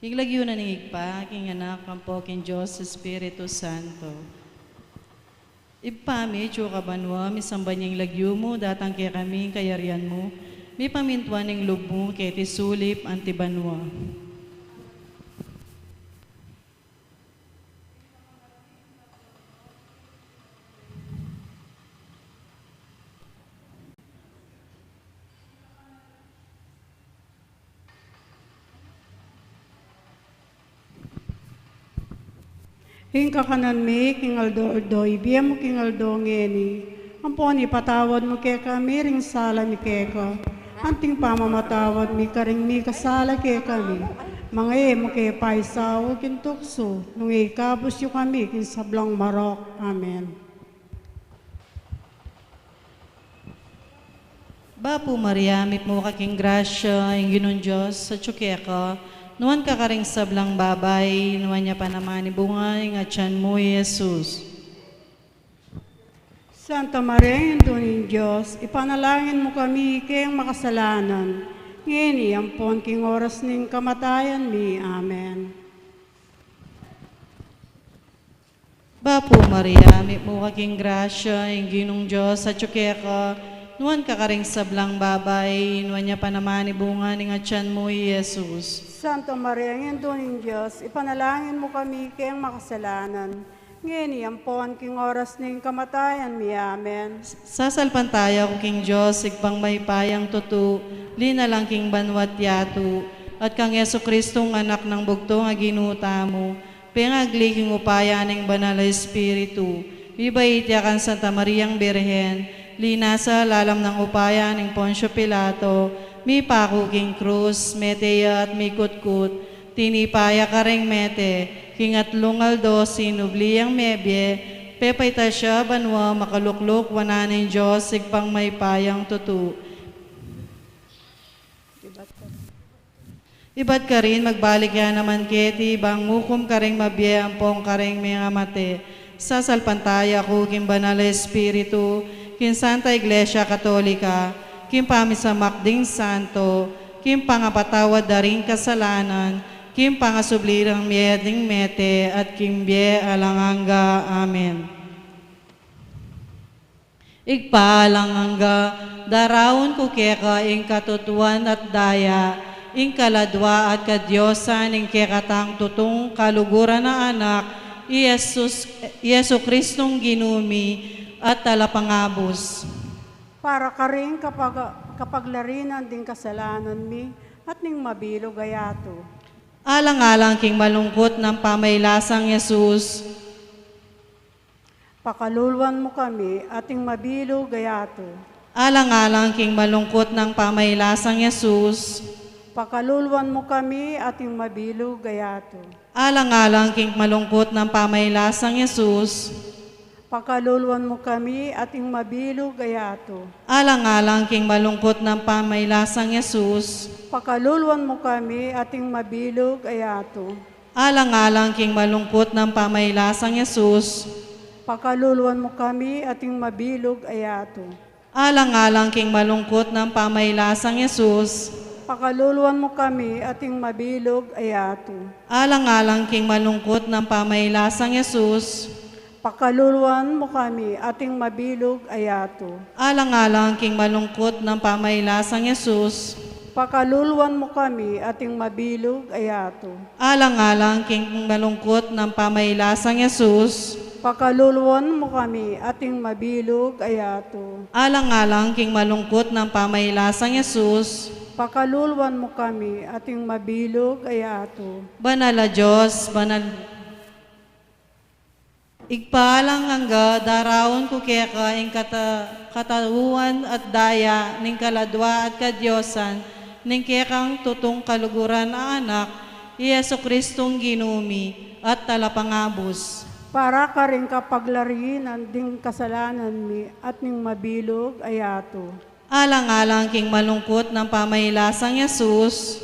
King lagyo na ningigpa, king anak, kampo, king Diyos, Espiritu Santo. Ipami, tsuka banwa, misambanyang lagyo mo, datang kaya kami, kayarian mo, may pamintuan ng loob mo, kaya tisulip, antibanwa. Hingka kanan mi, kingaldo ordoy, biya mo kingaldo ngeni. Amponi patawad mo kaya kami, ring sala mi kaya anting pamamatawad mi karing mi kasala kaya kami. Mga mo kaya paisaw, kintukso, nung ikabos yu kami, kinsablang marok. Amen. Bapo Maria, mit mo kaking grasya, ang Ginoong Diyos, sa tsukeka, nuwan ka karing sablang babay, nuwan niya pa naman ibungay, nga tiyan mo, Jesus. Santa Maria, yung tuning Diyos, ipanalangin mo kami kayang makasalanan. Ngini, ampon king oras ning kamatayan mi. Amen. Bapo Maria, mit mo kaking grasya, ang Ginoong Diyos, sa tsukeka, nuwan ka karing sablang babay, nuwan niya pa naman ibunga ni nga tiyan mo, Jesus. Santa Maria, yung tuning Diyos, ipanalangin mo kami kayang makasalanan. Ngini, ampon king oras ning kamatayan mi. Amen. Sasalpan tayo ko king Diyos, igpang may payang tutu, lina lang king banwat yatu, at kang Yesu Kristong anak ng bugtong aginuta mo, pengagli king upaya ng banal na Espiritu, ibait yakan Santa Mariang Birhen, lina sa lalam ng upaya ng Poncio Pilato, mi pako king krus, meteya at mi kutkut, tinipaya karing mete, kingat lungaldo sinubliyang mebye, pepay ta siya banwa makalukluk wananin Diyos sigpang may payang tutu. Ibat ka rin, magbalik yan naman keti, bang mukum karing mabye, ampong karing mga mate. Sasalpantaya ko, kim banal na Espiritu, kin Santa Iglesia Katolika, kim pamisa makding santo, kim pangapatawad daring kasalanan, kim pangasublirang miyeding mete, at kim bye alanganga. Amen. Igpaalanganga, darawon ko keka ing katutuan at daya, ing kaladwa at kadyosan, ing kekatang tutong kaluguran na anak, Yesu Kristong ginumi, at talapangabos. Para ka rin kapaglarinan din kasalanan mi, at ning mabilo gayato. Alang-alang king malungkot ng pamaylasang Yesus, Pakaluluan mo kami, ating mabilo gayato. alang-alang king malungkot ng pamaylasang Yesus, Pakaluluan mo kami, ating mabilo gayato. alang-alang king malungkot ng pamaylasang Yesus, Pakaluluan mo kami, ating mabilo gayato. alang-alang king malungkot ng pamaylasang Yesus, Pakaluluan mo kami, ating mabilo gayato. alang-alang king malungkot ng pamaylasang Yesus, Pakaluluan mo kami, ating mabilog ayato. alang-alang king malungkot ng pamaylasang Yesus, Pakaluluan mo kami, ating mabilog ayato. alang-alang king malungkot ng pamaylasang Yesus, Pakaluluan mo kami, ating mabilog ayato. alang-alang king malungkot ng pamaylasang Yesus, Pakaluluan mo kami, ating mabilog ayato. alang-alang king malungkot ng pamaylasang Yesus, Pakaluluan mo kami, ating mabilog ayato. alang-alang king malungkot ng pamaylasang Yesus, Pakaluluan mo kami, ating mabilog ayato. banal na Diyos, banal. Igpaalang hangga, darawon ko keka ing katauhan at daya, ning kaladwa at kadyosan, ning kekang tutong kaluguran na anak, Yesu Kristong ginumi, at talapangabos. Para ka rin kapaglarinan ding kasalanan mi, at ning mabilog ayato. Alang-alang king malungkot ng pamaylasang Yesus,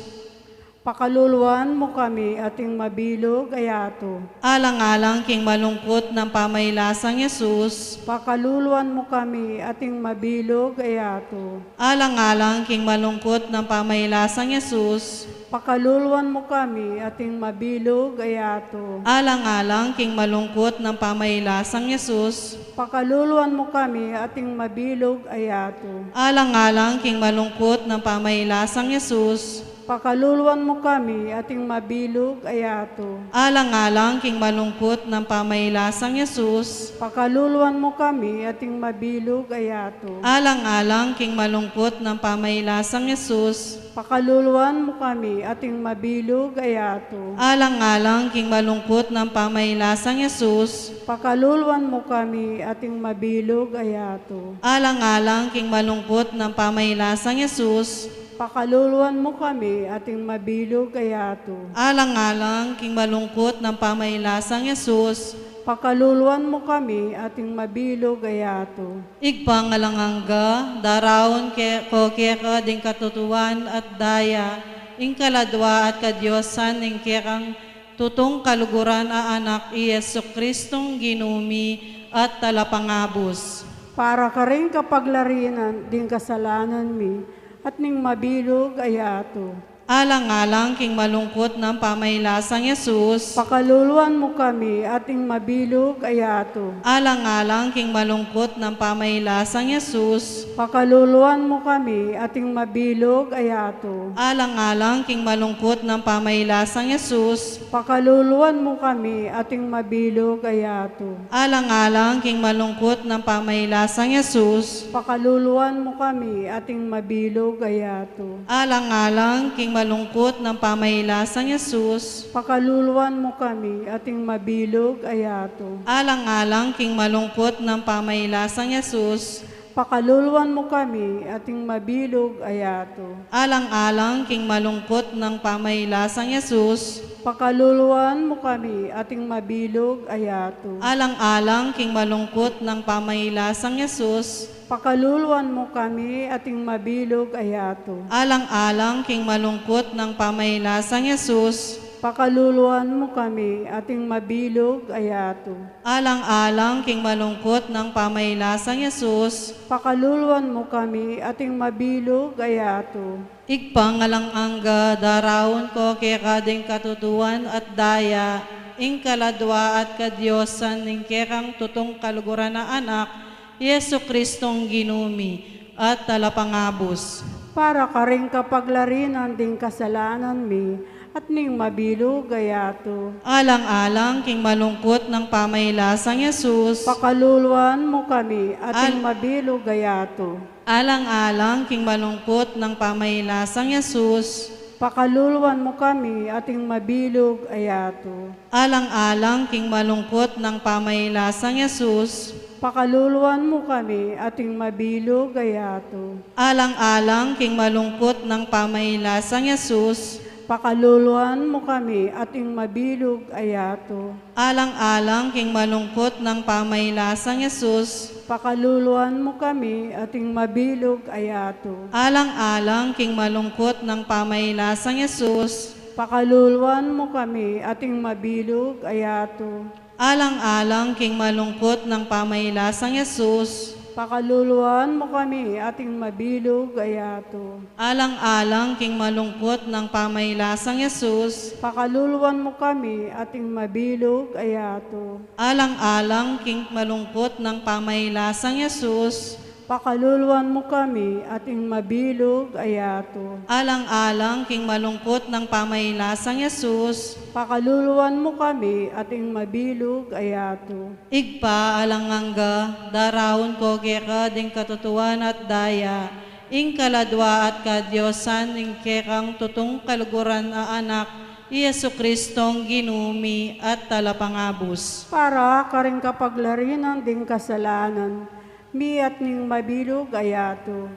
Pakaluluan mo kami, ating mabilog ayato. alang-alang king malungkot ng pamaylasang Yesus, Pakaluluan mo kami, ating mabilog ayato. alang-alang king malungkot ng pamaylasang Yesus, Pakaluluan mo kami, ating mabilog ayato. alang-alang king malungkot ng pamaylasang Yesus, Pakaluluan mo kami, ating mabilog ayato. alang-alang king malungkot ng pamaylasang Yesus, pakaluluwan mo kami ating mabilog ayato. Alang-alang king malungkot ng pamaylasang Yesus, Pakaluluwan mo kami ating mabilog ayato. alang-alang king malungkot ng pamaylasang Yesus, Pakaluluwan mo kami ating mabilog ayato. alang-alang king malungkot ng pamaylasang Yesus, Pakaluluwan mo kami ating mabilog ayato. alang-alang king malungkot ng pamaylasang Yesus, Pakaluluwan mo kami ating mabilog ayato. alang-alang king malungkot ng pamaylasang Yesus, Pakaluluwan mo kami ating mabilog ayato. igpangalanganga, darawon ko keka ding katutuan at daya, ing kaladwa at kadyosan ing kekang tutong kaluguran a anak i Yesu Kristong ginumi at talapangabos. Para ka rin kapaglarinan din kasalanan mi, at ning mabilog ayato. Alang-alang king malungkot ng pamaylasang Yesus, Pakaluluwan mo kami ating mabilog ayato. alang-alang king malungkot ng pamaylasang Yesus, Pakaluluwan mo kami ating mabilog ayato. alang-alang king malungkot ng pamaylasang Yesus, Pakaluluwan mo kami ating mabilog ayato. alang-alang king malungkot ng pamaylasang Yesus, Pakaluluwan mo kami ating mabilog ayato. alang-alang king malungkot ng pamaylasang Yesus, Pakaluluwan mo kami ating mabilog ayato. alang-alang king malungkot ng pamaylasang Yesus, Pakaluluwan mo kami ating mabilog ayato. alang-alang king malungkot ng pamaylasang Yesus, Pakaluluwan mo kami ating mabilog ayato. alang-alang king malungkot ng pamaylasang Yesus, Pakaluluwan mo kami ating mabilog ayato. alang-alang king malungkot ng pamaylasang Yesus, Pakaluluwan mo kami ating mabilog ayato. alang-alang king malungkot ng pamaylasang Yesus, Pakaluluwan mo kami ating mabilog ayato. igpangalanganga, darawon ko kekading katutuan at daya, ing kaladwa at kadyosan ing kekang tutong kaluguran na anak, Yesu Kristong ginumi at talapangabos. Para ka rin kapaglarinan din kasalanan mi, at ning mabilog ayato. Alang-alang king malungkot ng pamaylasang Yesus, Pakaluluwan mo kami ating mabilog ayato. alang-alang king malungkot ng pamaylasang Yesus, Pakaluluwan mo kami ating mabilog ayato. alang-alang king malungkot ng pamaylasang Yesus, Pakaluluwan mo kami ating mabilog ayato. alang-alang king malungkot ng pamaylasang Yesus, Pakaluluwan mo kami ating mabilog ayato. alang-alang king malungkot ng pamaylasang Yesus, Pakaluluwan mo kami ating mabilog ayato. alang-alang king malungkot ng pamaylasang Yesus, Pakaluluwan mo kami ating mabilog ayato. alang-alang king malungkot ng pamaylasang Yesus, Pakaluluwan mo kami ating mabilog ayato. alang-alang king malungkot ng pamaylasang Yesus, Pakaluluwan mo kami ating mabilog ayato. alang-alang king malungkot ng pamaylasang Yesus, Pakaluluwan mo kami ating mabilog ayato. alang-alang king malungkot ng pamaylasang Yesus, Pakaluluwan mo kami ating mabilog ayato. igpaalanganga, darawon ko keka ding katutuan at daya, ing kaladwa at kadyosan ing kekang tutong kaluguran a anak, Yesu Kristong ginumi at talapangabos. Para ka rin kapaglarinan din kasalanan, mi at ning mabilog ayato.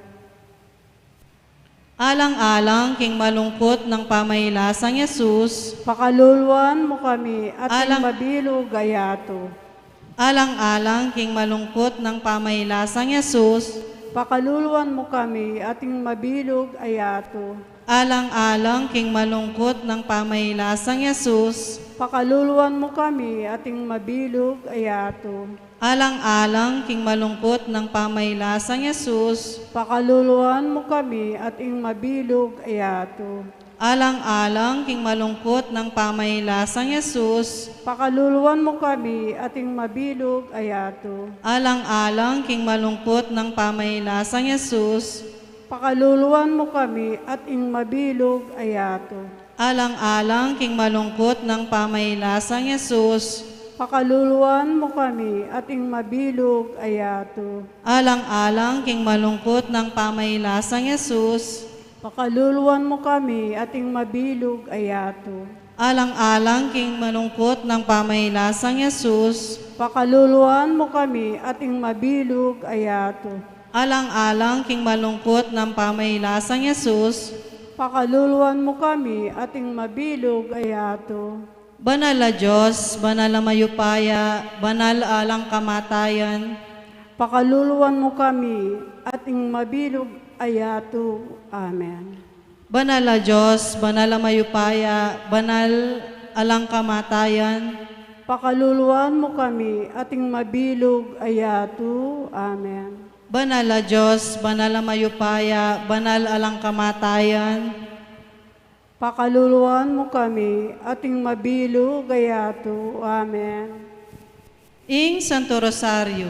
Alang-alang king malungkot ng pamaylasang Yesus, Pakaluluwan mo kami ating Alang- mabilog ayato. alang-alang king malungkot ng pamaylasang Yesus, Pakaluluwan mo kami ating mabilog ayato. alang-alang king malungkot ng pamaylasang Yesus, Pakaluluwan mo kami ating mabilog ayato. alang-alang king malungkot ng pamaylasang Yesus, Pakaluluwan mo kami ating mabilog ayato. alang-alang king malungkot ng pamaylasang Yesus, Pakaluluwan mo kami ating mabilog ayato. alang-alang king malungkot ng pamaylasang Yesus, Pakaluluan mo kami at ing mabilog ayato. Alang-alang king malungkot ng pamaylasang Yesus. Pakaluluan mo kami at ing mabilog ayato. Alang-alang king malungkot ng pamaylasang Yesus. Pakaluluan mo kami at ing mabilog ayato. Alang-alang king malungkot ng pamaylasang Yesus. Pakaluluan mo kami at ing mabilog ayato. Alang-alang king malungkot ng pamaylasang Yesus. Pakaluluan mo kami at ing mabilog ayato. Banal na Diyos, banal na mayupaya, banal alang kamatayan. Pakaluluan mo kami at ing mabilog ayato. Amen. Banal na Diyos, banal na mayupaya, banal alang kamatayan. Pakaluluan mo kami at ing mabilog ayato. Amen. Banal na Diyos, banal na mayupaya, banal alang kamatayan. Pakaluluan mo kami at ing mabilog ayato. Amen. Ing Santo Rosario,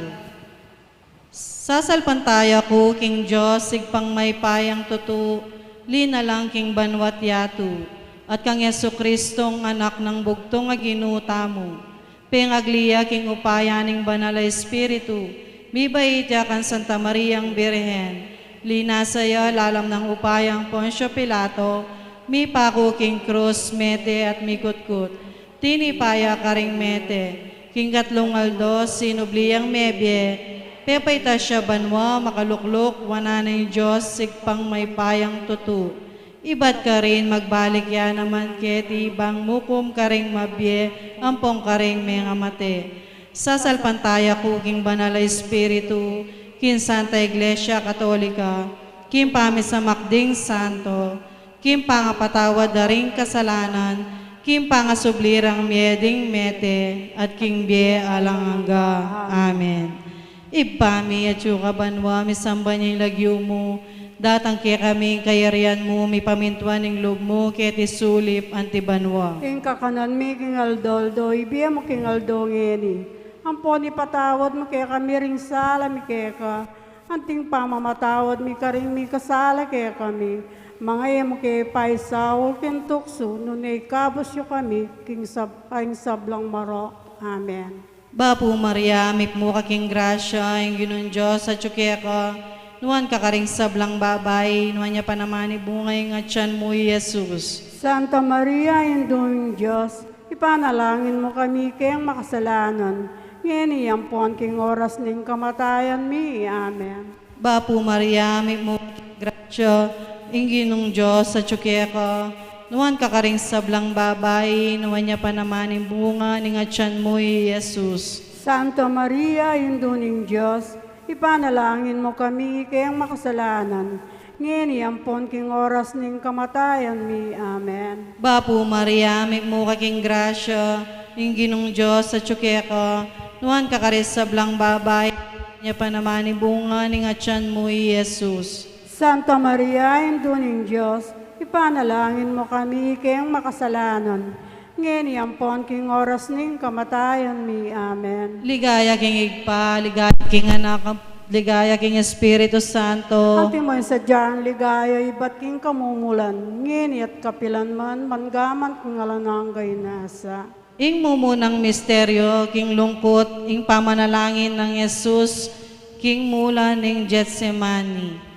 sasalpantaya ko, King Diyos, sigpang may payang tutu, linalang king banwat yatu, at kang Yesu Kristong anak ng bugtong nga ginuta mo, pengagliya king upayaning banal na Espiritu, mibait kan Santa Mariang Birhen, linasaya lalam ng upayang Poncio Pilato, mi pako king krus mete at mikutkut, tinipaya karing mete, king katlong aldos sinubliyang mebye, pepayta siya banwa makaluklok, wananay Diyos sigpang may payang tutu. Ibat ka rin magbalik ya naman keti bang mukum karing mabye, ampong karing mga mate. Sasalpantaya ko king banal na Espiritu, kin Santa Iglesia Katolika, kin pamisamakding santo, kin pangapatawad daring kasalanan, kin pangasublirang mieding mete, at king bie alang hangga. Amen. Ibami at yuka banwa, misamba niya lagyo mo, datang kaya kami kayarian mo, mi pamintuan ng loob mo, keti sulip antibanwa. King kakanan mi king aldoldo, ibiya mo king aldo ngeni. Ampon ipatawad mo kaya kami ring sala mi kaya ka. Anting pamamatawad mi karing mi kasala kaya kami. Mga mo kaya paisawol kin tukso, nunay kabos yu kami, king sablang marok. Amen. Bapu Maria, mikmo ka king grasya, yung ginun Diyos sa tsuke ka, nuwan ka karing sablang babay, nuwan niya pa naman ibungay nga tiyan mo, Jesus. Santa Maria, indong Diyos, ipanalangin mo kami kayang makasalanan. Ngeni yampon king oras ning kamatayan mi. Amen. Bapu Maria, mikmo ka king grasya, yung ginun Diyos sa tsuke ka, nuwan ka karing sablang babay, nuwan niya pa naman ibunga ni nga tiyan mo, Jesus. Santa Maria, indong Diyos, ipanalangin mo kami kayang makasalanan. Ngeni yampon king oras ning kamatayan mi. Amen. Bapu Maria, mikmo ka king grasya, yung ginung Diyos sa tsuke ka, nuwan ka karing sablang babay, niya pa naman ibunga ni nga tiyan mo, Jesus. Santa Maria, indong Diyos, ipanalangin mo kami kayang makasalanan. Ngeni yampon king oras ning kamatayan mi. Amen. Ligaya king igpa, ligaya king anak, ligaya king Espiritu Santo. Ati mo sa dyan ligaya, ibat king kamumulan. Ngeni at kapilan man, mangaman kung alananggay nasa. Ing mumunang misteryo, king lungkot, ing pamanalangin ng Jesus, king mula ning Getsemani.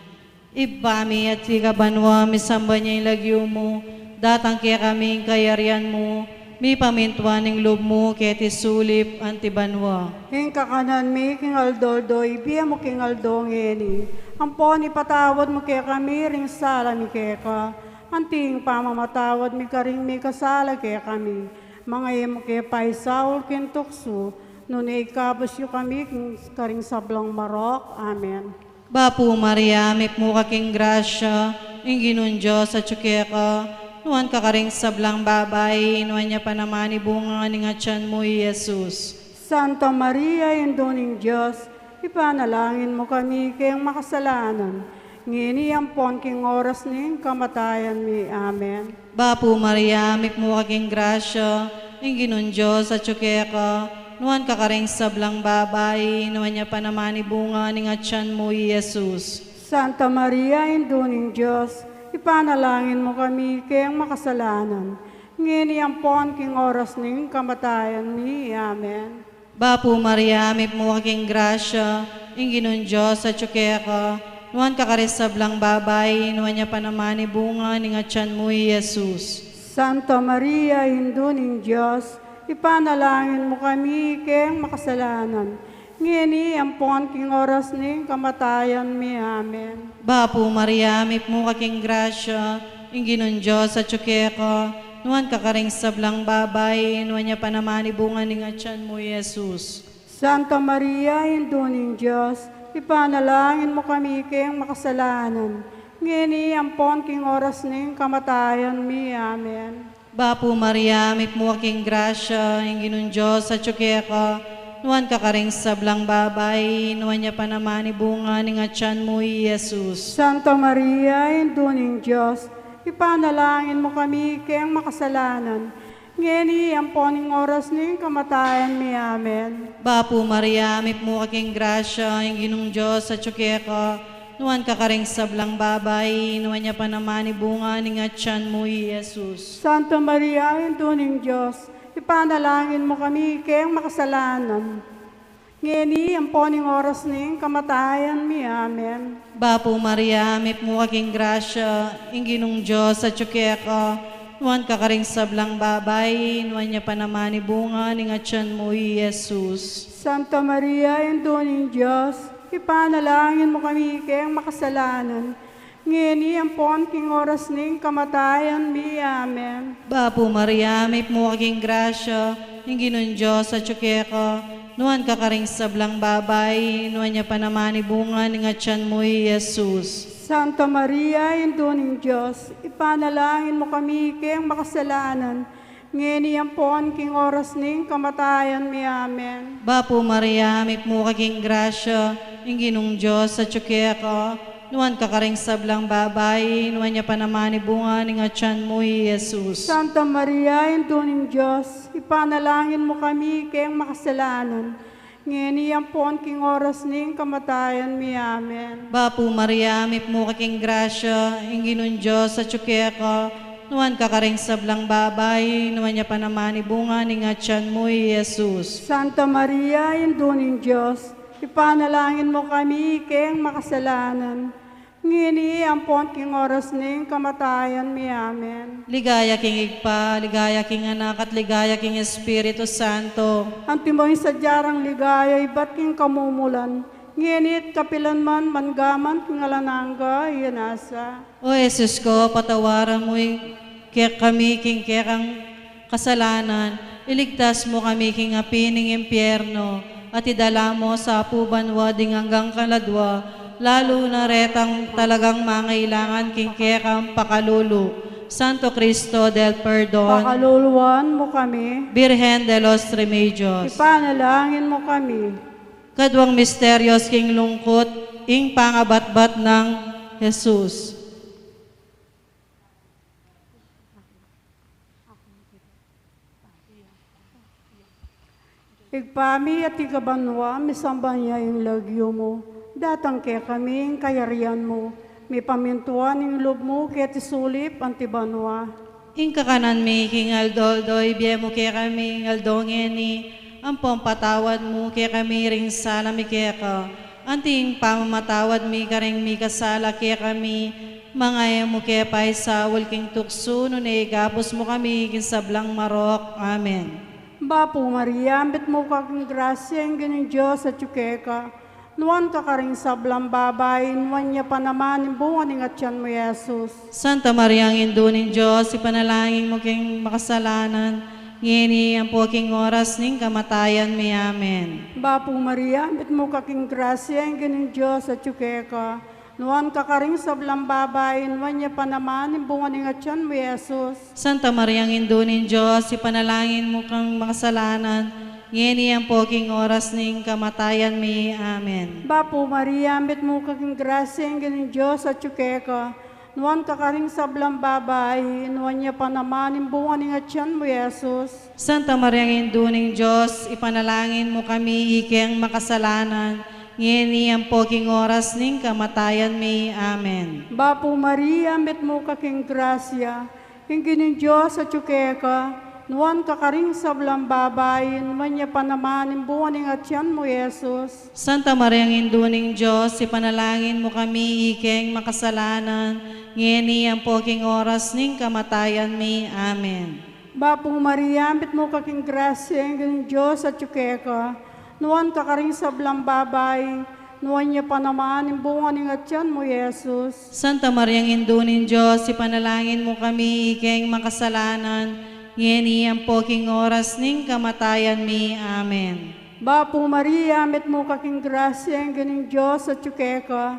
Ibami at ikabanwa, misamba niya yung lagyo mo, datang kaya kaming kayarian mo, mi pamintuan ning loob mo, keti sulip antibanwa. Ing kakanan mi, king aldoldo, ibiya mo king aldo ngeni. Ampon ipatawad mo kaya kami, ring sala mi kaya ka. Anting pamamatawad mi karing mi kasala kaya kami. Mga mo kaya paisawol kin tukso, nunay kabos yu kami, king karing sablang marok. Amen. Bapu Maria, mikmo ka king grasya, ing ginun Diyos sa tsuke ka, nuwan ka karing sablang babay, nuwan niya pa naman ibunga ni nga tiyan mo, Jesus. Santa Maria, indong Diyos, ipanalangin mo kami kayang makasalanan. Ngini yampon king oras ning kamatayan mi. Amen. Bapu Maria, mikmo ka king grasya, ing ginun Diyos sa tsuke ka, nuwan ka karing sablang babay, nuwan niya pa naman ibunga ni nga tiyan mo, Jesus. Santa Maria, Induning Diyos, ipanalangin mo kami kayang makasalanan. Ngini ang pon king oras ning kamatayan ni. Amen. Bapo Maria, may aking grasya, inginon Diyos sa tsukeka, nuan kakarisablang babay, nuan niya pa naman ibunga, ningatyan mo, Jesus. Santa Maria, Induning Diyos, ipanalangin mo kami kayang makasalanan. Ngini ang pon king oras ning kamatayan mi. Amen. Bapo Maria, may aking grasya, inginon Diyos sa tsukeka, nuan kakaring sablang babay, nuan niya pa naman ibunga ning atyan mo, Jesus. Santa Maria, Induning Diyos, ipanalangin mo kami kayang makasalanan. Ngini ang pon king oras ning kamatayan mi. Amen. Bapo Maria, may aking grasya, inginon Diyos sa tsukeka, nuan kakaring sablang babay, nuan niya pa naman ibunga ning atyan mo, Jesus. Santa Maria, Induning Diyos, ipanalangin mo kami kayang makasalanan. Ngeni ang poning oras ning kamatayan mi. Amen. Bapo Maria, may aking grasya, inginon Diyos sa tsukeka, nuan kakaring sablang babay, nuan niya pa naman ibunga ning atyan mo, Jesus. Santa Maria, Induning Diyos, ipanalangin mo kami kayang makasalanan. Ngeni ang poning oras ning kamatayan mi. Amen. Bapo Maria, may aking grasya, inginong Diyos sa tsukeka, nuan kakaring sablang babay, nuan niya pa naman ibunga ning atyan mo, Jesus. Santa Maria, Induning Diyos, ipanalangin mo kami kayang makasalanan. Ngeni ang pon king oras ning kamatayan mi. Amen. Bapo Maria, may aking grasya, inginon Diyos sa tsukeka, nuan kakaring sablang babay, nuan niya pa naman ibunga ning atyan mo, Jesus. Santa Maria, Induning Diyos, ipanalangin mo kami kayang makasalanan. Ngeni ang pon king oras ning kamatayan mi. Amen. Bapo Maria, may aking grasya, inginong Diyos sa tsukeka, nuan kakaring sablang babay, nuan niya pa naman ibunga ning atyan mo, Jesus. Santa Maria, Induning Diyos, ipanalangin mo kami kayang makasalanan. Ngeni ang pon king oras ning kamatayan mi. Amen. Bapo Maria, may aking grasya, inginon Diyos sa tsukeka, nuan kakaring sablang babay, nuan niya pa naman ibunga ning atyan mo, Jesus. Santa Maria, Induning Diyos, ipanalangin mo kami kayang makasalanan. Ngini ang pon king oras ning kamatayan mi. Amen. Ligaya king igpa, ligaya king anak, at ligaya king Espiritu Santo. Ang timoy sa jarang ligaya, iba't king kamumulan. Nginit kapilan man, mangaman, king alanangga, iyanasa. O Jesus ko, patawaran mo kami king kekang kasalanan. Iligtas mo kami king apining impyerno. At idala mo sa pubanwa ding hanggang kaladwa, lalo na retang talagang mangailangan king kekang pakalulu. Santo Cristo del Perdon, Pakaluluan mo kami. Virgen de los Remedios, Ipanalangin mo kami. kadwang misteryos king lungkot, ing pangabatbat ng Jesus. Igpami at ikabanwa, misamba niya yung lagyo mo. Datang kaya kami, ang kayarian mo. May pamintuan yung loob mo, kaya tisulip ang tibanwa. Ing kakanan mi king aldoldoy, biye mo kaya kami aldongeni, ang pampatawad mo kaya kami ring sala mi kaya ka. Anting pamamatawad mi karing mi kasala kaya kami, mga mo kaya pa'y sa walking tukso, nun gapos mo kami king sablang marok. Amen. Bapo Maria, ambit mo kaking grasya, ang ganyan Diyos at yukeka. Nuwan ka karing sablang babay, nuwan niya pa naman, imbungan ng atyan mo, Jesus. Santa Maria, ang induning Diyos, ipanalangin mo king makasalanan, ngini ang poking oras ning kamatayan mi. Amen. Bapo Maria, ambit mo kaking grasya, ang ganyan Diyos at yukeka. Nuwan ka karing sablang babay, nuwan niya pa naman, imbungan ng atyan mo, Jesus. Santa Maria, ang induning Diyos, ipanalangin mo kang makasalanan, ngini ang poking oras ning kamatayan mi. Amen. Bapo Maria, ambit mo kaking grasya, ang ganyan Diyos at yukeka. Nuwan ka karing sablang babay, nuwan niya pa naman, imbungan ng atyan mo, Jesus. Santa Maria, ang induning Diyos, ipanalangin mo kami ikeng makasalanan, ngeni ang poking oras ning kamatayan mi. Amen. Bapo Maria, met mo kaking grasya, inginin Diyos at ka, nuwan kakaring sablang babayin, manya panamanin buwaning at yan mo, Yesus. Santa Maria, Induning Diyos, ipanalangin mo kami ikeng makasalanan, ngeni ang poking oras ning kamatayan mi. Amen. Bapo Maria, met mo kaking grasya, inginin Diyos at ka, nuwan kakaring sablang babay, nuwan niya panamanin buwaning at yan mo, Yesus. Santa Maria, Induning Diyos, ipanalangin mo kami ikeng makasalanan, ngeni ang poking oras ning kamatayan mi. Amen. Bapo Maria, met mo kaking grasya, inginin Diyos at ka,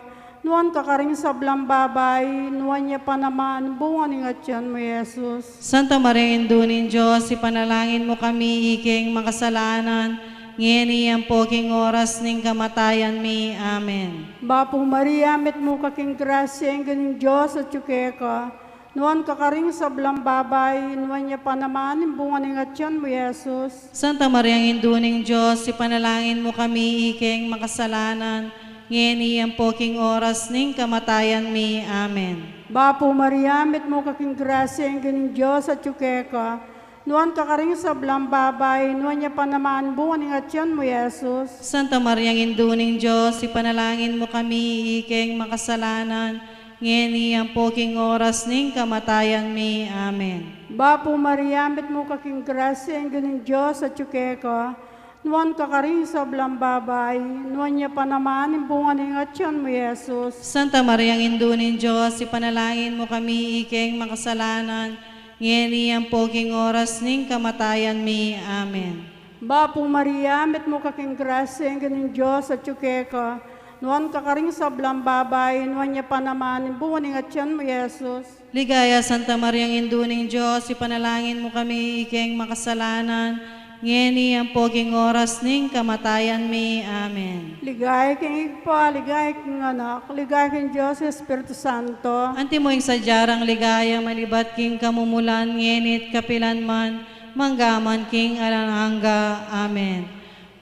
nuwan kakaring sablang babay, nuwan niya panaman, buwaning at yan mo, Yesus. Santa Maria, Induning Diyos, ipanalangin mo kami ikeng makasalanan, ngeni ang poking oras ning kamatayan mi. Amen. Bapo Maria, met mo kaking grasya, inginin Diyos at ka, nuwan kakaring sablang babay, nuwan niya panaman, buwaning at yan mo, Yesus. Santa Maria, Induning Diyos, ipanalangin mo kami ikeng makasalanan, ngeni ang poking oras ning kamatayan mi. Amen. Bapo Maria, met mo kaking grasya, inginin Diyos at ka, nuwan kakaring sablang babay, nuwan niya panaman, buwaning at yan mo, Yesus. Santa Maria, Induning Diyos, ipanalangin mo kami ikeng makasalanan, ngeni ang poking oras ning kamatayan mi. Amen. Bapo Maria, met mo kaking grasya, inginin Diyos at ka, nuwan kakaring sablang babay, nuwan niya panaman, buwaning at yan mo, Yesus. Santa Maria, Induning Diyos, ipanalangin mo kami ikeng makasalanan, ngeni ang poking oras ning kamatayan mi. Amen. Bapo Maria, met mo kaking grasya, inginin Diyos at ka, nuwan kakaring sablang babay, nuwan niya panaman, buwaning at yan mo, Yesus. Ligaya, Santa Maria, Induning Diyos, ipanalangin mo kami ikeng makasalanan, ngeni ang poking oras ning kamatayan mi. Amen. Ligay king igpa, ligay king anak, ligay king Diyos, Espiritu Santo. Anti mo yung sadyarang ligaya, malibat king kamumulan, ngenit kapilan man, manggaman king alanangga. Amen.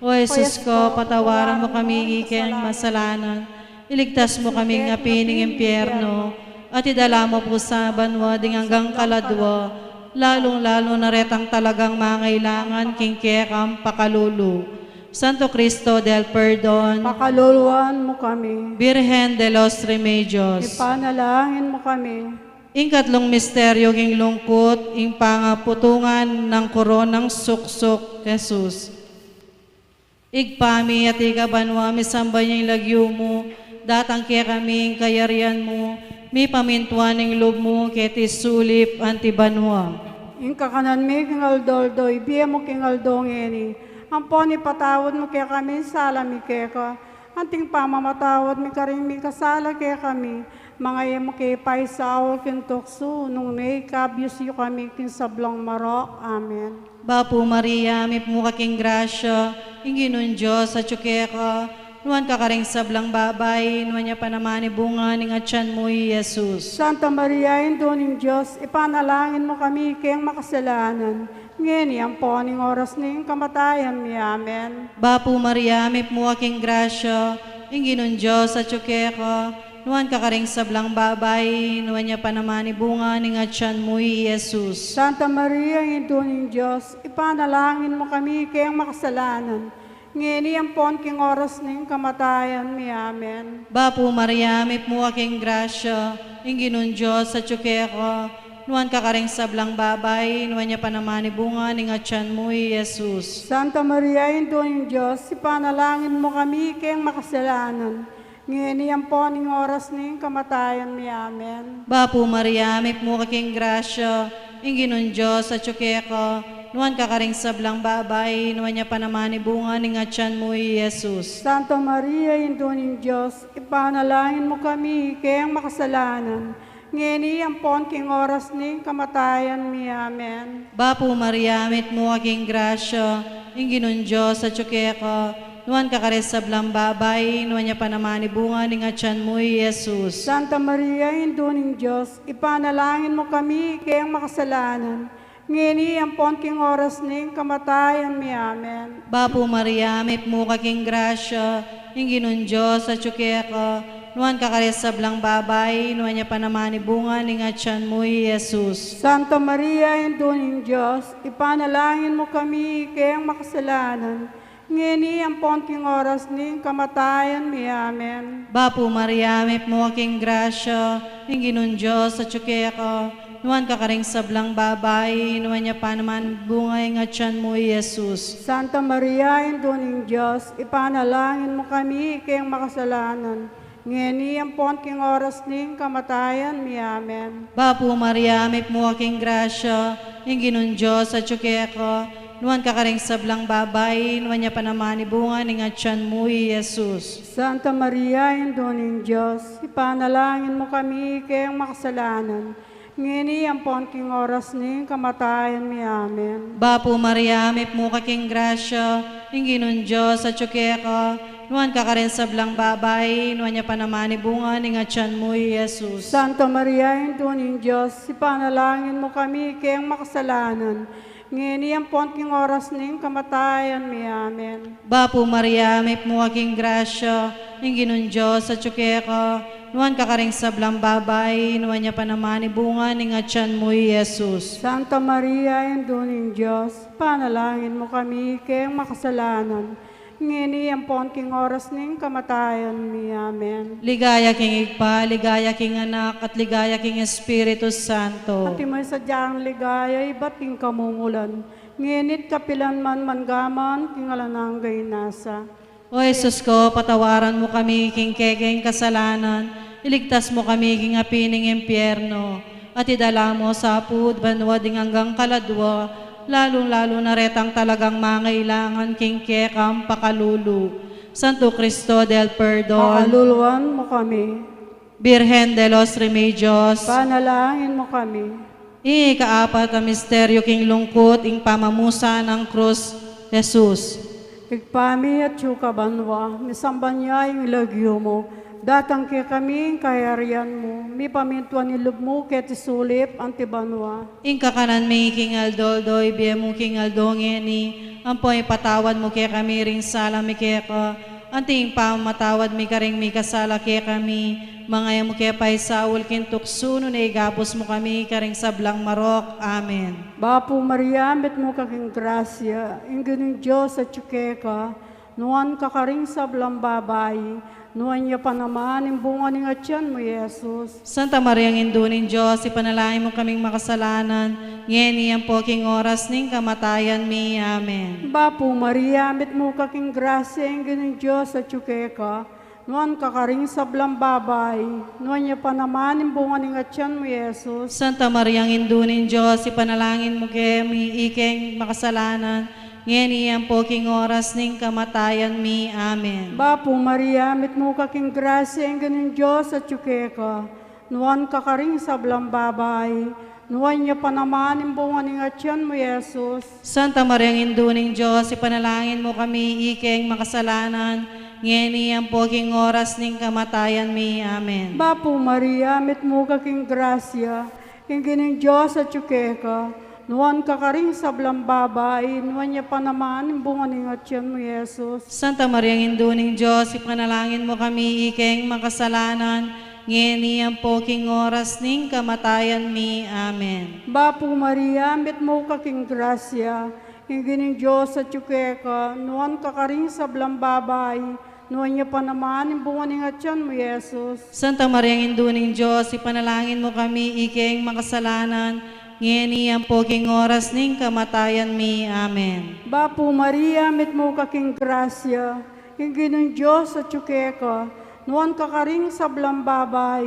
O Jesus ko, patawaran mo kami ikeng masalanan, iligtas mo kaming apining impyerno, at idala mo po sa banwa ding hanggang kaladwa, lalong-lalo na retang talagang mangailangan king kekam pakalulu. Santo Cristo del Perdon, Pakaluluan mo kami. Virgen de los Remedios, Ipanalangin mo kami. Ing-katlong misteryo king lungkot, ing pangaputungan ng koronang suksok, Jesus. Igpami at ikabanwa, misambay niyang lagyo mo, datang kaya kaming kayarian mo, mi pamintuan ng loob mo, keti sulip antibanwa. Ing kakanan mi king aldoldoy, biya mo king aldongeni. Ang poni patawad mo kaya kami, sala mi kaya ka. Anting pamamatawad mi karing mi kasala kaya kami. Mga mo kay paisawal kin tukso, nung may kabyos yu kami kin sablong marok. Amen. Bapo Maria, may mukaking grasya, inginon Diyos at ka, nuwan ka karing sablang babay, nuwan niya pa naman bunga ning atyan mo, Jesus. Santa Maria, Induning Diyos, ipanalangin mo kami kayang makasalanan. Ngeni ang poning oras ning kamatayan mi. Amen. Bapo Maria, may mukaking grasya, inginon Diyos at ka, nuwan ka karing sablang babay, nuwan niya pa naman bunga ning atyan mo, Jesus. Santa Maria, Induning Diyos, ipanalangin mo kami kayang makasalanan. Ngeni ang king oras ning kamatayan mi. Amen. Bapo Maria, may mukaking grasya, inginon Diyos at ka, nuwan ka karing sablang babay, nuwan niya pa naman bunga ning atyan mo, Jesus. Santa Maria, Induning Diyos, ipanalangin mo kami kayang makasalanan. Ngeni ang ning oras ning kamatayan mi. Amen. Bapo Maria, may mukaking grasya, inginon Diyos at ka, nuwan ka karing sablang babay, nuwan niya pa naman bunga ning atyan mo, Jesus. Santa Maria, Induning Diyos, ipanalangin mo kami kayang makasalanan. Ngeni ang king oras ning kamatayan mi. Amen. Bapo Maria, may mukaking grasya, inginon Diyos at ka, nuwan ka karing sablang babay, nuwan niya pa naman bunga ning atyan mo, Jesus. Santa Maria, Induning Diyos, ipanalangin mo kami kayang makasalanan. Ngini ang king oras ning kamatayan mi. Amen. Bapo Maria, may mukaking grasya, inginon Diyos at ka, nuan kakares sa blang babay, nuan niya panamani bunga, ningatyan mo, Jesus. Santa Maria, Induning Diyos, ipanalangin mo kami kayang makasalanan. Ngini ang ponting oras ning kamatayan mi. Amen. Bapo Maria, may mo aking grasya, inginon Diyos at ka, nuan kakaring sablang babay, nuan niya pa naman bungay nga tiyan mo, Jesus. Santa Maria, Induning Diyos, ipanalangin mo kami kayang makasalanan. Ngini ang ponting oras ning kamatayan mi. Amen. Bapo Maria, may mo aking grasya, inginon Diyos at ka, nuan kakaring sablang babay, nuan niya pa naman ibunga ni nga tiyan mo, Jesus. Santa Maria, Induning Diyos, ipanalangin mo kami kayang makasalanan. Ngini ang ponting oras ning kamatayan mi. Amen. Bapo Maria, may mo kaking grasya, inginon Diyos at ka, nuan kakaring sablang babay, nuan niya pa naman ibunga ni nga tiyan mo, Jesus. Santa Maria, Induning Diyos, ipanalangin mo kami kayang makasalanan. Ngini ang ponting oras ning kamatayan mi. Amen. Bapo Maria, may mo aking grasya, inginon Diyos at ka, nuan kakaring sablang babay, nuan niya pa naman ibunga ni nga tiyan mo, Jesus. Santa Maria, Induning Diyos, panalangin mo kami kayang makasalanan. Ngini ang ponting oras ning kamatayan mi. Amen. Ligaya king igpa, ligaya king anak, at ligaya king Espiritu Santo. At may sadyang ligaya, ibating kamungulan. Nginit kapilan man manggaman, kingalananggay nasa. O Jesus ko, patawaran mo kami king kekeng kasalanan, iligtas mo kami king apining impyerno, at idala mo sa apud banwading hanggang kaladwa, lalong-lalo na retang talagang mangailangan king kekam pakalulu. Santo Cristo del Perdon, Pakaluluan mo kami. Birhen de los Remedios, Panalangin mo kami. Ikaapat ang misteryo king lungkot, ing pamamusa ng krus, Jesus. Igpami at banwa, misamban niya yung ilagyo mo. Datang kay kami, kayarian mo. Mi pamintuan nilog mo, ket isulip, antibanwa. Ing kakanan may king aldoldoy, biya mo king aldongeni, ampoy patawad mo kay kami ring sala mi kay ka, anting pamatawad mi karing mi kasala kay kami, mga mo kay pay saul kin tuksuno na igapos mo kami karing sablang marok. Amen. Bapo Maria, met mo kaking grasya, ingin Diyos at ka, nuan kakaring sablang babay, nuan niya pa naman, imbunga ng atyan mo, Jesus. Santa Maria, Induning Diyos, ipanalangin mo kaming makasalanan, ngeni ang poking oras ning kamatayan mi. Amen. Bapo Maria, met mo kaking grasya, ingin Diyos at ka, nuan kakaring sablang babay, nuan niya pa naman, imbunga ng atyan mo, Jesus. Santa Maria, Induning Diyos, ipanalangin mo kami ikeng makasalanan, ngeni ang poking oras ning kamatayan mi. Amen. Bapo Maria, met mo kaking grasya, ingin Diyos at ka, nuan kakaring sablang babay, nuan niya pa naman, imbunga ng atyan mo, Jesus. Santa Maria, Induning Diyos, ipanalangin mo kami ikeng makasalanan, ngeni ang poking oras ning kamatayan mi. Amen. Bapo Maria, met mo kaking grasya, ingin Diyos at ka, nuan kakaring sablang babay, nuan niya pa naman, imbunga ng atyan mo, Jesus. Santa Maria, Induning Diyos, ipanalangin mo kami ikeng makasalanan, ngeni ang poking oras ning kamatayan mi. Amen. Bapo Maria, met mo kaking grasya, ingin Diyos at ka, nuan kakaring sablang babay, nuan niya pa naman, imbunga ng atyan mo, Jesus. Santa Maria, Induning Diyos, ipanalangin mo kami ikeng makasalanan, ngeni ang poking oras ning kamatayan mi. Amen. Bapo Maria, met mo kaking grasya, ingin Diyos at ka, nuan kakaring sablang babay,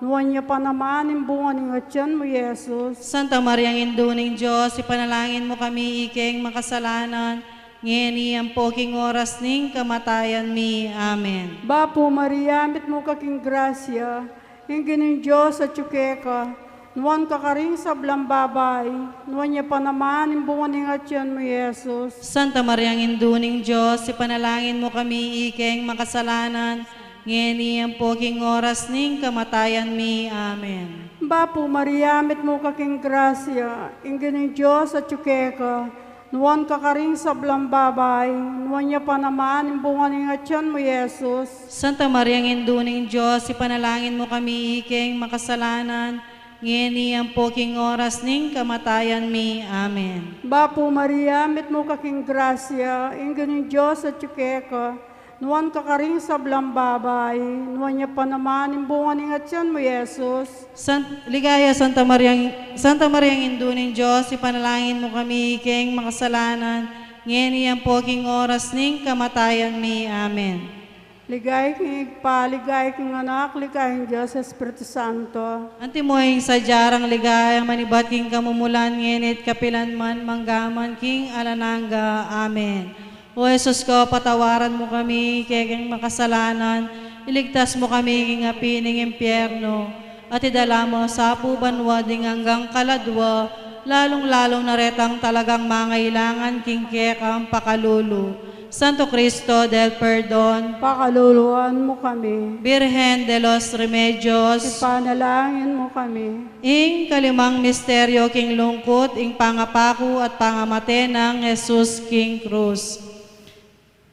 nuan niya pa naman, imbunga ng atyan mo, Jesus. Santa Maria, Induning Diyos, ipanalangin mo kami ikeng makasalanan, ngeni ang poking oras ning kamatayan mi. Amen. Bapo Maria, met mo kaking grasya, ingin Diyos at ka, nuan kakaring sablang babay, nuan niya pa naman, imbunga ng atyan mo, Jesus. Santa Maria, Induning Diyos, ipanalangin mo kami ikeng makasalanan, ngeni ang poking oras ning kamatayan mi. Amen. Bapo Maria, met mo kaking grasya, ingin Diyos at ka, nuwan ka karing sablang babay, nuwan niya pa naman yung bunga ng atyan mo, Yesus. Santa Maria, Induning Diyos, ipanalangin mo kami iking makasalanan, ngeni ang poking oras ning kamatayan mi. Amen. Bapo Maria, mit mo kaking grasya, ingin ng Diyos at tsukeka, nuwan ka karing sablang babay, nuwan niya pa naman yung bunga ng atyan mo, Yesus. Ligaya, Santa Maria, Induning Diyos, ipanalangin mo kami iking makasalanan, ngeni ang poking oras ning kamatayan mi. Amen. Ligay king igpa, ligay king anak, ligay king Diyos, Espiritu Santo. Antimoing sa jarang ligaya, manibat king kamumulan, ngenit kapilan man, manggaman king alananga. Amen. O Jesus ko, patawaran mo kami, kayang makasalanan, iligtas mo kami king api ng impyerno, at idala mo sa pubanwa ding hanggang kaladwa, lalong-lalong naretang talagang mangailangan king kekang pakalulu. Santo Cristo del Perdon, Pakaluluan mo kami. Birhen de los Remedios, Ipanalangin mo kami. ing kalimang misteryo king lungkot, ing pangapako at pangamate ng Jesus King Cruz.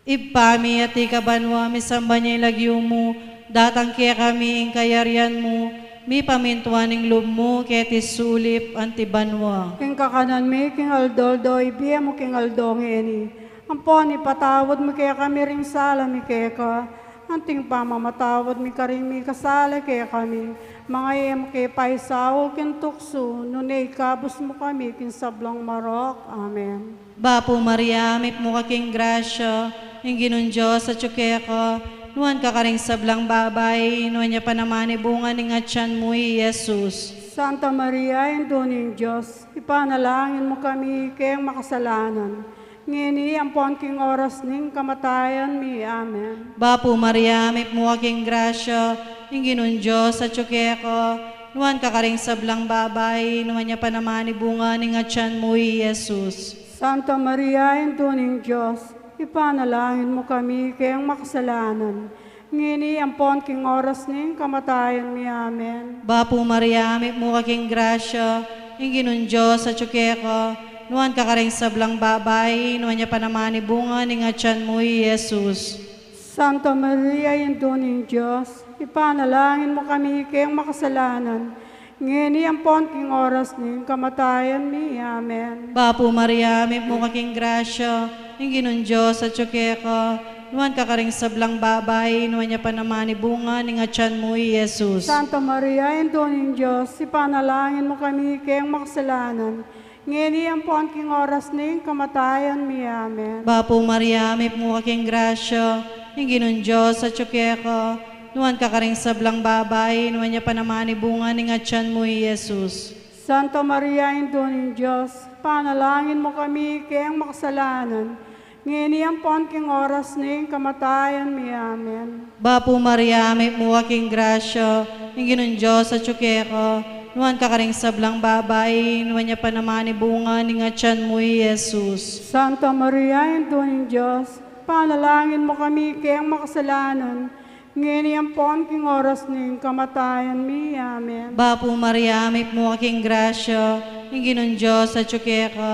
Ipami at ikabanwa, misamba niya ilagyo mo, datang kaya kami ing kayarian mo, mi pamintuan ing loob mo, ketis sulip antibanwa. King kakanan mi, king aldoldo, ibiya mo king aldongeni. Ampon, ipatawad mo kaya kami ring sala mi kaya ka. Anting pamamatawad mi karing mi kasala kaya kami. Mga iyam kaya paisaw, kin tukso, nunay kabus mo kami, kin sablang marok. Amen. Bapo Maria, mip mo kaking grasya, ing ginun Diyos at tsukaya ka, nuwan ka karing sablang babay, nuwan niya pa naman ibunga ning atyan mo, Jesus. Santa Maria, Induning Diyos, ipanalangin mo kami kayang makasalanan. Ngini, ampon king oras ning kamatayan mi. Amen. Bapo Maria, may muwaking grasya, ing ginun Diyos at tsukaya ka, nuwan ka karing sablang babay, nuwan niya pa naman ibunga ning atyan mo, Jesus. Santa Maria, Induning Diyos, ipanalangin mo kami kayang makasalanan. Ngini, ampon king oras ning kamatayan mi. Amen. Bapo Maria, may muwaking grasya, ing ginun Diyos at tsukaya ka, nuwan ka karing sablang babay, nuwan niya pa naman ibunga ning atyan mo, Jesus. Santa Maria, Induning Diyos, ipanalangin mo kami kayang makasalanan. Ngini, ampon king oras ning kamatayan mi. Amen. Bapo Maria, may muwaking grasya, ing ginun Diyos at tsukaya ka, nuwan ka karing sablang babay, nuwan niya pa naman ibunga ning atyan mo, Jesus. Santa Maria, Induning Diyos, ipanalangin mo kami kayang makasalanan. Ngini, ampon king oras ning kamatayan mi. Amen. Bapo Maria, may muwaking grasya, ing ginun Diyos at tsukaya ka, nuwan ka karing sablang babay, nuwan niya pa naman ibunga ning atyan mo, Jesus. Santa Maria, Induning Diyos, panalangin mo kami kayang makasalanan. Ngini, ampon king oras ning kamatayan mi. Amen. Bapo Maria, may muwaking grasya, ing ginun Diyos at tsukaya ka, nuwan ka karing sablang babay, nuwan niya pa naman ibunga ning atyan mo, Jesus. Santa Maria, Induning Diyos, panalangin mo kami kayang makasalanan. Ngini, ampon king oras ning kamatayan mi. Amen. Bapo Maria, may muwaking grasya, ing ginun Diyos at tsukaya ka,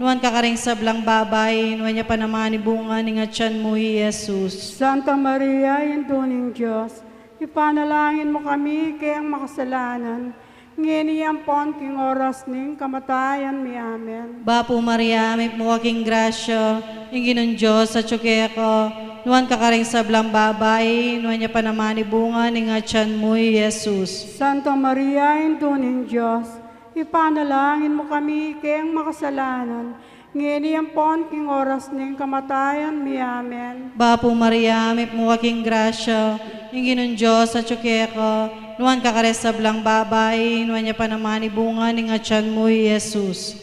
nuwan ka karing sablang babay, nuwan niya pa naman ibunga ning atyan mo, Jesus. Santa Maria, Induning Diyos, ipanalangin mo kami kayang makasalanan. Ngini, ampon king oras ning kamatayan mi. Amen. Bapo Maria, may muwaking grasya, ing ginun Diyos at tsukaya ka, nuwan ka karing sablang babay, nuwan niya pa naman ibunga ning atyan mo, Jesus. Santa Maria, Induning Diyos, ipanalangin mo kami kayang makasalanan. Ngini, ampon king oras ning kamatayan mi. Amen. Bapo Maria, may muwaking grasya, ing ginun Diyos at tsukaya ka, nuwan ka karing sablang babay, nuwan niya pa naman ibunga ning atyan mo, Jesus.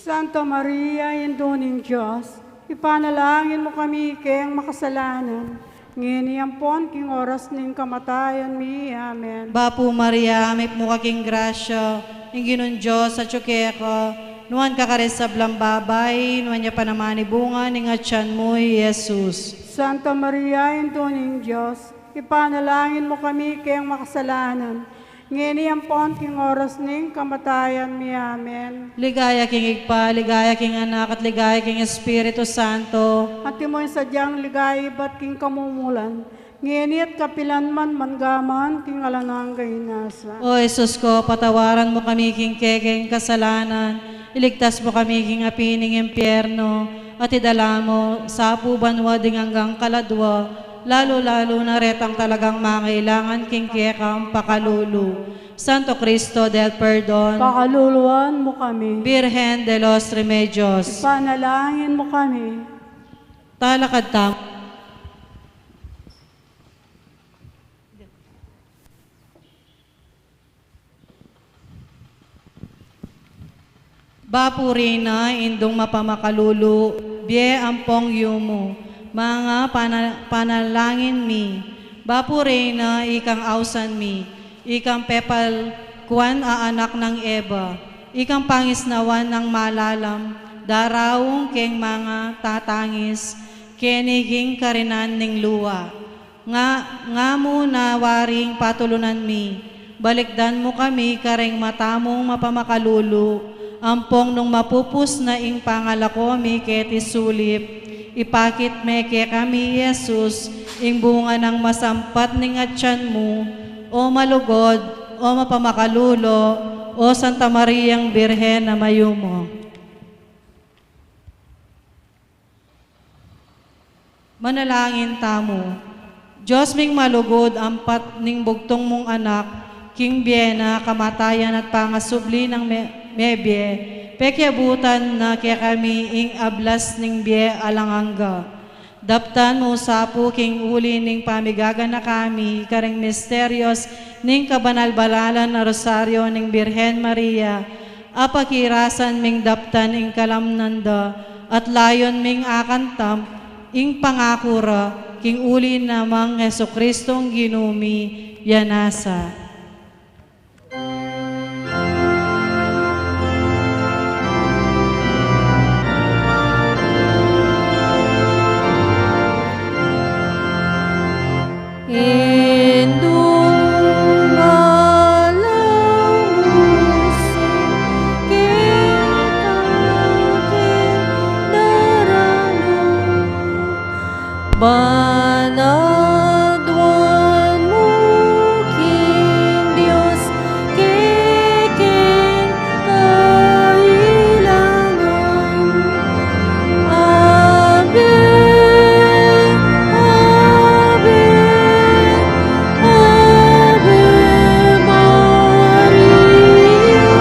Santa Maria, Induning Diyos, ipanalangin mo kami kayang makasalanan. Ngini, ampon king oras ning kamatayan mi. Amen. Bapo Maria, may muwaking grasya, ing ginun Diyos at tsukaya ka, nuwan ka karing sablang babay, nuwan niya pa naman ibunga ning atyan mo, Jesus. Santa Maria, Induning Diyos, ipanalangin mo kami kayang makasalanan. Ngini ang pon king oras ning kamatayan mi. Amen. Ligaya king Igpa, ligaya king Anak, at ligaya king Espiritu Santo. At timoy sadyang ligay ba't king kamumulan. Ngini at kapilan man manggaman king alanang gainasa. O Jesus ko, patawaran mo kami king kekeng kasalanan, iligtas mo kami king apining impyerno, at idala mo sa pubanwa ding hanggang kaladwa, lalo-lalo na retang talagang mangailangan king kekang pakalulu. Santo Cristo del Perdon, Pakaluluan mo kami. Virgen de los Remedios, Panalangin mo kami. talakad tam. Bapurina, indong mapamakalulu, bie ampong yumo, mga panalangin mi. Bapurina, ikang ausan mi, ikang pepal kuan anak ng Eva, ikang pangisnawan ng malalam, darawong keng mga tatangis, keniging karinan ning luwa. Nga mo na waring patulunan mi, balikdan mo kami kareng matamong mapamakalulu, ampong nung mapupus na ing pangalako mi keti sulip, ipakit me ke kami Jesus, ing bunga ng masampat ning atyan mo, o malugod, o mapamakalulo, o Santa Mariang Birhen na mayumo. Manalangin tamo, Diyos ming malugod, ampat ning bugtong mong anak, king Biena, kamatayan at pangasubli ng mebye, pekyabutan na kaya kami ing ablas ning bie alanganga. Daptan mo sapo king uli ning pamigaga na kami, kareng misterios ning kabanal-balalan na rosaryo ning Birhen Maria, apakirasan ming daptan ing kalamnanda, at layon ming akantam, ing pangakura, king uli namang Heso Kristong ginumi, yanasa. Banadwan mo, King Diyos, kekeng kailangan. Ave, Ave, Ave Maria.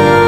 Ave,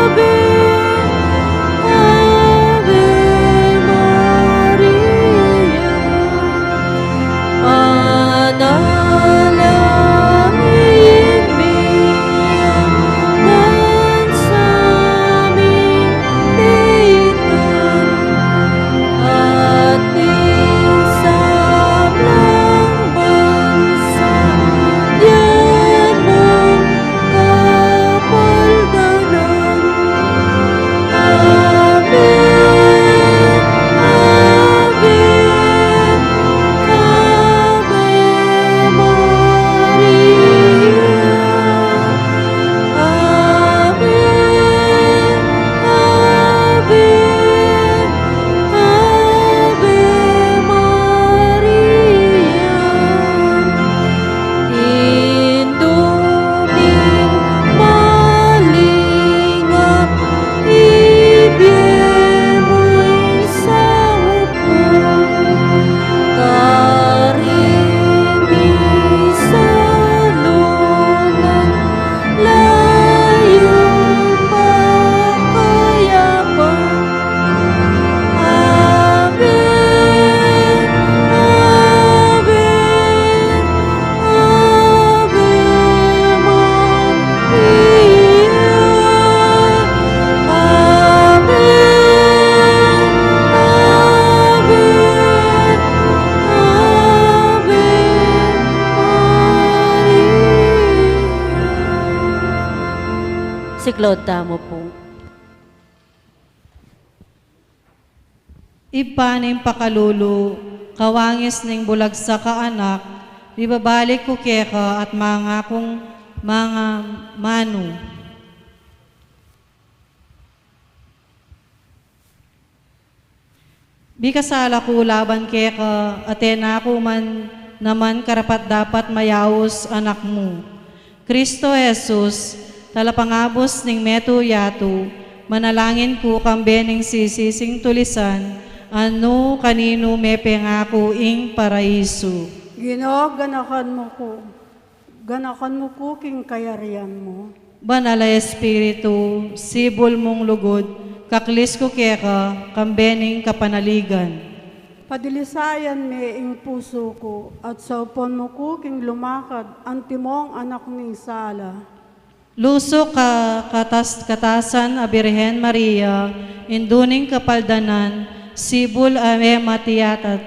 Si Claude Tamo po. Ipaning pakalulu, kawangis ning bulag sa kaanak, ibabalik ko keka at mga kong mga manu. Bikasala ko laban keka, atena ko man naman karapat dapat mayawos anak mo. Kristo Jesus, talapangabos ning meto yato, manalangin ko kambe ning sisising tulisan, ano kanino may pengako ing paraiso. Ginoo, ganakan mo ko king kayarian mo. Banala Espiritu, sibol mong lugod, kaklis ko keka, kambening kapanaligan. Padilisayan me ing puso ko, at sa upon mo ko king lumakad, antimong anak ning sala. Lusok ka katasan a Birhen Maria, induning kapaldanan, sibul ame matiyatat,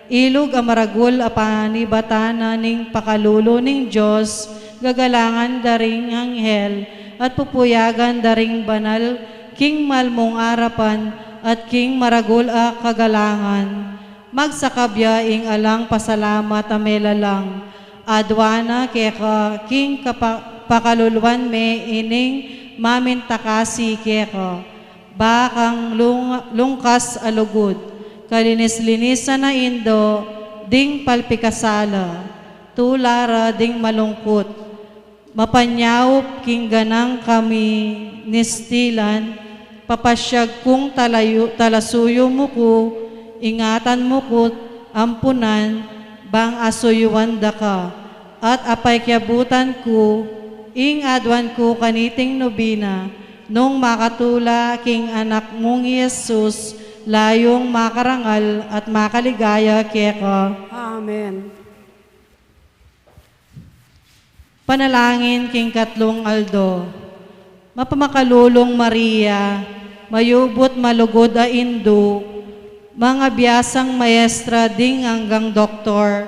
ilog a maragul a panibatana ning pakalulo ning Diyos, gagalangan daring anghel, at pupuyagan daring banal, king malmong arapan, at king maragul a kagalangan. Magsakabya ing alang pasalamat a melalang, adwana keka king pakaluluan me ining mamintakasi keka, bakang lungkas alugod, kalinis-linisan na indo, ding palpikasala, tulara ding malungkot, mapanyaw king ganang kami nistilan, papasyag kung talasuyo mo ko, ingatan mo ko, ampunan, bang asuyuan da ka, at apay kiabutan ko, ing adwan ko kaniting nobina, nung makatula king anak mong Yesus, layong makarangal at makaligaya keka. Amen. Panalangin king katlong aldo. Mapamakalulong Maria, mayubot malugod a indo, mga biyasang maestra ding hanggang doktor,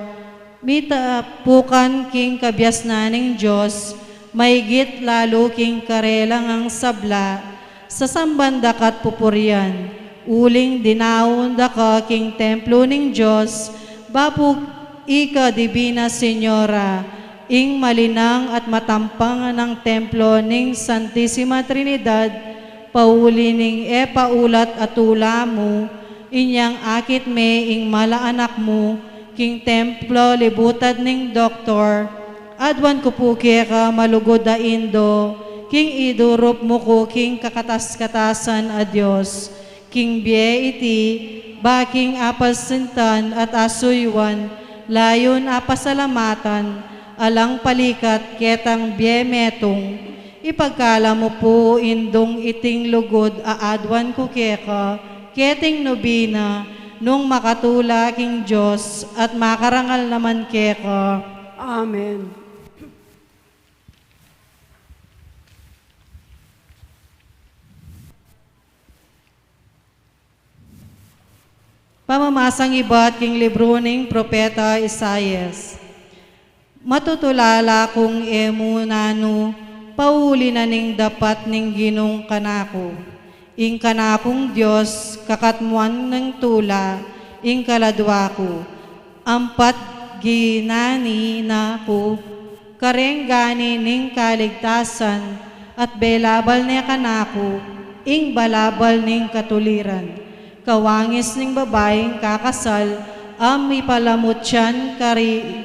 mita pukan king kabyas naning Diyos, maigit lalo king karelang ang sabla, sa sambandakat pupurian, uling dinawon da ka king templo ning Diyos, bapug ika divina Senyora, ing malinang at matampang ng templo ning Santissima Trinidad, pauli ning paulat at tula mo, inyang akit me ing malaanak mo, king templo libutad ning doktor, adwan ko po ka malugod a indo, king idurup mo ko king kakatas-katasan a Diyos, king bie iti, baking apasintan at asuywan, layon apasalamatan, alang palikat ketang bie metong, ipagkala mo po indong iting lugod a adwan ko keka, keting nobina, nung makatula king Diyos at makarangal naman keka. Amen. Pamamasang iba't king libro ning Propeta Isaias. Matutulala kong emunano, pauli na ning dapat ning ginong kanako. Ing kanakong Diyos, kakatmuan ng tula, ing kaladwa ko. Ampat ginani na ko, karenggani ning kaligtasan, at belabal niya kanako, ing balabal ning katuliran. Kawangis ning babaeng kakasal, ami palamutyan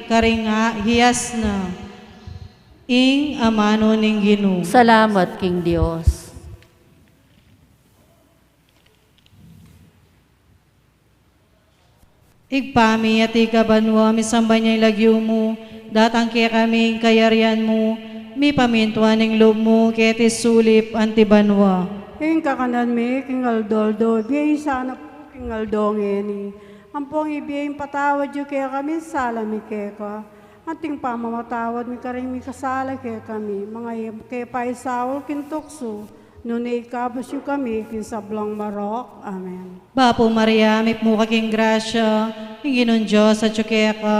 karinga hiyas na, ing amano ning Ginoo. Salamat, King Diyos. Igpami at ikabanwa, misambay niya'y lagyo mo, datang kaya kami kayarian mo, mi pamintuan ng loob mo, kaya sulip antibanwa. Ing kakanan me, king aldoldo, biyay sana po king aldongeni. Ampong ibiyay patawad yu kaya kami, sala mi keka. Anting pamamatawad mi karing mi kasala kaya kami, mga kaya paisawol kintukso. Noon ikabos yu kami, kinsablang marok. Amen. Bapo Maria, may mukha king grasya, hinginon Diyos at ka,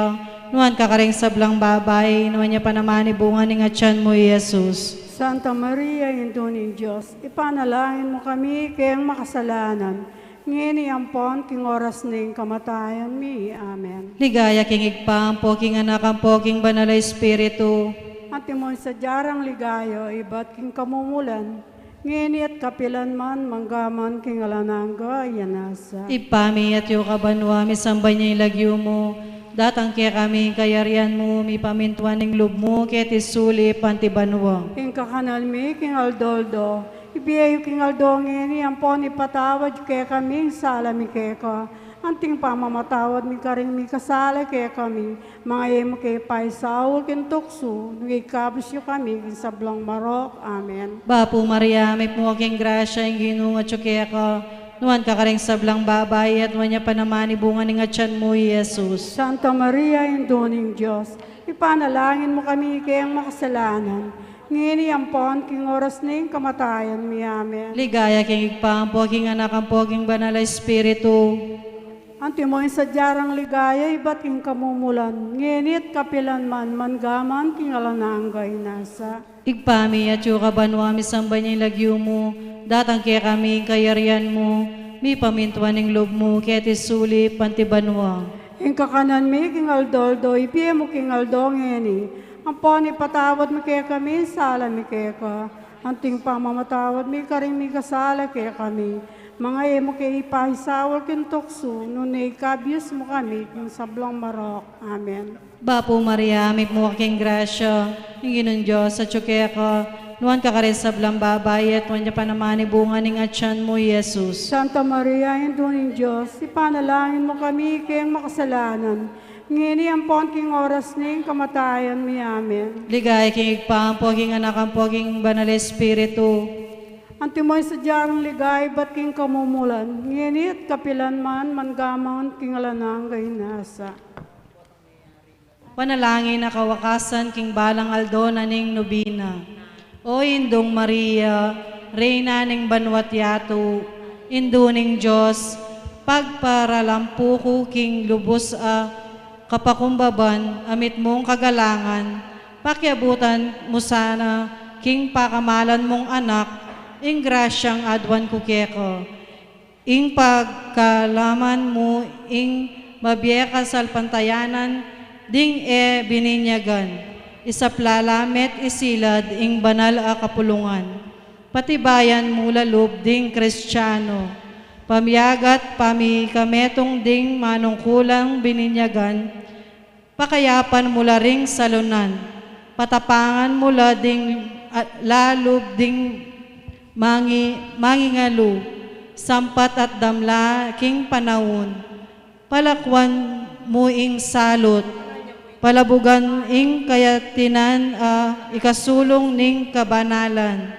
nuan kakaring sablang babay, nuan niya pa naman ibungan ng atyan mo, Jesus. Santa Maria, Ino ng Diyos, ipanalangin mo kami kayang makasalanan, ngini ampon king oras ning kamatayan mi. Amen. Ligaya king igpampo, king anak ang po, king banal na Espiritu. At timon sa jarang ligayo, iba't king kamumulan, ngini at kapilan man, manggaman king alanangga, yanasa. Ipami at yung kabanwa, misambay niya ilagyo mo. Datang kaya kami kayarian mo, mi pamintuan ng loob mo, kaya tisuli pantibanwa. King kakanal mi, king aldoldo, ibiyayo king aldo ngini, ampon ipatawad kaya kami, sala mi kaya ka. Anting pamamatawad mi karing mi kasala kaya kami, mga emo kay paisaul kin tukso, nagikabos yu kami, kin sablong marok. Amen. Bapo Maria, may po aking grasya, yung ginunga kaya ka. Nuwan ka karing sablang babay, at nuwan niya panamani bunga ng atyan mo, Jesus. Santa Maria, Induning Diyos, ipanalangin mo kami kayang makasalanan. Ngini ampon, king oras ning kamatayan mi. Amen. Ligaya king igpampo, king anak ang po, king banal na Espiritu. Antimoy sa jarang ligaya, iba't king kamumulan. Nginit kapilan man, manggaman, king alananggay nasa. Igpami at yung kabanwa, misambay niya ilagyo mo. Datang kaya kami kayarian mo, mi pamintuan ng loob mo, kaya tisuli pantibanwa. Ing kakanan mi, king aldoldo, ipiye mo king aldo ngini. Ampon ipatawad mi kaya kami, sala mi kaya ka. Anting pamamatawad mi karing mi kasala kaya kami. Mga emo kay ipahisawal kin tukso, nunay kabyos mo kami, king sablong marok. Amen. Bapo Maria, may po aking grasya, yung ginun Diyos, at kaya ka, nuwan ka karin sablang babay, at nuwan niya panamani bunga ng atyan mo, Jesus. Santa Maria, Induning Diyos, ipanalangin mo kami kayang makasalanan. Ngini ampon king oras ning kamatayan mi. Amen. Ligaya king igpampo, king anak ang po, king banal na Espiritu. Antimoy sa jarang ligay, ba't king kamumulan? Nginit kapilan man, manggaman king alananggay nasa. Panalangin na kawakasan, king balang aldo na ning nobina. O Indong Maria, Reyna ning banwat yato, Induning Diyos, pagparalampu ko king lubos kapakumbaban, amit mong kagalangan, pakiabutan mo sana, king pakamalan mong anak, ing grasyang adwan ko keko. Ing pagkalaman mo, ing mabiyeka salpantayanan, ding bininyagan. Isaplalamet isilad, ing banal a kapulungan. Patibayan mo lalub, ding Kristiyano. Pamiyagat pamikametong ding manungkulang bininyagan. Pakayapan mula ring salunan. Patapangan mula ding lalub, ding mangingalo, sampat at damla king panahon, palakwan mo ing salot, palabugan ing kayatinan ikasulong ning kabanalan,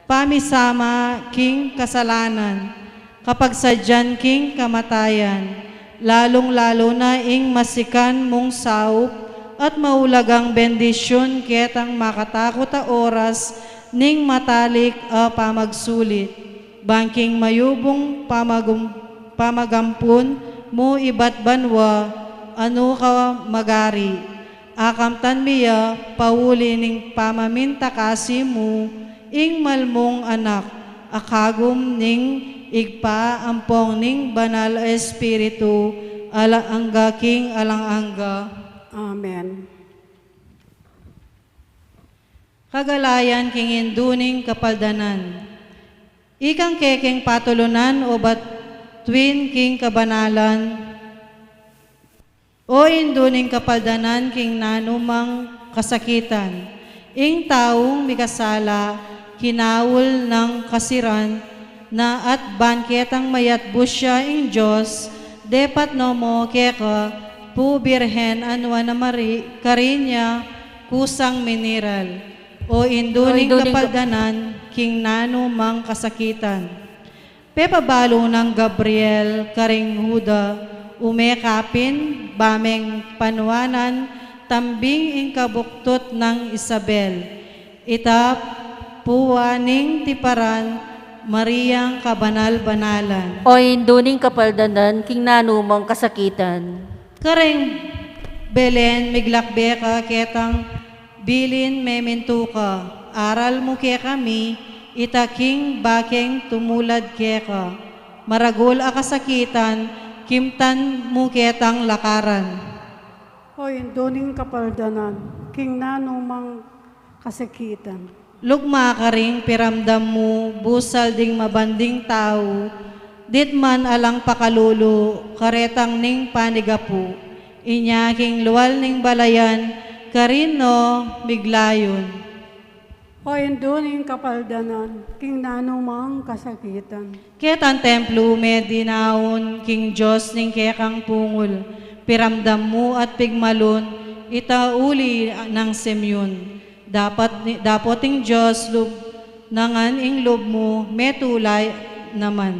pamisama king kasalanan, kapag sadyan king kamatayan, lalong-lalo na ing masikan mong saup, at maulagang bendisyon ketang makatakot a oras, ning matalik pamagsulit, bangking mayubong pamagampun mo iba't banwa, ano ka magari, akamtan miya, pauli ning pamaminta kasi mo, ing malmong anak, akagum ning igpa ampong ning banal Espiritu, alaangga king alangangga. Amen. Kagalayan king induning kapaldanan. Ikang kekeng patulunan o twin king kabanalan. O induning kapaldanan king nanumang kasakitan. Ing taong mikasala, kinawul ng kasiran, na at banketang mayat busya ing Diyos, depat no mo keka, pu birhen anwa na karinya, kusang mineral. O induning kapaldanan, king nano mang kasakitan. Pepabalo ng Gabriel, karing Huda, umekapin, bameng panuanan, tambing ing kabuktot ng Isabel. Itap, puwaning tiparan, Mariang kabanal-banalan. O induning kapaldanan, king nanumang kasakitan. Karing Belen, miglakbeka, ketang bilin mementuka, aral mo kaya kami, itaking bakeng tumulad kaya ka. maragul a kasakitan, kimtan mo ketang lakaran. Hoy, doning kapaldanan, king nanumang kasakitan. Lugma ka ring piramdam mo, busal ding mabanding tao, dit man alang pakalulu, karetang ning panigapu, inyaking luwal ning balayan, karino miglayon. Hoy, doning kapaldanan, king nanumang kasakitan. Ketan templo medinaon, king Diyos ning kekang pungol, piramdam mo at pigmalon, itauli ng semyon. Dapoting Diyos, nangan ing loob mo, metulay naman.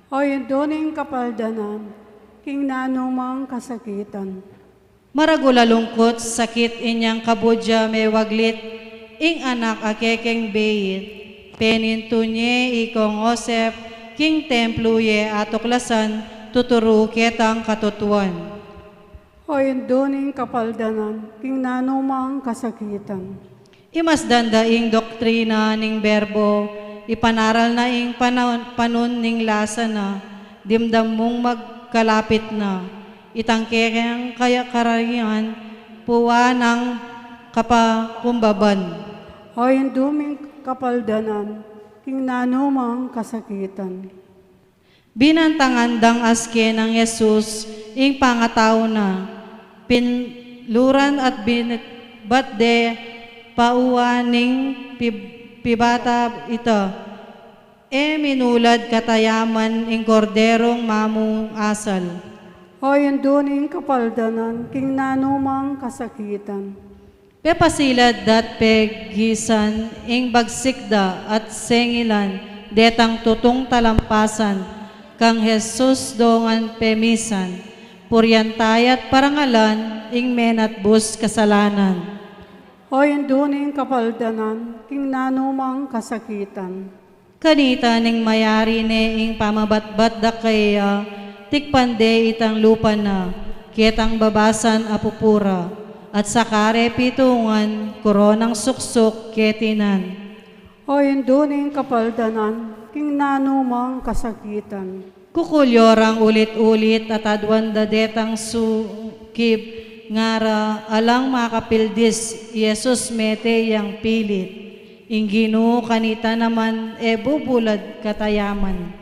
Hoy, doning kapaldanan, king nanumang kasakitan. Maragula lungkot, sakit inyang kabudya may waglit, ing anak akekeng beit, penintunye ikong Osep, king templo ye atoklasan, tuturo ketang katutuan. Hoy, doning kapaldanan, king nanumang kasakitan. Imas dandaing doktrina ning berbo, ipanaral na ing panon ning lasa na, dimdam mong magkalapit na, itangkekeng kaya karayan, puwa ng kapakumbaban. Hoy, duming kapaldanan, king nanumang kasakitan. Binantangandang aske ng Yesus, ing pangataw na, pinluran at batde, pauwaning pibata ito, minulad katayaman ing korderong mamong asal. Hoy, doning kapaldanan, king nanumang kasakitan. Pepasilad dat peggisan, ing bagsikda at sengilan, detang tutong talampasan, kang Jesus dongan pemisan, puryantayat parangalan, ing menat bus kasalanan. Hoy, doning kapaldanan, king nanumang kasakitan. Kanita ning mayari ne ing pamabatbat da kaya, tikpande itang lupa na, kitang babasan apupura, at sakare pitungan, koronang suksok ketinan. Hoy, doning kapaldanan, king nanumang kasakitan. Kukulyorang ulit-ulit at adwanda detang sukib, ngara alang makapildis, Yesus mete yang pilit. Inggino kanita naman bubulad katayaman.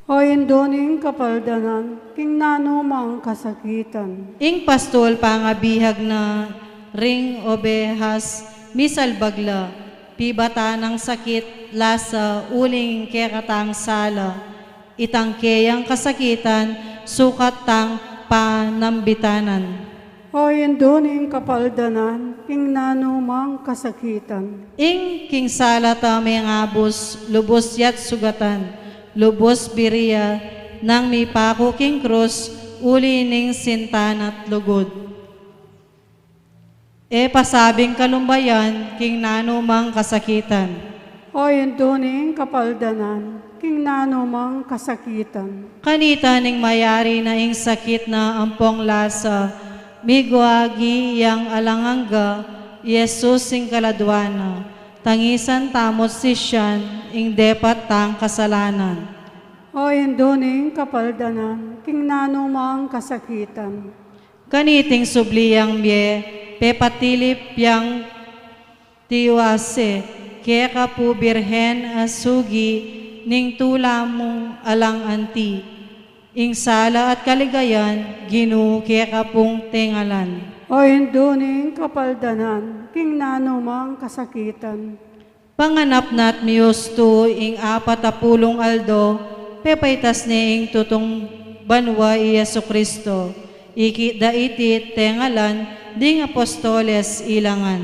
Hoy, doning kapaldanan, king nanumang kasakitan. Ing pastol pangabihag na ring obehas, misal bagla, pibata ng sakit, lasa, uling kekatang sala, itangkeyang kasakitan, sukat tang panambitanan. Hoy, doning kapaldanan, king nanumang kasakitan. Ing king salata may ngabos, lubos yat sugatan, lubos biriya, nang may pako king krus, uli ning sintan at lugod. Pasabing kalumbayan, king nanumang kasakitan. Hoy, doning kapaldanan, king nanumang kasakitan. Kanita ning mayari na ing sakit na ampong lasa, miguagi yang alangangga, Yesus ing kaladwana, tangisan tamot si siyan, ing depat tang kasalanan. Hoy, doning kapaldanan, king nanumang kasakitan. Kaniting subliyang mye, pepatilip yang tiwase, keka po birhen asugi, ning tula mong alang anti, ing sala at kaligayan, ginu keka pong tengalan. Hoy, doning kapaldanan, king nanumang kasakitan. Panganap nat miusto ing 40 aldo, pepaitas ni ing tutong banwa i Yesu Kristo, ikida iti tengalan, ding apostoles ilangan.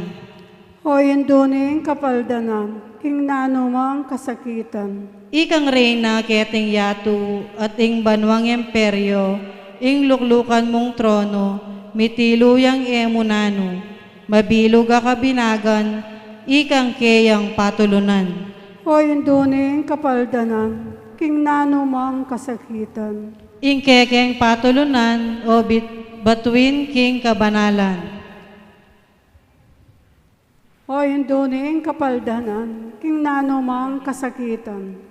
Hoy, doning kapaldanan, king nanumang kasakitan. Ikang reyna keting yatu at ing banwang emperyo, ing luklukan mong trono, mitiluyang emunano, mabilog a kabinagan, ikang keyang patulunan. Hoy, doning kapaldanan, king nanumang kasakitan. Ing kekeng patulunan o batuin king kabanalan. Hoy, doning kapaldanan, king nanumang kasakitan.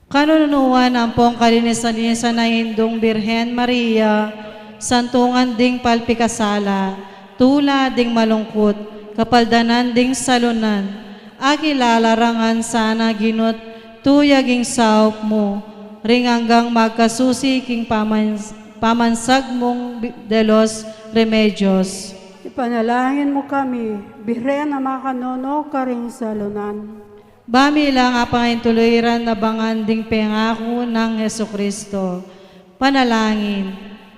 Kanunuan ang pong kalinisan-linisan na Indong Birhen Maria, santungan ding palpikasala, tula ding malungkot, kapaldanan ding salunan, akilalarangan sana ginut, tuyaging saup mo, ring hanggang magkasusi king pamansag mong de los remedios. Ipanalangin mo kami, Birhen na makanono karing salunan. Bami lang apang tuloyran na banganding pengako ng Yesu Kristo. Panalangin,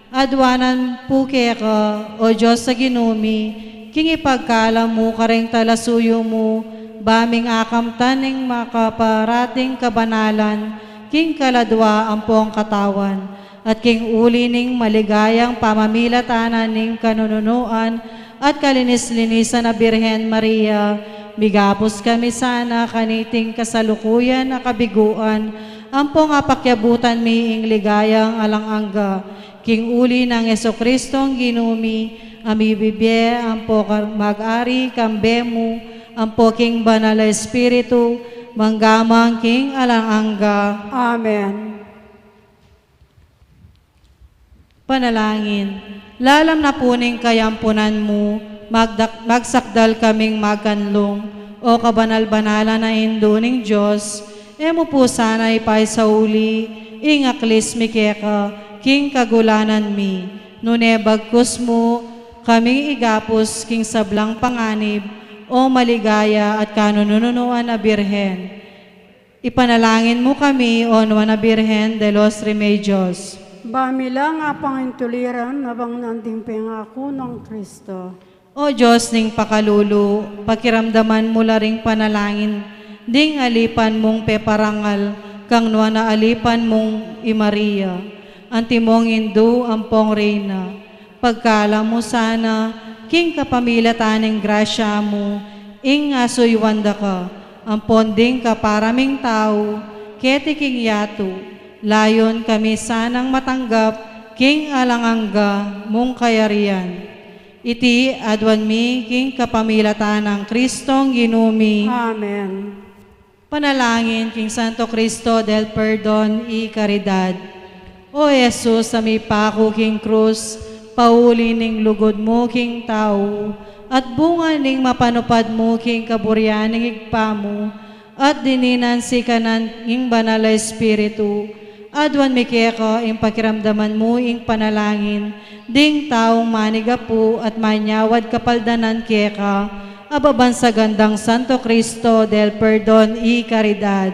adwanan po ka, o Diyos sa ginumi, king ipagkala mo karing talasuyo mo, baming akam taning makaparating kabanalan, king kaladwa ang pong katawan, at king uli ning maligayang pamamilatanan ning kanunuan at kalinis-linisan na Birhen Maria. Migapos kami sana kaniting kasalukuyan na kabiguan, ang pong apakyabutan miing ligayang alangangga, king uli ng Yeso Kristong ginumi, amibibye, ang po mag-ari kambemu, ang po king banal na espiritu, manggamang king alangangga. Amen. Panalangin, lalam na puning kayampunan mo, magsakdal kaming magkanlong, o kabanal-banala na induning Diyos, emo po sana ipay sa uli, ingaklis mi keka, king kagulanan mi, nunebagkus mo, kaming igapos king sablang panganib, o maligaya at kanununuan na Birhen. Ipanalangin mo kami, o na Birhen de los Remedios. Bamilang apang intuliran na bang nanding pengako ng Kristo. O Diyos ning pakalulu, pakiramdaman mo laring panalangin, ding alipan mong peparangal, kang nua na alipan mong imaria, antimong indu ang pong reyna. Pagkala mo sana, king kapamilataning grasya mo, ing asuyuanda ka, ang ponding kaparaming tao, ketiking yato, layon kami sanang matanggap, king alangangga mong kayarian. Iti adwan mi king kapamilatan ng Kristong ginumi. Amen. Panalangin king Santo Cristo del Perdon y Caridad. O Jesus, sa may pako king krus, pauli ning lugod mo king tao, at bunga ning mapanupad mo king kaburyan ning igpa mo, at dininan si kanan ing banal na espiritu, adwan mi keka ing pakiramdaman mo ing panalangin, ding taong manigapu at manyawad kapaldanan keka, ababan sa gandang Santo Cristo del Perdon y Caridad.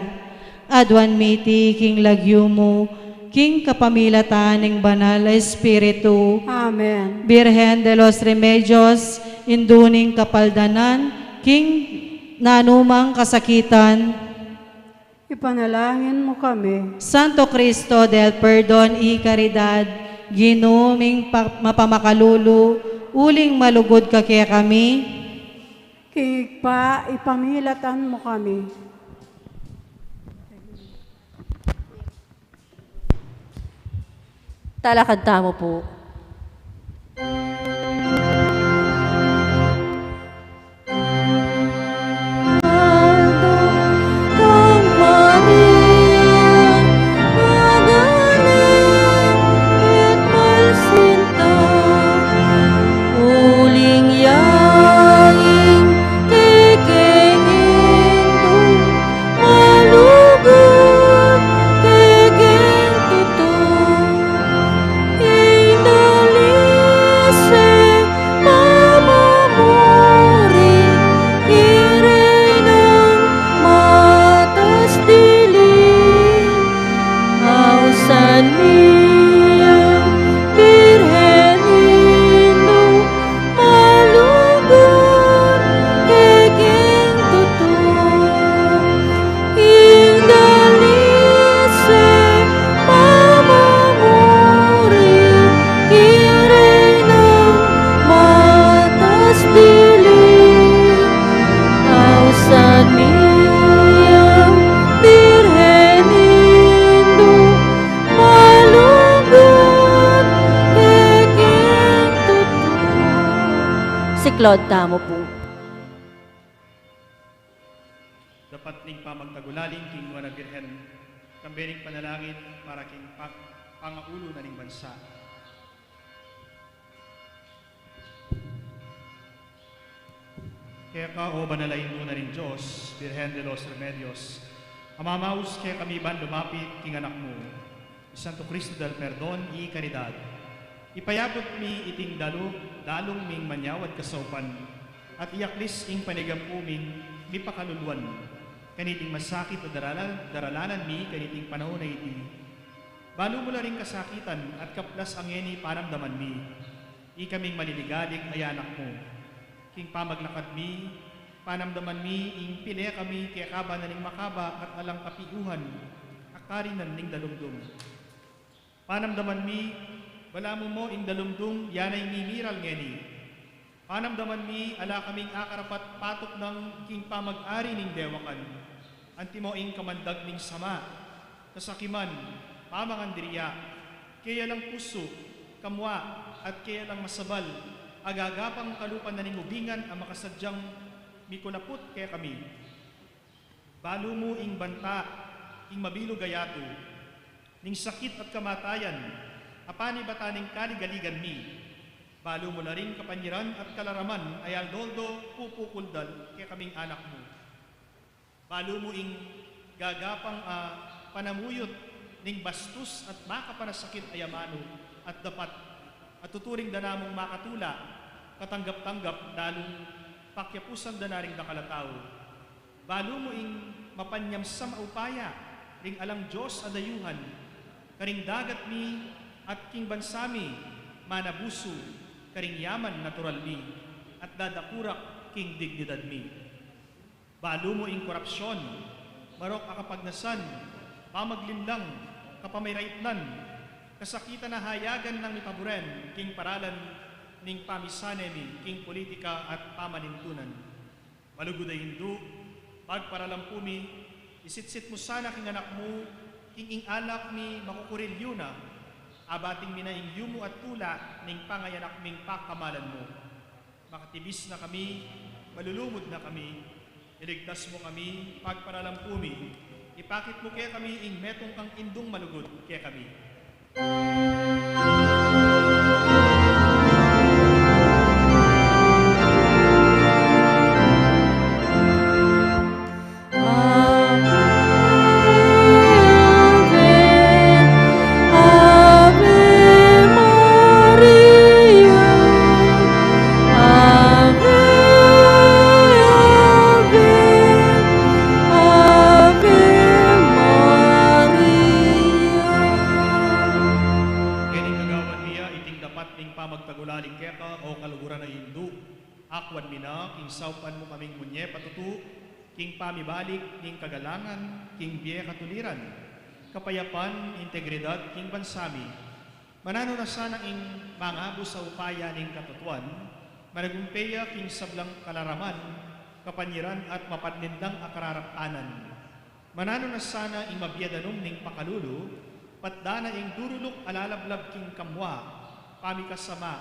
Adwan miti king lagyo mo, king kapamilatan ning banal na espiritu, Amen. Birhen de los Remedios, induning kapaldanan, king nanumang kasakitan, Ipanalangin mo kami. Santo Cristo del Perdon y Caridad, ginuming mapamakalulu, uling malugod ka kaya kami, Kigpa, ipamilatan mo kami. Talakad tamo po. Claude tamo po. Dapat ning pamagtagulaling king wana Birhen, bening panalangin para king pangaulo na ning bansa. Kaya ka, o banalain mo na rin Diyos, Virgen de los Remedios, amamaus kaya kami ban lumapit king anak mo, Santo Cristo del Perdon y Caridad. Ipayabot mi iting dalong ming manyawad kasaupan, at iaklis ing panigam uming mi pakaluluan, kaniting masakit o daralanan mi kaniting panahon na iti. Balo mo rin kasakitan at kaplas ang eni paramdaman mi, ikaming maliligalig ay anak mo. King pamaglakad mi, panamdaman mi, ing pilaya kami kaya kaba na ning makaba at alang kapiuhan, akarinan ning dalumdum. Panamdaman mi, wala mo ing dalumdum, yanay mimiral ngeni. Panamdaman mi, ala kaming akarapat patok ng king pamag-ari ning dewakan. Antimo ing kamandag ning sama, kasakiman, pamangandiriya, kaya lang puso, kamwa, at kaya lang masabal, agagapang kalupan na ning ubingan ang makasadyang mikulapot kaya kami. Balo mo ing banta, ing mabilo gayato, ning sakit at kamatayan, apani bataning kaligaligan mi. Balo mo na rin kapanyiran at kalaraman ay aldoldo pupukuldal kaya kaming anak mo. Balo mo ing gagapang panamuyot ning bastos at makapanasakit ay amano at dapat at tuturing danamong makatula, katanggap-tanggap dalong pakyapusan danaring dakalataw. Balo mo ing mapanyam sa maupaya, ring alang Diyos adayuhan, karing dagat mi at king bansami, manabuso, karing yaman natural mi, at dadakurak king dignidad mi. Balo mo ing korupsyon, marok akapagnasan, pamaglinlang, kapamiraitnan, kasakitan na hayagan ng mipaboren, king paralan ning pamisane mi, king politika at pamanintunan. Malugod ay hindu, pagparalampu mi, isitsit mo sana king anak mo, king ing alak mi makukurilyo na, abating minaing yumo at tula ning pangayanak ming pakamalan mo. Makatibis na kami, malulumod na kami, iligtas mo kami, pagparalampu mi, ipakit mo kaya kami ing metong kang indong malugod kaya kami. Akwan mina, king saupan mo kaming munye patutu, king pamibalik, king kagalangan, king biye katuliran, kapayapan, integridad, king bansami. Manano na sana ing mangabo sa upaya ning katutuan, managumpeya king sablang kalaraman, kapanyiran at mapadnindang akararakanan. Manano na sana ing mabiyadanom ning pakalulu, patdana ing durulok alalablab king kamwa, pamikasama,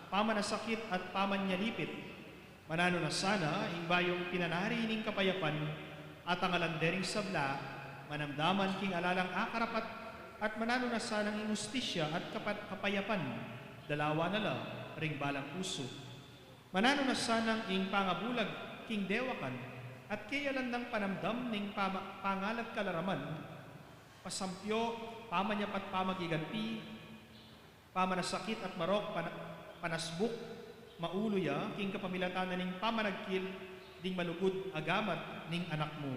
pamanasakit at pamanyalipit. Manano na sana ing bayong pinanari ning kapayapan at ang alandering sabla, manamdaman king alalang akarapat at manano na sana ing ustisya at kapayapan, dalawa na la ring balang puso. Manano na sana ing pangabulag king dewakan at kayalan ng panamdam ning pangalat kalaraman, pasampyo, pamanyapat pamagiganti, pamanasakit at marok panasbuk, mauluya, king kapamilatanan ning pamanagkil, ding malugod agamat ning anak mo.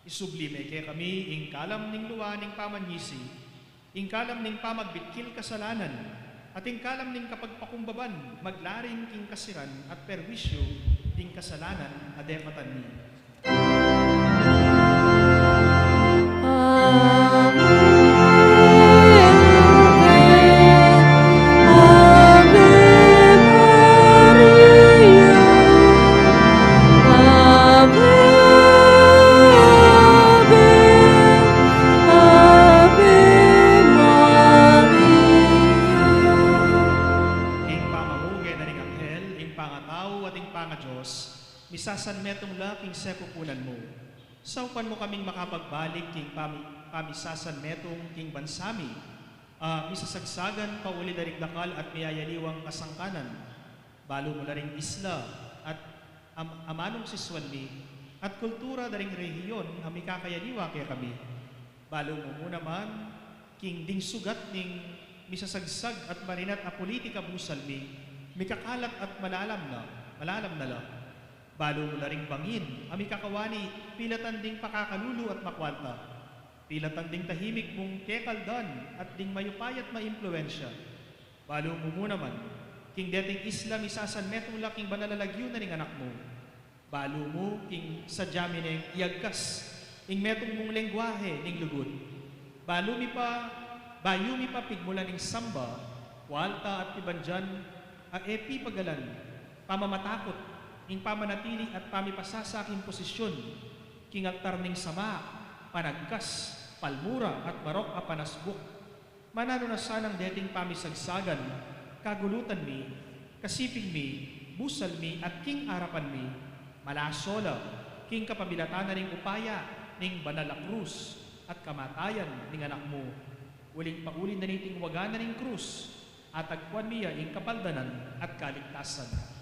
Isublime kaya kami, ing kalam ning luwa ning pamanyisi, ing kalam ning pamagbitkil kasalanan, at ing kalam ning kapagpakumbaban, maglaring king kasiran at perwisyo, ding kasalanan adepatan ni. Misasan metong laking sepupunan mo, Saupan mo kaming makapagbalik king pamisasan metong king bansami, misasagsagan pauli darig dakal at miyayaliwang kasangkanan. Balo mo na ring isla at amanong siswan mi, at kultura daring rehiyon ang mikakayaliwa kaya kami. Balo mo naman, king ding sugat ning misasagsag at marinat a politika busal mi, mikakalat at malalam na la. Balo mo na ring bangin, ang mikakawani, pilatan ding pakakalulu at makwalta. Pilatan ding tahimik mong kekaldan at ding mayupay at maimpluensya. Balo mo naman, king dating isla misasan metong laking banalalagyo na ning anak mo. Balo mo, king sadyami ning iagkas, ing metong mong lengguwahe ning lugod. Bayo mi pa pigmula ning samba, walta at ibandyan, a epi pagalan, pamamatakot, ing pamanatili at pamipasasaking posisyon, king altar ning sama, panagkas, palmura at barok a panasbuk. Manano na sanang deting pamisagsagan, kagulutan mi, kasiping mi, busal mi at king arapan mi, malasola, king kapabilatan na ning upaya, ning banal a krus, at kamatayan ning anak mo. Uling paulin na niting wagan na ning krus, at agpuan miya ing kapaldanan at kaligtasan.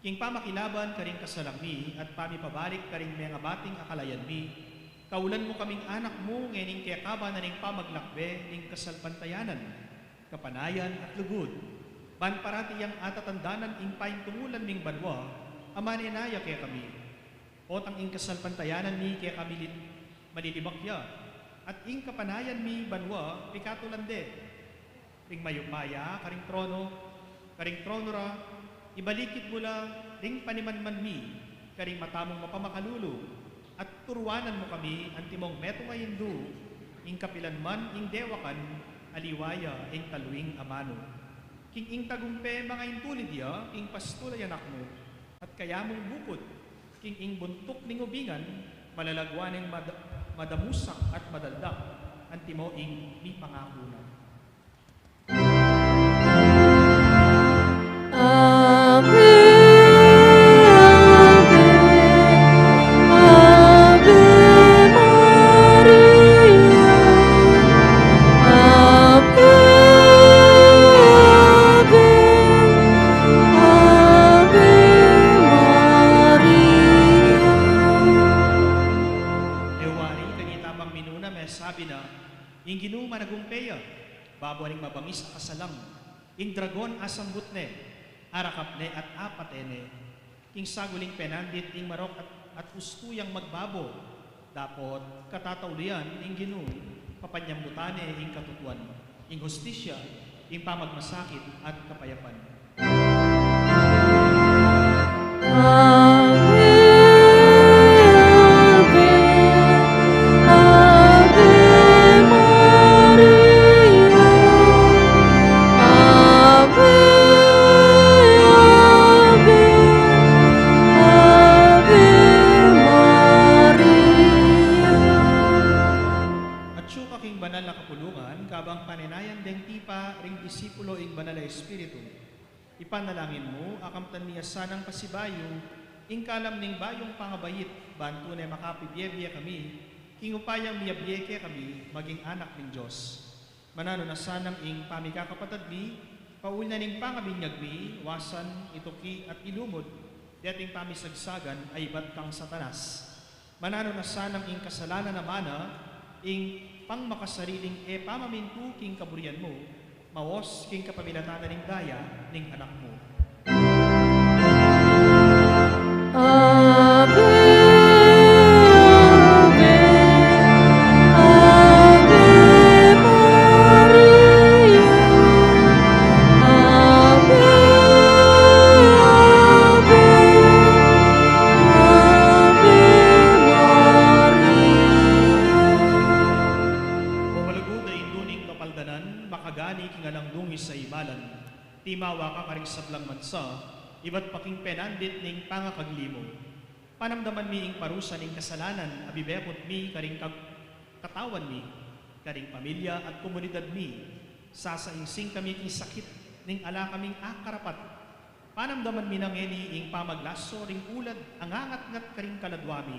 King pamakilaban karing kasalami at pamipabalik karing mga bating akalayan mi, kaulan mo kaming anak mo ngening kayakaba na ning pamaglakbe ning kasalpantayanan, kapanayan at lugod. Ban parati yang atatandanan ing paing tungulan ning banwa, amaninaya kaya kami. Otang ing kasalpantayanan mi kaya kami malilibakya, at ing kapanayan mi banwa pikatulande. Ring mayupaya karing trono ra, ibalikit mula ring panimanman mi, karing matamong mapamakalulu, at turuanan mo kami antimong metong ayindu, ing kapilan man ing dewakan, aliwaya ing taluing amano. King ing tagumpe mga intulid ya, ing pastulay anak mo, at kaya mong bukod, king ing buntok ning ubingan, malalagwan ing madamusak at madaldak, antimo ing mi pangakuna. Babaring mabangis akasalang, ing dragon asambut ne, arakap ne at apat ene, ing saguling penandit, ing marok at ustuyang magbabo, dapot katataulian, ing ginu, papanyambutane, ing katutuan, ing hustisya, ing pamagmasakit at kapayapan. Ipanalangin mo, akamtan niya sanang pasibayo, ing kalam ning bayong pangabayit, banto na makapibiyebye kami, king upayang miyabye kami, maging anak ng Diyos. Manano na sanang ing pamikakapatad mi, paul na ning pangabinyag mi, wasan, ituki at ilumod, dating pamisagsagan ay iba't kang satanas. Manano na sanang ing kasalanan naman ing pang makasariling pamamintu king kaburian mo, mawos king kapamilatanan ning daya ning anak mo. Ave, Ave, Ave Maria, Ave, Ave, Ave makakagani kingalang dungis sa ibalan, timawa ka karing sablang mansa, iba't paking penandit ning pangakaglimo. Panamdaman mi ing parusa ning kasalanan, abibepot mi karing katawan mi, karing pamilya at komunidad mi. Sasaingsing kami king sakit ning ala kaming akarapat. Panamdaman mi nang eni ing pamaglaso ring ulad, angangat-ngat karing kaladwami.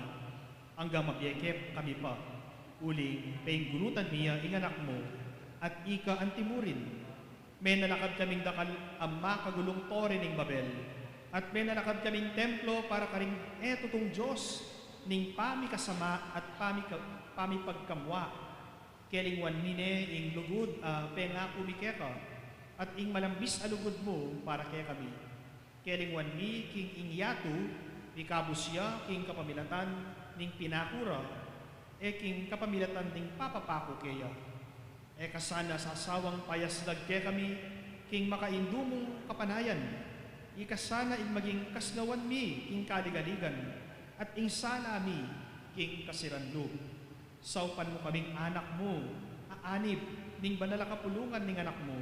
Hanggang mabiyekep kami pa. Uling, painggunutan niya ing anak mo, at ika antimurin. May nalakad kaming dakal amma kagulong tore ning Babel, at may nalakad kaming templo para karing eto tong Diyos, ning pami kasama at pami pagkamwa. Kelingwan mine ing lugod pengako mi keka, at ing malambis alugod mo para kay kami. Kelingwan mi king ingyatu, ikabusya king kapamilatan ning pinakura, king kapamilatan ning papapako kaya. Kasana sa asawang payasdag kay kami, king makaindumong kapanayan. Ikasana ing maging kasnawan mi, king kaligaligan, at ing sana mi, king kasiranlo. Saupan mo kaming anak mo, aanib, ning banala kapulungan ning anak mo,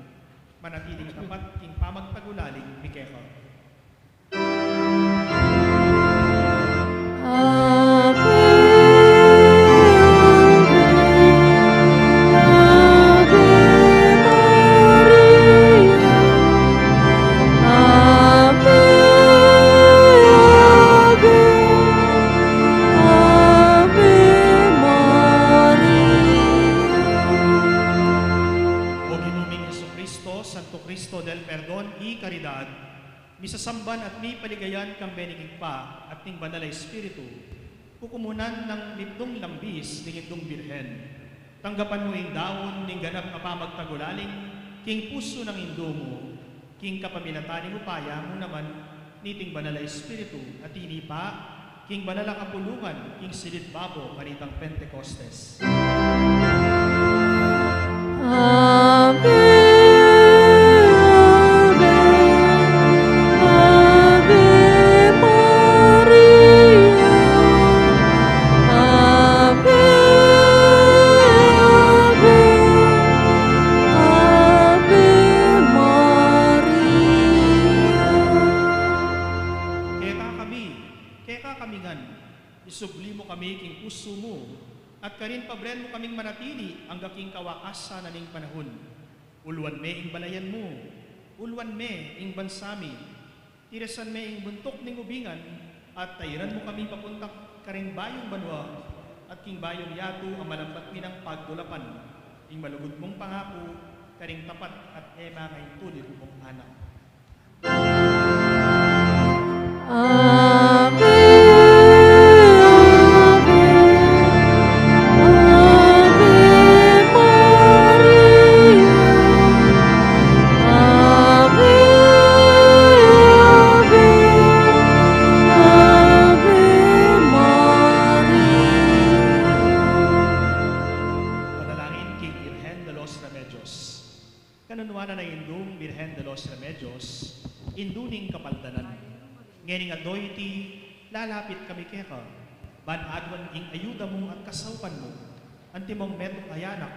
manatiling tapat king pamagpagulaling mikeka. Misasamban at mi paligayan kang benigig pa at ning banal na Espiritu, pukumunan ng libdong lambis ning libdong birhen. Tanggapan mo ing daon ning ganap na pamagtagulaling, king puso ng indo mo, king kapamilatan ning upaya mo naman, niting banal na Espiritu, at ini pa, king banal na kapulungan, king silid babo, karitang Pentecostes. Amen. Isubli mo kami king puso mo, at karin pabren mo kaming manatili ang gaking kawakasa na ning panahon. Ulwan me ing balayan mo, ulwan me ing bansami, tirasan me ing buntok ning ubingan, at tayran mo kami papunta karing bayong banwa, at king bayong yato ang malambat mi ng pagdulapan, ing malugod mong pangako, karing tapat at ema ngay tulid mong anak. Amen. Kanunwana na indung Birhen de los Remedios, induning kapaldanan. Ngayon nga doyti, lalapit kami keka, banadwan ing ayuda mo at kasaupan mo, antimong metong ayanak,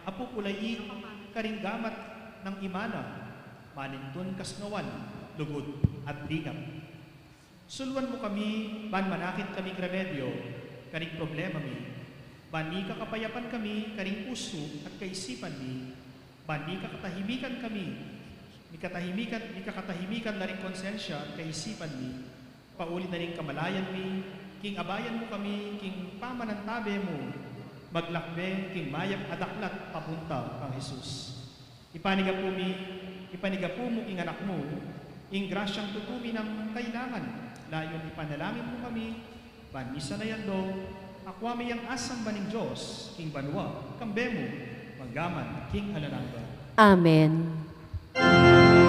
apupulay karing gamat ng imana, manintun kasnawan, lugod at dingap. Suluan mo kami, ban manakit kaming remedyo, karing problema mi, bani kakapayapan kami, karing puso at kaisipan mi, bani kakatahimikan kami, mikakatahimikan na rin konsensya at kaisipan mi, paulit na rin kamalayan mi, king abayan mo kami, king pamanantabe mo, maglakbe, king mayap adaklat papunta kang Jesus. Ipaniga po mo king anak mo, ing grasyang tutumi ng kailangan, layon ipanalangin mo kami, banisa na yan do, akwami ang asang baning Diyos, king banwa, kambemo, manggaman, king alananga. Amen. Amen.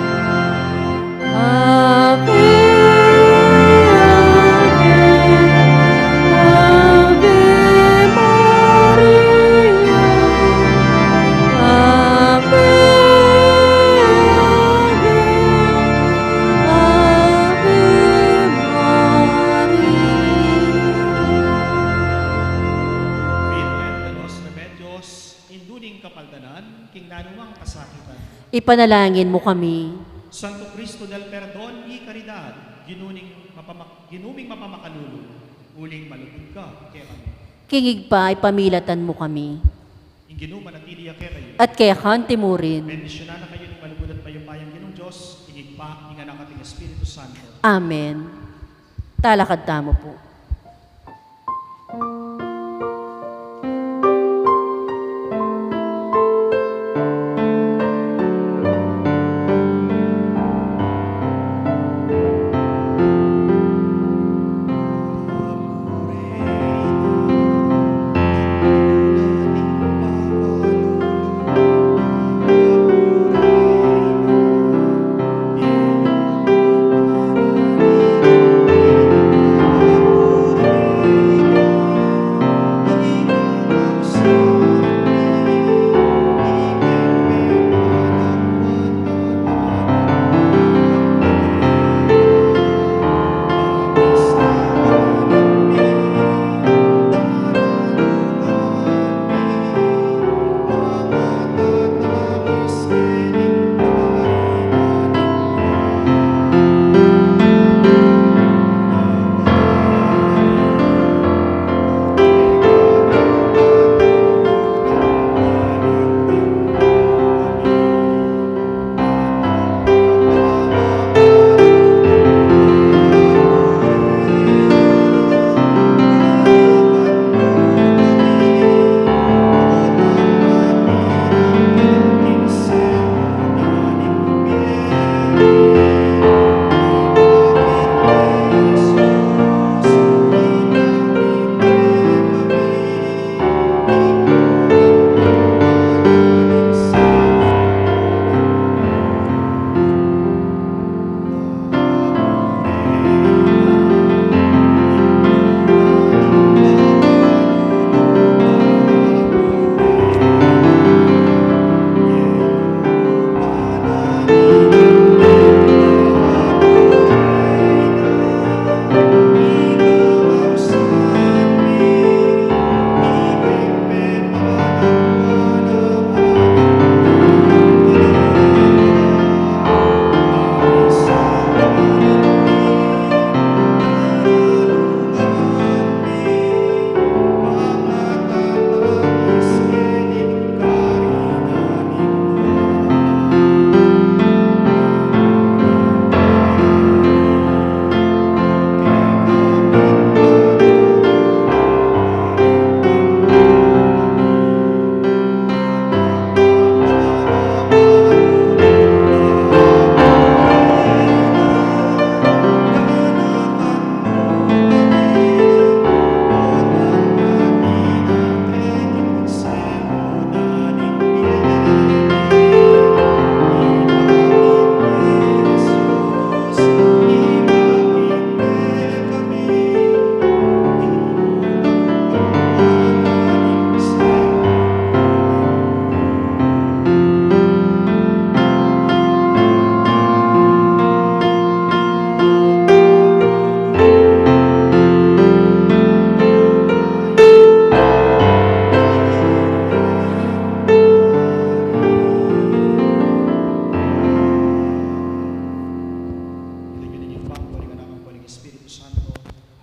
kapaldanan, king nanumang kasakitan. Ipanalangin mo kami. Santo Cristo del Perdon y Caridad, ginuming mapamakalulu, uling malupod ka, kaya kami. Kingig pa, ipamilatan mo kami. Inginuman at iliya kaya kayo. At kaya kanti mo rin. Bendisyonan na kayo ng malupod at mayupayang ginong Diyos, ingig pa, inganak ating Espiritu Santo. Amen. Talakad tamo po.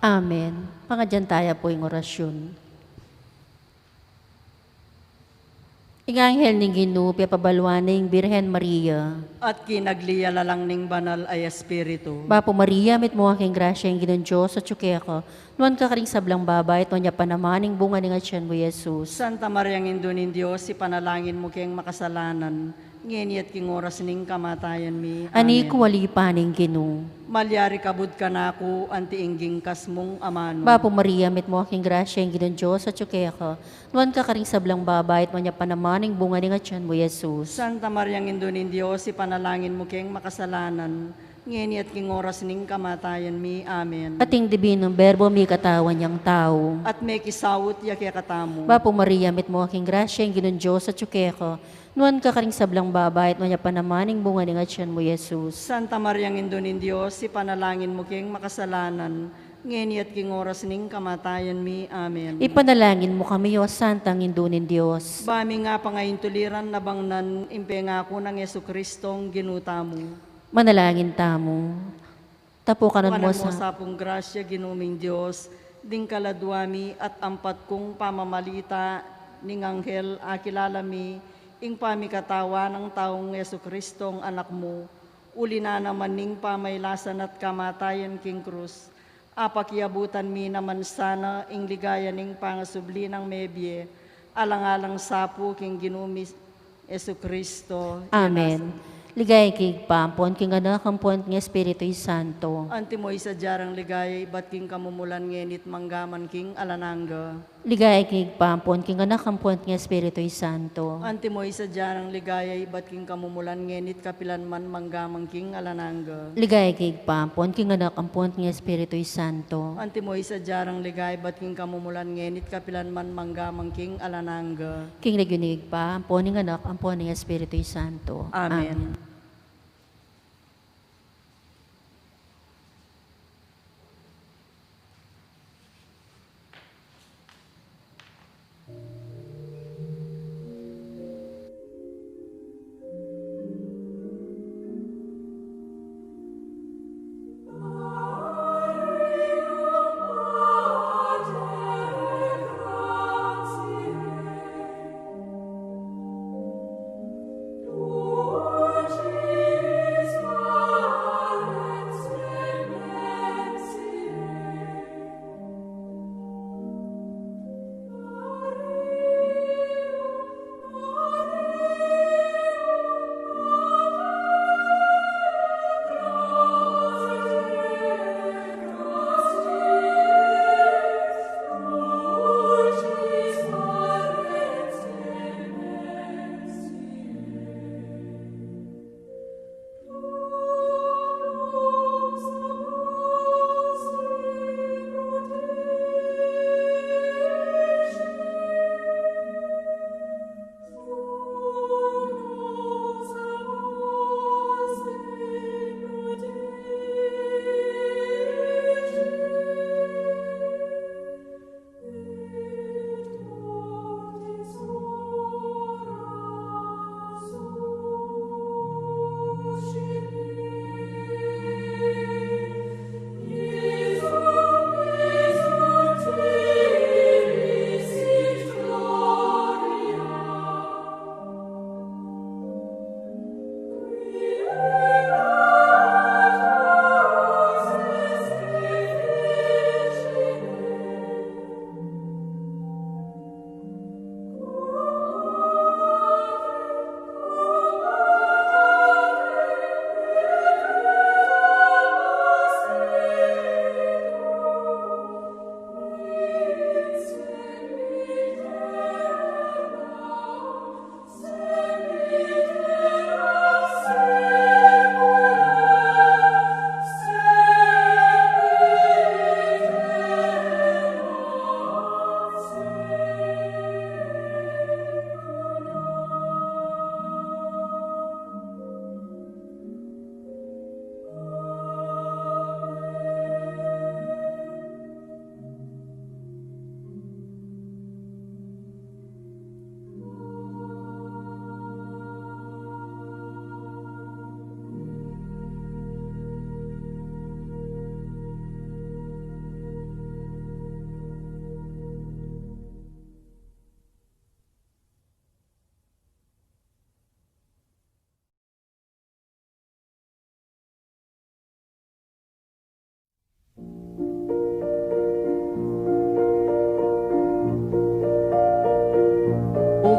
Amen. Pangadyan po yung orasyon. Inganghel ning Ginoo, papabalwaning Birhen Maria. At kinagliya lalang ning banal ay Espiritu. Bapo Maria, mit mo aking grasya yung Ginoong Diyos at tsuke ako. Nuan ka karing sablang babay, at niya panamaning bunga ng atyan mo, Jesus. Santa Maria ng Indunin Diyos, ipanalangin mo kayong makasalanan. Ngeni at king oras ning kamatayan mi. Ani kuwali paning Ginoo. Malyari kabud ka na ako, anti ingging kasmong amano. Bapo Maria, mit mo aking grasya yung Ginoong Diyos at tsuke ako. Nuan ka karing sablang babay, at niya panamaning bunga ng atyan mo, Jesus. Santa Maria ng Indunin Diyos, ipanalangin mo kayong makasalanan. Ngeni at king oras ning kamatayan mi. Amen. Ating dibinong berbo mi katawan niyang tao. At may kisawot yakya katamo. Bapo Maria, mit mo aking grasya yung Ginoong Diyos at tsuke ako. Nuan ka karing sablang babay, at niya panamaning bunga ng atyan mo, Jesus. Santa Maria ng Indunin Diyos, ipanalangin mo kayong makasalanan. ngeni at king oras ning kamatayan mi. Amen. Ipanalangin mo kami, O Santang Indunin Diyos. Bami nga pangayin tuliran na bangnan impengako ng Yesu Kristong ginuta mo. Manalangin tamo. Tapukanan mo Kanan mo sa... sa pong grasya ginuming Diyos, ding kaladwami at ampat kong pamamalita ning anghel akilalami, ing pamikatawa ng taong Yesu Kristong anak mo, uli na naman ning pamaylasan at kamatayan king krus, apakiabutan mi naman sana ing ligaya ning pangasubli ng mebye, alang-alang sapu king ginumi Yesu Kristo. Amen. Ligay kig pampon, king anak ang puwant ng Espiritu'y Santo. Antimoy sa jarang ligaya, ba't king kamumulan ngenit manggaman king alananga. Ligay kig pampon, king anak ang puwant ng Espiritu'y Santo. Antimoy sa jarang ligaya, ba't king kamumulan ngenit kapilan man manggamang king alananga. Ligay kig pampon, king anak ang puwant ng Espiritu'y Santo. Antimoy sa jarang ligaya, ba't king kamumulan ngenit kapilan man manggamang king alananga. King nagyunig pa, ang puwant ng anak ang puwant ng Espiritu'y Santo. Amen.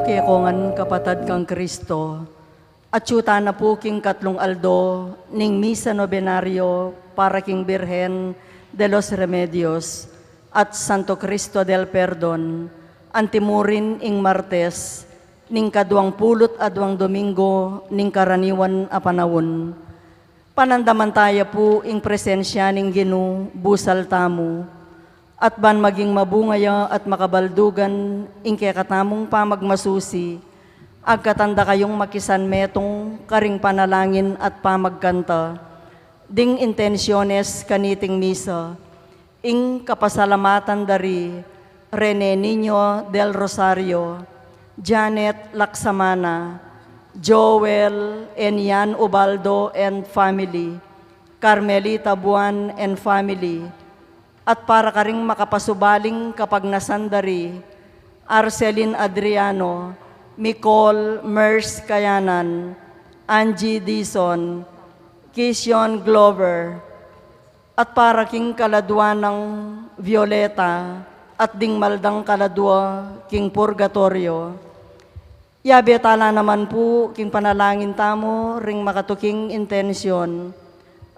Kaya kongan kapatad kang Kristo, at yuta na po king katlong aldo, ning misa nobenaryo para king Birhen de los Remedios, at Santo Cristo del Perdon, antimurin ing Martes, ning kadwang pulot adwang Domingo, ning karaniwan a panawon. Panandamantaya po ing presensya ning Ginu, busal tamo, at ban maging mabungaya at makabaldugan ing katamong pamagmasusi, agkatanda kayong makisan metong karing panalangin at pamagkanta, ding intensyones kaniting misa, ing kapasalamatan dari Rene Niño del Rosario, Janet Laksamana, Joel and Yan Ubaldo and family, Carmelita Buan and family, at para ka ring makapasubaling kapag nasandari, Arcelin Adriano, Nicole Mers Kayanan, Angie Dison, Kisyon Glover, at para king kaladwa ng Violeta, at ding maldang kaladwa king Purgatorio. Yabe tala naman po king panalangin tamo ring makatuking intensyon,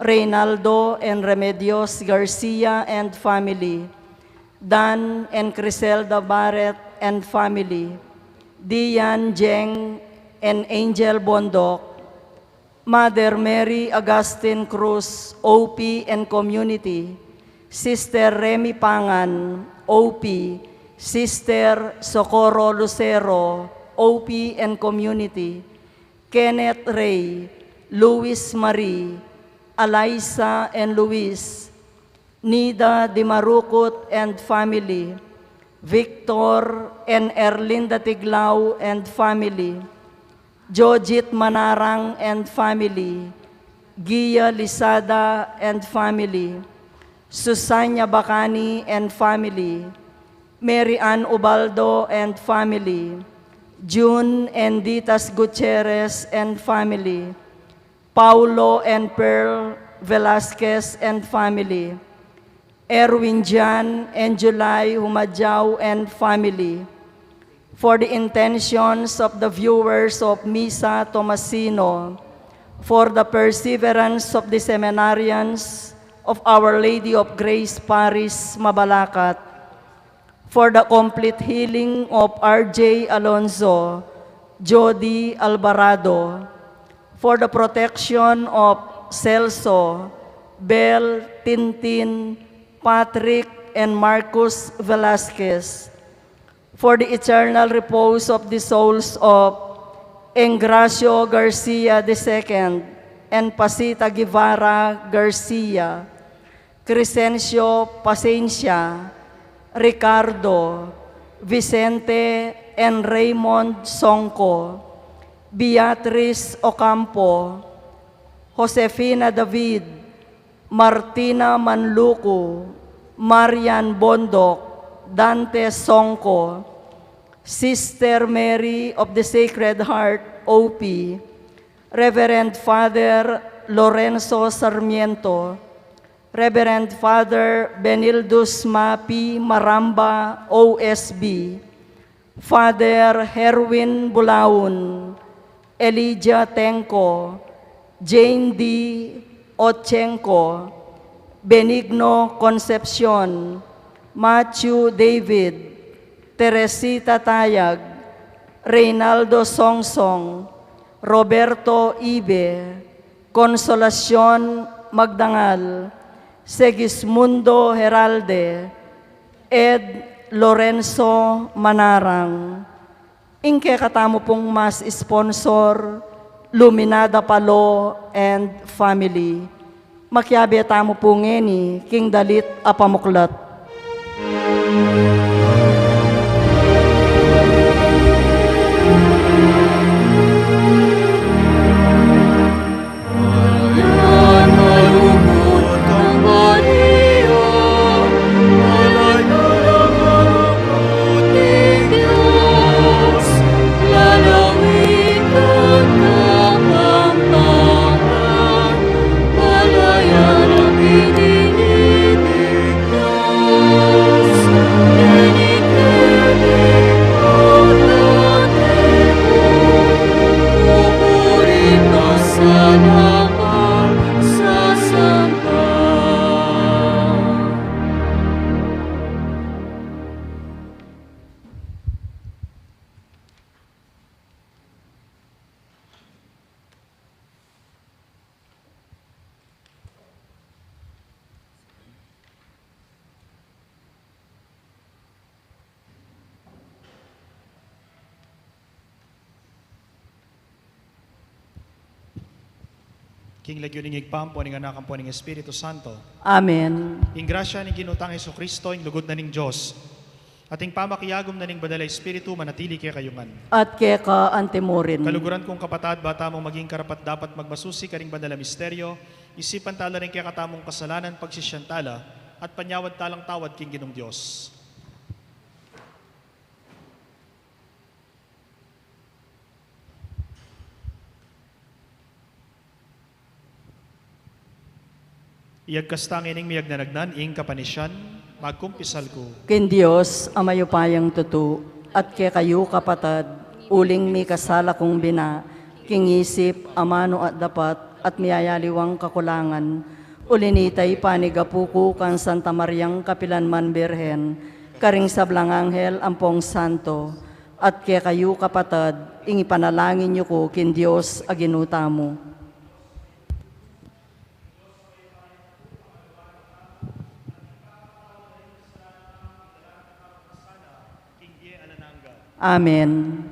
Reynaldo and Remedios Garcia and family, Dan and Criselda Barrett and family, Dian Jeng and Angel Bondok, Mother Mary Agustin Cruz, OP and Community, Sister Remy Pangan, OP, Sister Socorro Lucero, OP and Community, Kenneth Ray, Luis Marie, Eliza and Luis, Nida Dimarukut and family, Victor and Erlinda Tiglao and family, Jojit Manarang and family, Gia Lisada and family, Susanya Bacani and family, Mary Ann Ubaldo and family, June and Ditas Gutierrez and family, Paulo and Pearl Velasquez and family, Erwin Jan and July Humadjao and family, for the intentions of the viewers of Misa Tomasino, for the perseverance of the seminarians of Our Lady of Grace Paris, Mabalacat, for the complete healing of R.J. Alonzo, Jody Alvarado, for the protection of Celso, Bel, Tintin, Patrick, and Marcus Velasquez, for the eternal repose of the souls of Engracio Garcia II and Pasita Guevara Garcia, Crescencio Pacencia, Ricardo, Vicente, and Raymond Songco, Beatrice Ocampo, Josefina David, Martina Manluco, Marian Bondok, Dante Songco, Sister Mary of the Sacred Heart, OP, Reverend Father Lorenzo Sarmiento, Reverend Father Benildus Mapi Maramba, OSB, Father Herwin Bulaun, Elijah Tenko, Jane D. Ochenko, Benigno Concepcion, Matthew David, Teresita Tayag, Reynaldo Songsong, Roberto Ibe, Consolacion Magdangal, Segismundo Heralde, Ed Lorenzo Manarang. Ingke katamo pong mas sponsor, Luminada Palo and family. Makyabe tamo po ngeni, King Dalit Apamuklat. Malaya ng iniibig King lagyo ning igpampo ning anak po ning Espiritu Santo. Amen. Ing grasya ning ginutang Jesucristo, ing lugod na ning Dios. Ating pamakiyagom na ning badala Espiritu manatili kay kayungan. At kaya ka antemorin. Kaluguran kong kapatad, bata mong maging karapat dapat magmasusi karing badala misteryo, isipan tala rin kaya katamong kasalanan pagsisyantala, at panyawad talang tawad king Ginong Diyos. Iyagkastang ining miyag nanagnan, ing kapanisyan, magkumpisal ko. Kin Diyos, amayo payang tutu, at kaya kayo kapatad, uling mi kasala kong bina, king isip, amano at dapat, at miyayaliwang kakulangan, ulinitay panigapuko kan Santa Mariang Kapilanman Birhen, karing sablang anghel ampong santo, at kaya kayo kapatad, ing ipanalangin niyo ko kin Diyos aginuta mo. Amen.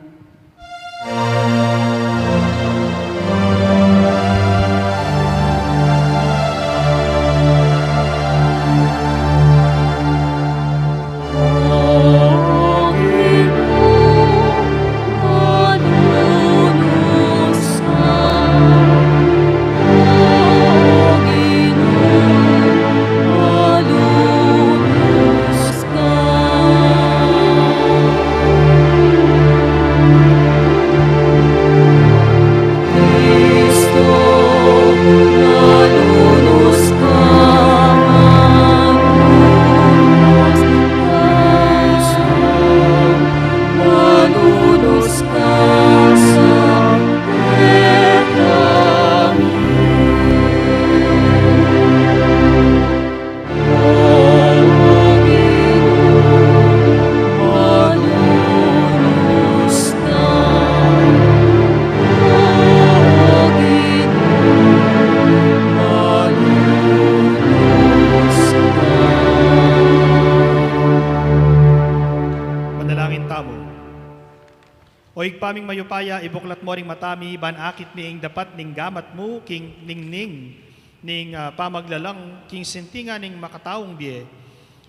Oig paming mayupaya, ibuklat mo ring matami, banakit niing dapat ning gamat mo, king ningning, ning pamaglalang, king sintinga ning makataong biye.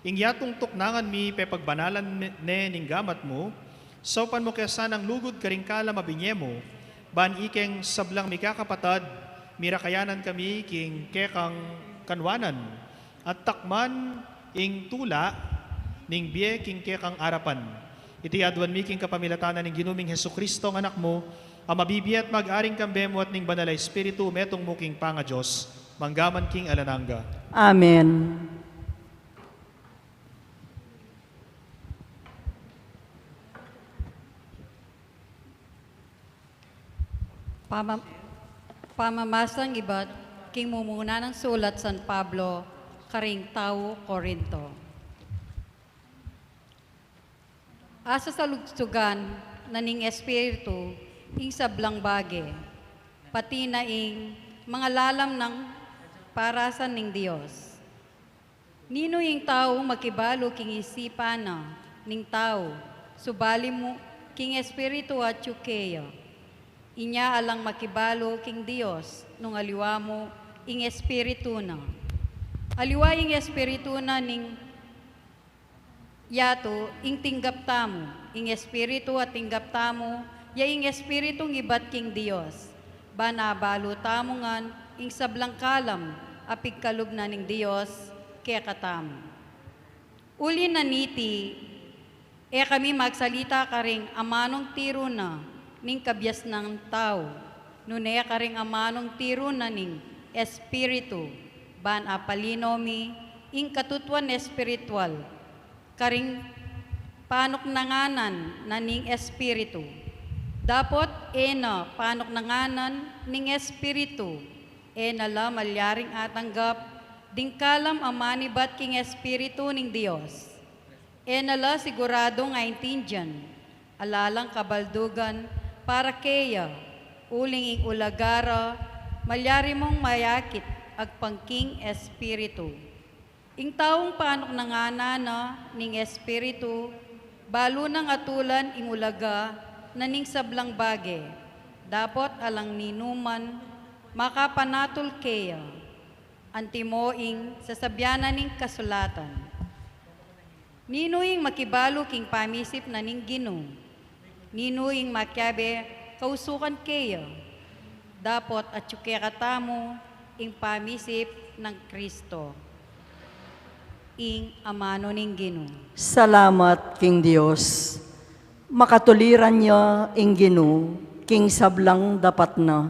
Ing yatong tuknangan mi, pepagbanalan ne ning gamat mo, saupan mo kaya sanang lugod karing kala mabinye mo, ban ikeng sablang mi kakapatad, mirakayanan kami, king kekang kanwanan, at takman ing tula, ning biye king kekang arapan. Iti adwan mi king kapamilatanan ning ginuming Hesukristo ng anak mo, ang mabibiyat mag-aring kambemo at ning banala Espiritu, metong mo king panga Diyos, manggaman king alananga. Amen. Pamamasang iba't king mumuna ng sulat San Pablo, karing tao Korinto. Asa sa lugsugan na ning Espiritu, ing sablang bage, pati na ing mga lalam ng parasan ning Dios. Nino ing tao makibalo king isipan na ning tao, subali mo king Espiritu at yukeya. Inya alang makibalo king Dios, nung aliwa mo ing Espiritu na. Aliwa ing Espiritu na ning yato, ing tinggap tamo, ing Espiritu at tinggap tamo, ya ing Espiritong ibat king Dios. Banabalo tamo ngan, ing sablang kalam, apig kalugna ning Dios, kaya katamo. Uli na niti, kami magsalita karing amanong tiro na, ning kabyas ng tao, nune karing amanong tiro na ning Espiritu, ban apalinomi, ing katutuan espiritual, karing panok nanganan na ning Espiritu. Dapot ena panok nanganan ning Espiritu, ena la malyaring atanggap, dingkalam amani bat king Espiritu ning Dios. Ena la sigurado nga intindihan, alalang kabaldugan, para keya, uling ing ulagara, malyari mong mayakit, agpangking Espiritu. Ing taong panok nanganana ning Espiritu, balo nang atulan ing ulaga na ning sablang bage, dapat alang ninuman, makapanatol kaya, antimoing sasabyanan ning kasulatan. Ninuing makibalo king pamisip na ning Ginoo, ninuing makyabe kausukan kaya, dapot at katamo ing pamisip ng Kristo, ing amano ning Ginoo. Salamat, King Dios. Makatuliran niya ing Ginoo, king sablang dapat na.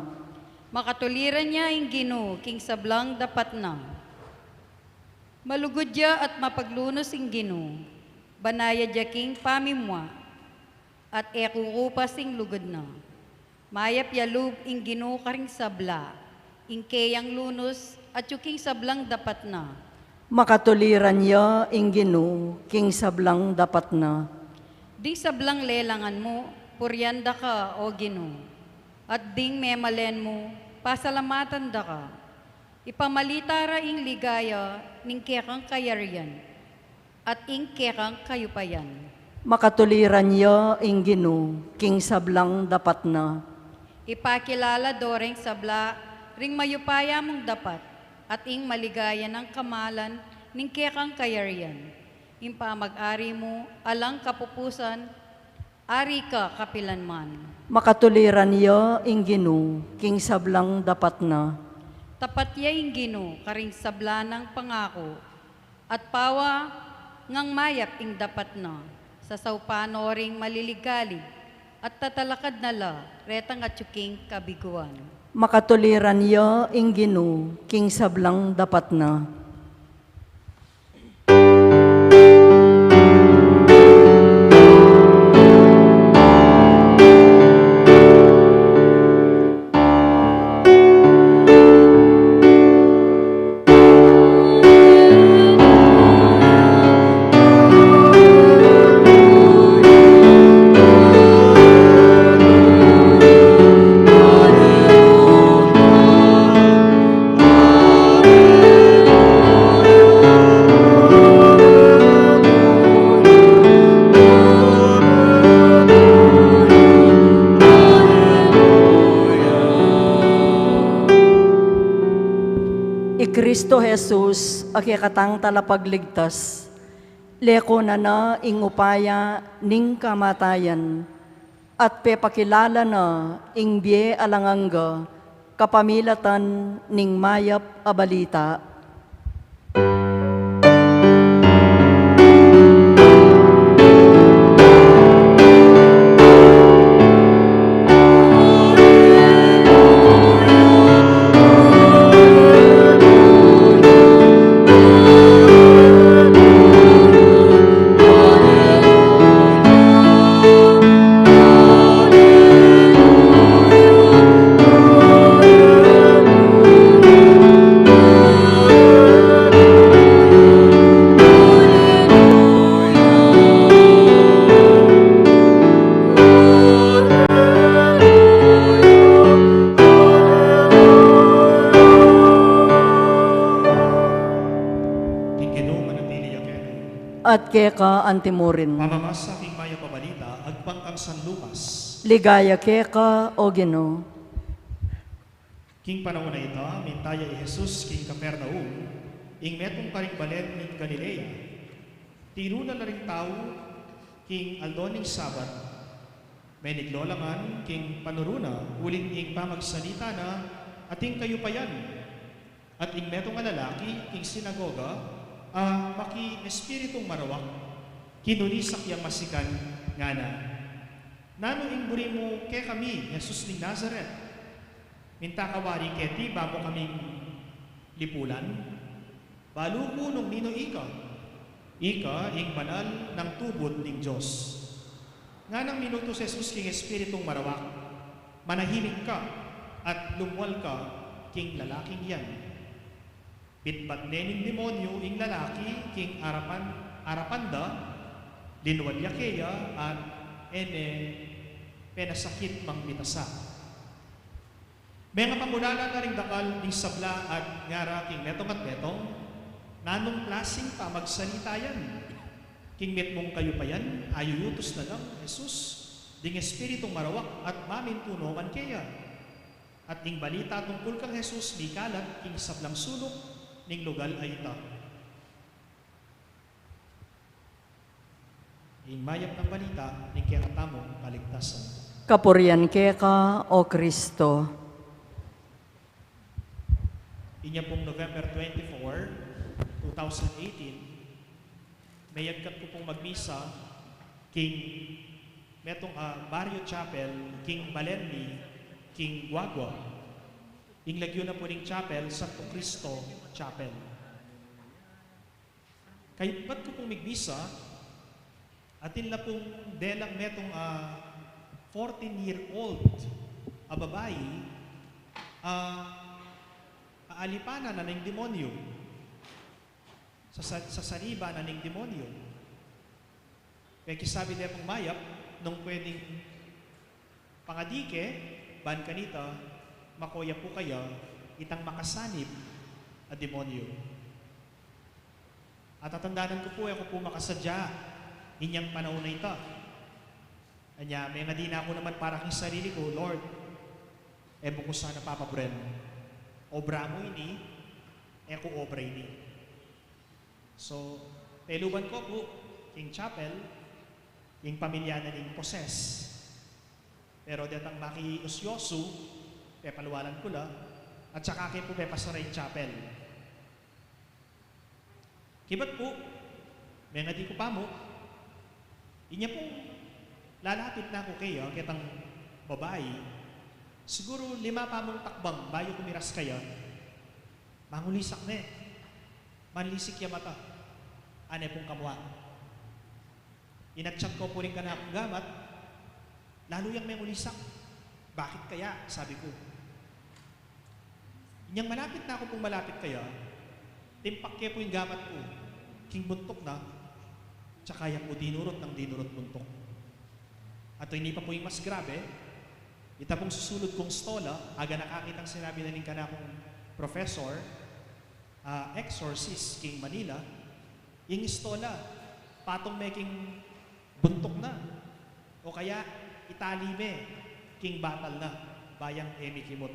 Makatuliran niya ing Ginoo, king sablang dapat na. Malugod ya at mapaglunos ing Ginoo, banaya ja king pamimwa, at ekukupas ing lugod na. Mayap yalub ing Ginoo karing sabla, ing keyang lunos at king sablang dapat na. Makatuliran niya ing Ginoo, king sablang dapat na. Ding sablang lelangan mo, puryanda ka, o Ginoo. At ding memalen mo, pasalamatan da ka. Ipamalitara ing ligaya, ning kekang kayarian, at ing kekang kayupayan. Makatuliran niya ing Ginoo, king sablang dapat na. Ipakilala doreng sabla, ring mayupaya mong dapat, at ing maligaya ng kamalan, ning kekang kayarian. Impamag-ari mo, alang kapupusan, ari ka kapilanman. Makatuliran niya ing Ginoo, king sablang dapat na. Tapat ya ing Ginoo, karing sabla ng pangako, at pawa ngang mayap ing dapat na, sa saupano ring maliligalig, at tatalakad nala, retang at yuking kabiguan. Makatuliran niya ing Ginoo, king sablang dapat na. Kristo Jesus, akikatang talapagligtas, leko na ing upaya ning kamatayan, at pepakilala na ing biye alanganga, kapamilatan ning mayap a balita. At keka antimurin. Mamamas sa aking maya pabalita, agpang kang San Lucas. Ligaya keka o Ginoo. King panahon na ita, mintaya Jesus, King Capernaum, ing metong karing balet ning Galilea. Tiruna na ring tao, King Aldoning Sabat. May niglolangan, King Panuruna, uling ing pamagsalita na, ating kayupayan. At ing metong lalaki, King Sinagoga, maki espiritong marawak, kinunisak yang masikan nga na. Nano ingburi mo ke kami, Jesus ni Nazareth. Minta kawari keti, babo kaming lipulan. Baluko nung nino ika. Ika, ing banal ng tubod ning Diyos. Nga nang minuto si Jesus king espiritong marawak, manahimik ka at lumwal ka king lalaking yan. Bitbat nening demonyo ing lalaki king arapanda, linwadya keya at ene penasakit mang bitasa. May nga pangulala na ring dakal ning sabla at ngara king metong at metong, nanong klaseng pamagsalita yan. King met mong kayo pa yan, ayuyutos na lang, Jesus, ding espiritong marawak at mamintunongan keya. At ning balita tungkol kang Jesus di kalat king sablang sulok ning lugal ay ita. Ing mayap ng balita ning kinatamong kaligtasan. Kapurian keka, O Kristo. Inya pong November 24, 2018, may agkat ko pong magmisa king metong Barrio Chapel, King Balenli, King Guagua. Ing lagyo na po ning chapel, Santo Cristo Chapel. Kahit ba't ko pong magmisa, atin na pong delang metong 14-year-old babae, aalipanan na ng demonyo. Sa sariba na ng demonyo. Kaya kisabi niya pong mayap, nung pwedeng pangadike, ban kanita, makoya po kaya, itang makasanib a demonyo. At tatandaan ko po, ako po makasadya, inyang panahon na ito. Anya, may nga di na ako naman para kong sarili ko, Lord, ebo ko sana papabren. Obra mo ini, eko obra ini. So, teluban ko po, King Chapel, yung pamilya na ning poses. Pero datang maki usyosu, pepaluwalan ko la, at saka kayo po pepasaray chapel. Kibat po, may nga di ko pa mo, inya po, lalapit na ako kayo, kitang babae, siguro 5 pa mong takbang, bayo kumiras kaya, mangulisak na eh, manlisik ya mata, ane pong kamuha. Inatchat ko po rin ka na akong gamat, lalo yung may ulisak. Bakit kaya? Sabi ko. Inyang malapit na ako pong malapit kaya, timpak kaya po yung gamat ko, king buntok na, tsaka yung po dinurot ng dinurot buntok. At hindi pa po yung mas grabe, ita pong susulod kong stola, aga nakakitang sinabi na rin ka na akong professor, exorcist, King Manila, yung stola, patong making buntok na. O kaya, itali me, King Batal na, bayang Emi Kimot.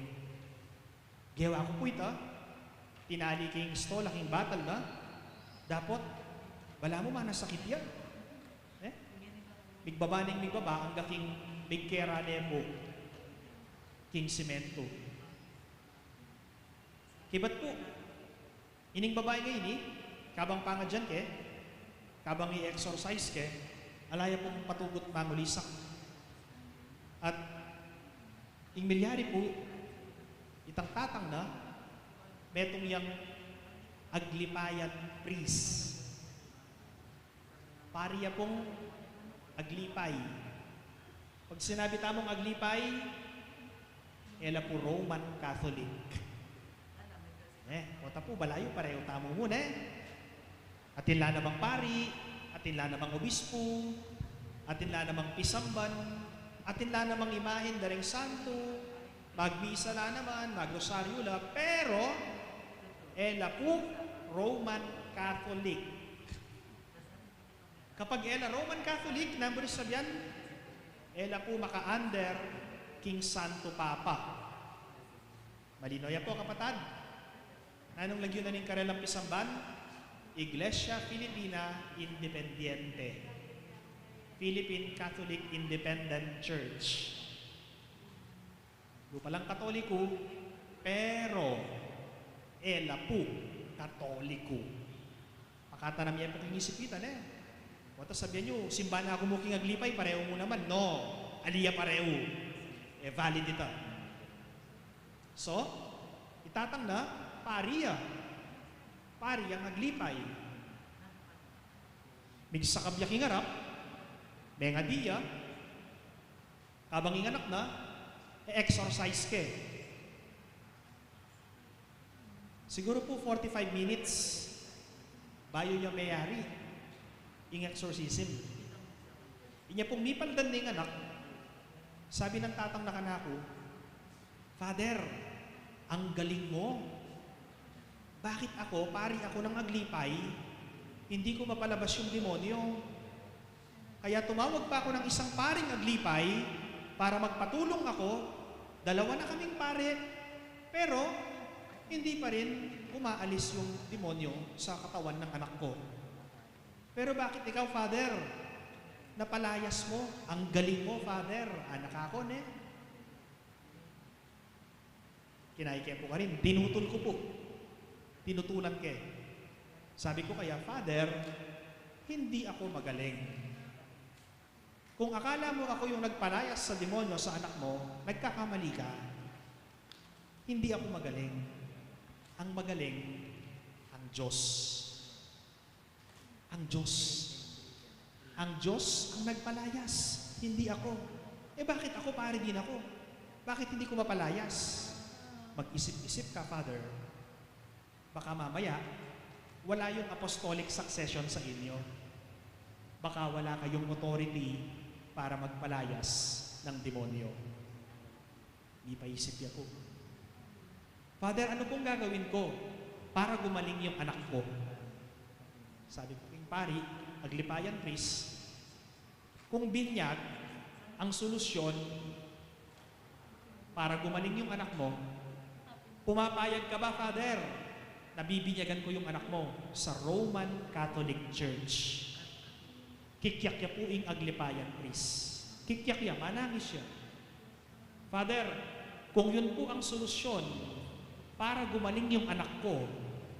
Gawa ko po ito, tinali king stola, King Batal na, dapat, wala mo manasakit yan. Migbabaning migbaba, hanggang king bigkera nepo, King Simento. Kibat po, ining babae ngayon kabang panga dyan ke, kabang i-exorcise ke, alaya pong patugot mangulisak. At ing milyari po, itang tatang na, metong yang aglipayan priest. Pariya pong aglipay. Pag sinabi tamong aglipay, ela po Roman Catholic. Wata po, balayo, pareho tamo muna Atin la namang pari, atin la namang obispo, atin la namang pisamban, atin la namang imahin daring santo, magmisa la naman, magrosaryo la, pero, ela po Roman Catholic. Kapag ela Roman Catholic, number sabihan, ela po maka-under King Santo Papa. Malinoy po kapatad. Anong lagyo na ning karelang pisamban? Iglesia Filipina Independiente. Philippine Catholic Independent Church. Lupalang Katoliko, pero ela po Katoliko. Makatanam yan pati isipitan Wata sabihan nyo, simba na ako muking aglipay, pareho mo naman. No, aliya pareho. Valid ito. So, itatang na, pariya. Pari ang aglipay. Migsakab yak ingarap, may nga diya, kabang inganak na, exercise ke. Siguro po 45 minutes, bayo niya mayari, ing exorcism. Inya pong mipaldan na yung anak, sabi ng tatang na kanako, Father, ang galing mo. Bakit ako, pari ako ng aglipay, hindi ko mapalabas yung demonyo? Kaya tumawag pa ako ng isang paring aglipay para magpatulong ako Dalawa na kaming pare, pero hindi pa rin umaalis yung demonyo sa katawan ng anak ko. Pero bakit ikaw, Father? Napalayas mo, ang galing mo, Father. Anak ako, ne? Kinaike po ka rin, tinutol ko po. Tinutulan ke. Sabi ko kaya, Father, hindi ako magaling. Kung akala mo ako yung nagpalayas sa demonyo sa anak mo, nagkakamali ka. Hindi ako magaling. Ang magaling, ang Diyos. Ang Diyos. Ang Diyos ang nagpalayas, hindi ako. Bakit ako pare din ako? Bakit hindi ko mapalayas? Mag-isip-isip ka, Father. Baka mamaya, wala yung apostolic succession sa inyo. Baka wala kayong authority para magpalayas ng demonyo. Di pa isip niya po. Father, ano pong gagawin ko para gumaling yung anak ko? Sabi ko, pari, Aglipayan priest, kung binyag ang solusyon para gumaling yung anak mo, pumapayag ka ba, Father? Nabibinyagan ko yung anak mo sa Roman Catholic Church. Kikyak niya po yung Aglipayan priest. Kikyak niya, manangis siya. Father, kung yun po ang solusyon para gumaling yung anak ko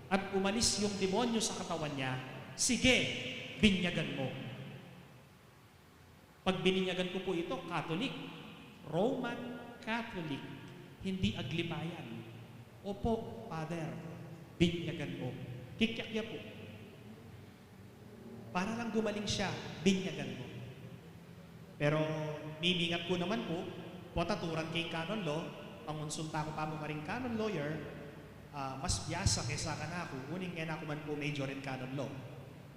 at umalis yung demonyo sa katawan niya, sige, binyagan mo. Pag bininyagan ko po ito, Catholic, Roman Catholic, hindi Aglipayan. Opo, Father, binyagan mo. Kikyak niya po. Para lang gumaling siya, binyagan mo. Pero mimingat ko naman po, potaturan kay canon law, pangonsulta ko pa mo maring canon lawyer, mas biyasa kaysa ka na ako, uning nga na ako man po major in canon law.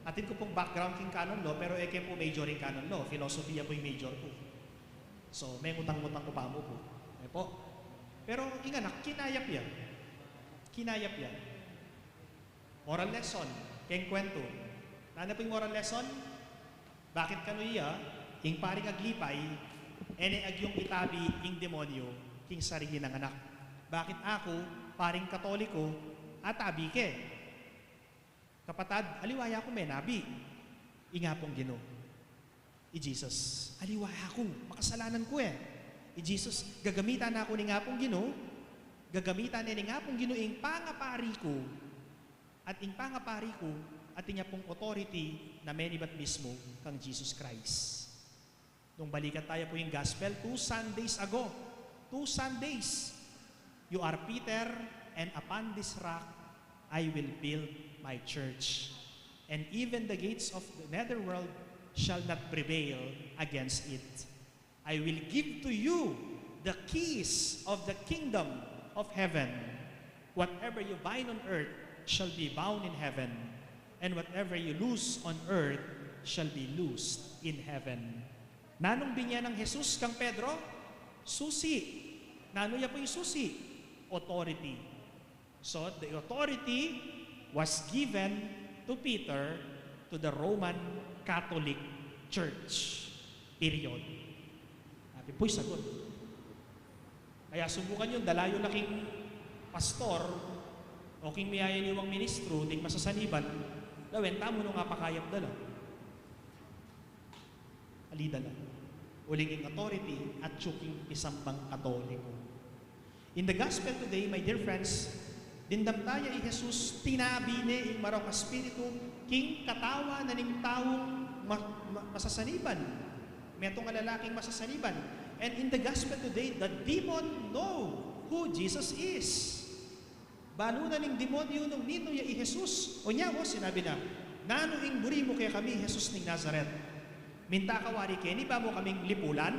Atin ko pong background king canon law, pero eke po major in canon law. Filosofiya po yung major po. So, may ngutang-ngutang ko pa mo po. Po. Pero, inganak, kinayap yan. Kinayap yan. Moral lesson, keng kwento. Nana po yung moral lesson? Bakit kanuya, ing paring aglipay, ene agyong itabi, ing demonyo, king sarili ng anak. Bakit ako, paring katoliko, atabi ke? Kapatad, aliwaya ko may nabi. Inga pong Ginoo. Jesus, aliwaya ko, makasalanan ko eh. Jesus, gagamitan na ako ni nga pong Ginoo, gagamitan ni nga pong Ginoo ing pangapari ko, at ing pangapari ko, at niya pong authority na menibat mismo kang Jesus Christ. Nung balikan tayo po yung gospel, 2 Sundays ago, 2 Sundays, you are Peter, and upon this rock, I will build my church. And even the gates of the netherworld shall not prevail against it. I will give to you the keys of the kingdom of heaven. Whatever you bind on earth shall be bound in heaven, and whatever you loose on earth shall be loosed in heaven. Nanong binya ng Jesus kang Pedro? Susi. Nano niya po yung susi? Authority. So, the authority was given to Peter to the Roman Catholic Church. Period. Sabi po'y sagot. Kaya subukan yun, dalayo na king pastor o king miyayan niwang ministro, ding masasaniban, lawin, tamo nung apakayap dala. Alidala. Uling authority at tsuking isambang katoliko. In the gospel today, my dear friends, dindam tayo i Jesus, tinabi ni ing marong espiritu, king katawa na ning taong masasaniban. Metong lalaking masasaniban. And in the gospel today, the demon know who Jesus is. Balo na ning demonyo nung nino ya i Jesus. O niya, sinabi na, nano ing buri mo kaya kami, Jesus ning Nazareth. Minta kawari kaya, ni ba mo kaming lipulan?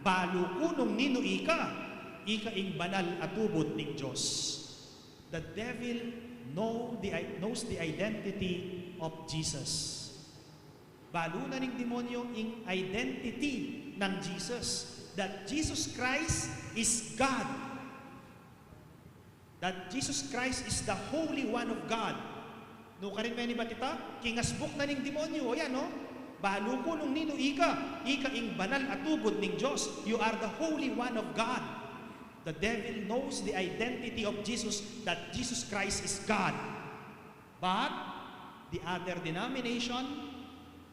Balo ko nung nino ika ing banal at tubod ning Diyos. The devil knows the identity of Jesus. Balo na ning demonyo ing identity ng Jesus. That Jesus Christ is God. That Jesus Christ is the Holy One of God. No ka rin ba tita? Kingasbuk na ning demonyo. O yan, no? Balo ko nung nino ika ing banal at tubod ning Diyos. You are the Holy One of God. The devil knows the identity of Jesus, that Jesus Christ is God. But the other denomination,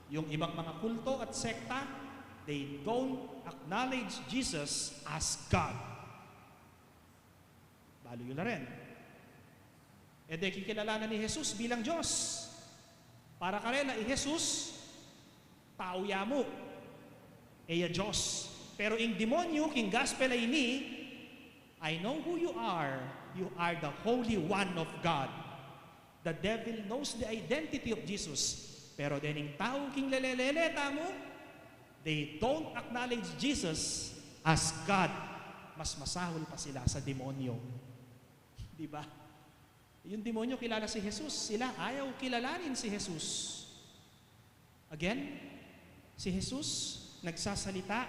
yung ibang mga kulto at sekta, they don't acknowledge Jesus as God. Balo yun na rin. E de kikilalanan ni Jesus bilang Diyos. Para karela, Jesus, tao yamo. Eya Diyos. Pero in demonyo, king gospel ay ni, I know who you are. You are the Holy One of God. The devil knows the identity of Jesus. Pero dening tao king leleleleta mo, they don't acknowledge Jesus as God. Mas masahol pa sila sa demonyo. Di ba? Yung demonyo kilala si Jesus. Sila ayaw kilalanin si Jesus. Again, si Jesus nagsasalita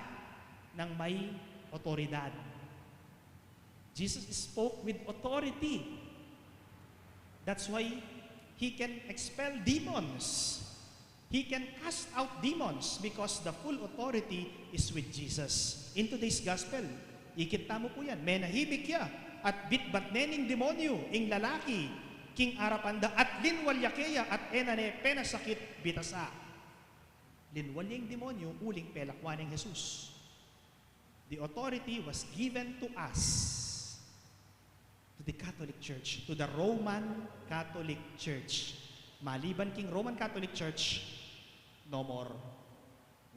ng may otoridad. Jesus spoke with authority. That's why He can expel demons. He can cast out demons because the full authority is with Jesus. In today's gospel, ikita mo po yan. Menahibik ya at bitbat nening demonyo, ing lalaki, king arapanda at linwalyakeya at enane penasakit bitasa. Linwalyang demonyo, uling pelakwan ng Jesus. The authority was given to us. To the Catholic Church, to the Roman Catholic Church. Maliban king Roman Catholic Church, no more.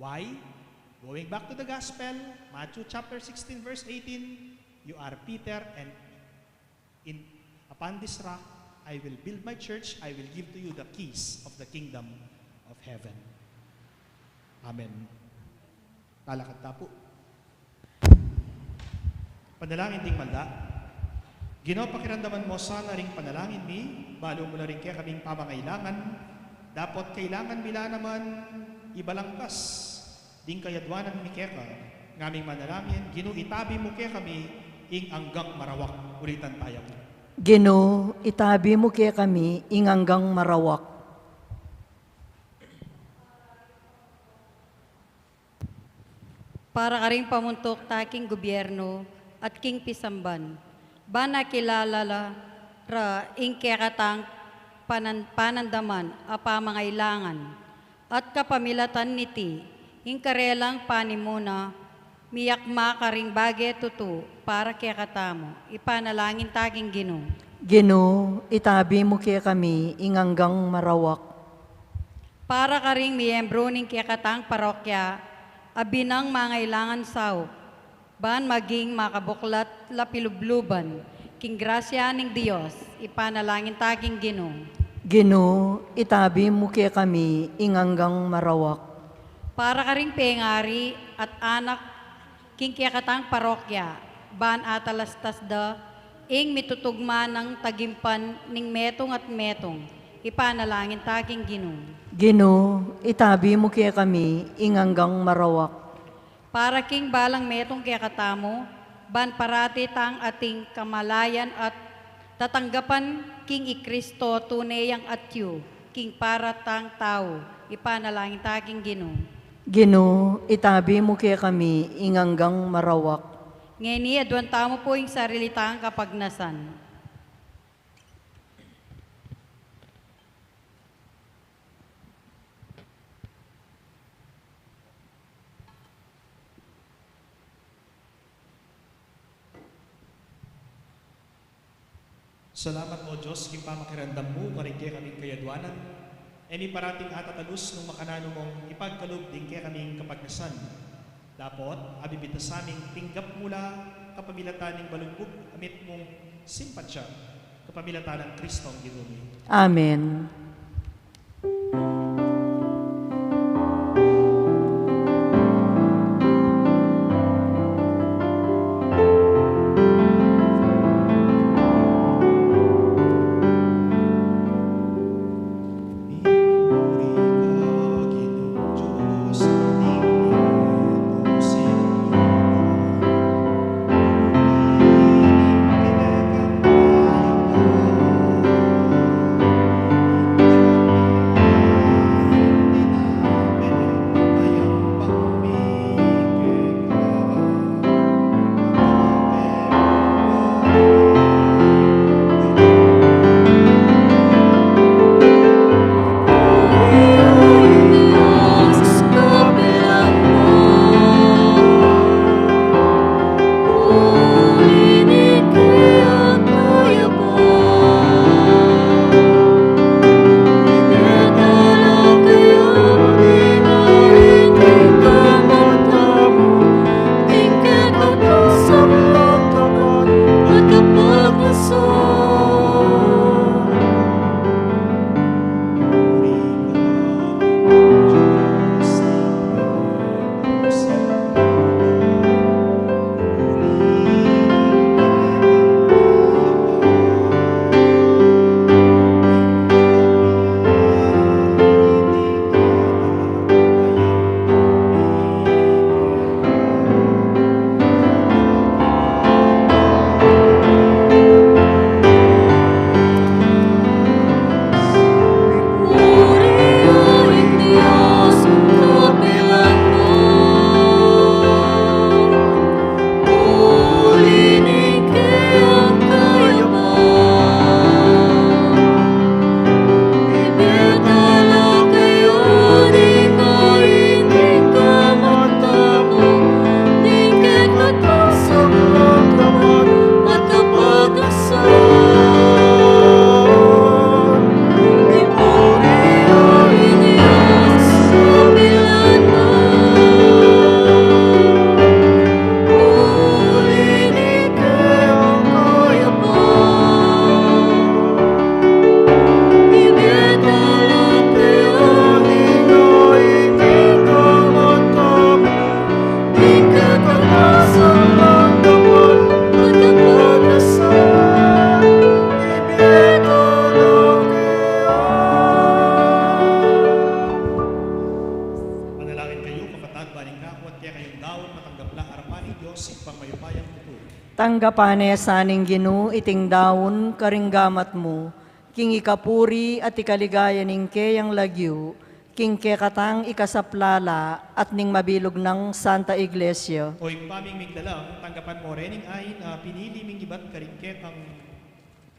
Why? Going back to the Gospel, Matthew chapter 16 verse 18, you are Peter and upon this rock I will build my church, I will give to you the keys of the kingdom of heaven. Amen. Talakad tapo. Panalangin ding manda. Ginoo, pakiramdaman mo sana ring panalangin mi, balo mo na rin kaya kaming pamangailangan, dapat kailangan mila naman ibalangkas, ding kayadwanan mi kaya ka, ngaming manalangin, Ginoo, itabi mo kaya kami, ing anggang marawak, ulitan tayo. Ginoo, itabi mo kaya kami, ing anggang marawak. Para ka rin pamuntok taking gobyerno at king pisamban, bana kilala ra ing kekatang panandaman a pamangailangan at kapamilatan niti ing karelang panimuna miyak makaring bagay tutu para kekatamo ipanalangin taging Ginoo. Ginoo, itabi mo kaya kami, ing anggang marawak. Para ka ring miyembro ning kekatang parokya abinang mangailangan sao ban maging makabuklat lapilubluban, king grasya ning Diyos, ipanalangin taging Ginoo. Ginoo, itabi mo kaya kami, ing anggang marawak. Para ka ring pengari at anak king kiyakatang parokya, ban atalastas da, ing mitutugma ng tagimpan ning metong at metong, ipanalangin taging Ginoo. Ginoo, itabi mo kaya kami, ing anggang marawak. Para king balang metong kaya katamo, ban parati tang ating kamalayan at tatanggapan king ikristo tunayang atyu, king para tang tao, ipanalangin taging Ginoo. Ginoo, itabi mo kaya kami, ing anggang marawak. Ngeni adwan tamo po yung sarilitang kapagnasan. Salamat o Diyos, king pamakiramdam mo, karigya kaming kayadwanan, eni parating atatalus nung makanano mong ipagkalog din kaya kaming kapagnasan. Dapot, abibita sa aming tinggap mula kapamilatan ng balugbog, amit mong simpatsya, kapamilatan ng Kristo ang ginumi. Amen. Tanggapane saning Ginu iting daon karinggamat mo, king ikapuri at ikaligaya ning keyang lagyu, king kekatang ikasaplala at ning mabilog ng Santa Iglesia. O paming migdalang, tanggapan mo rening ay na pinili ming ibat karingket ang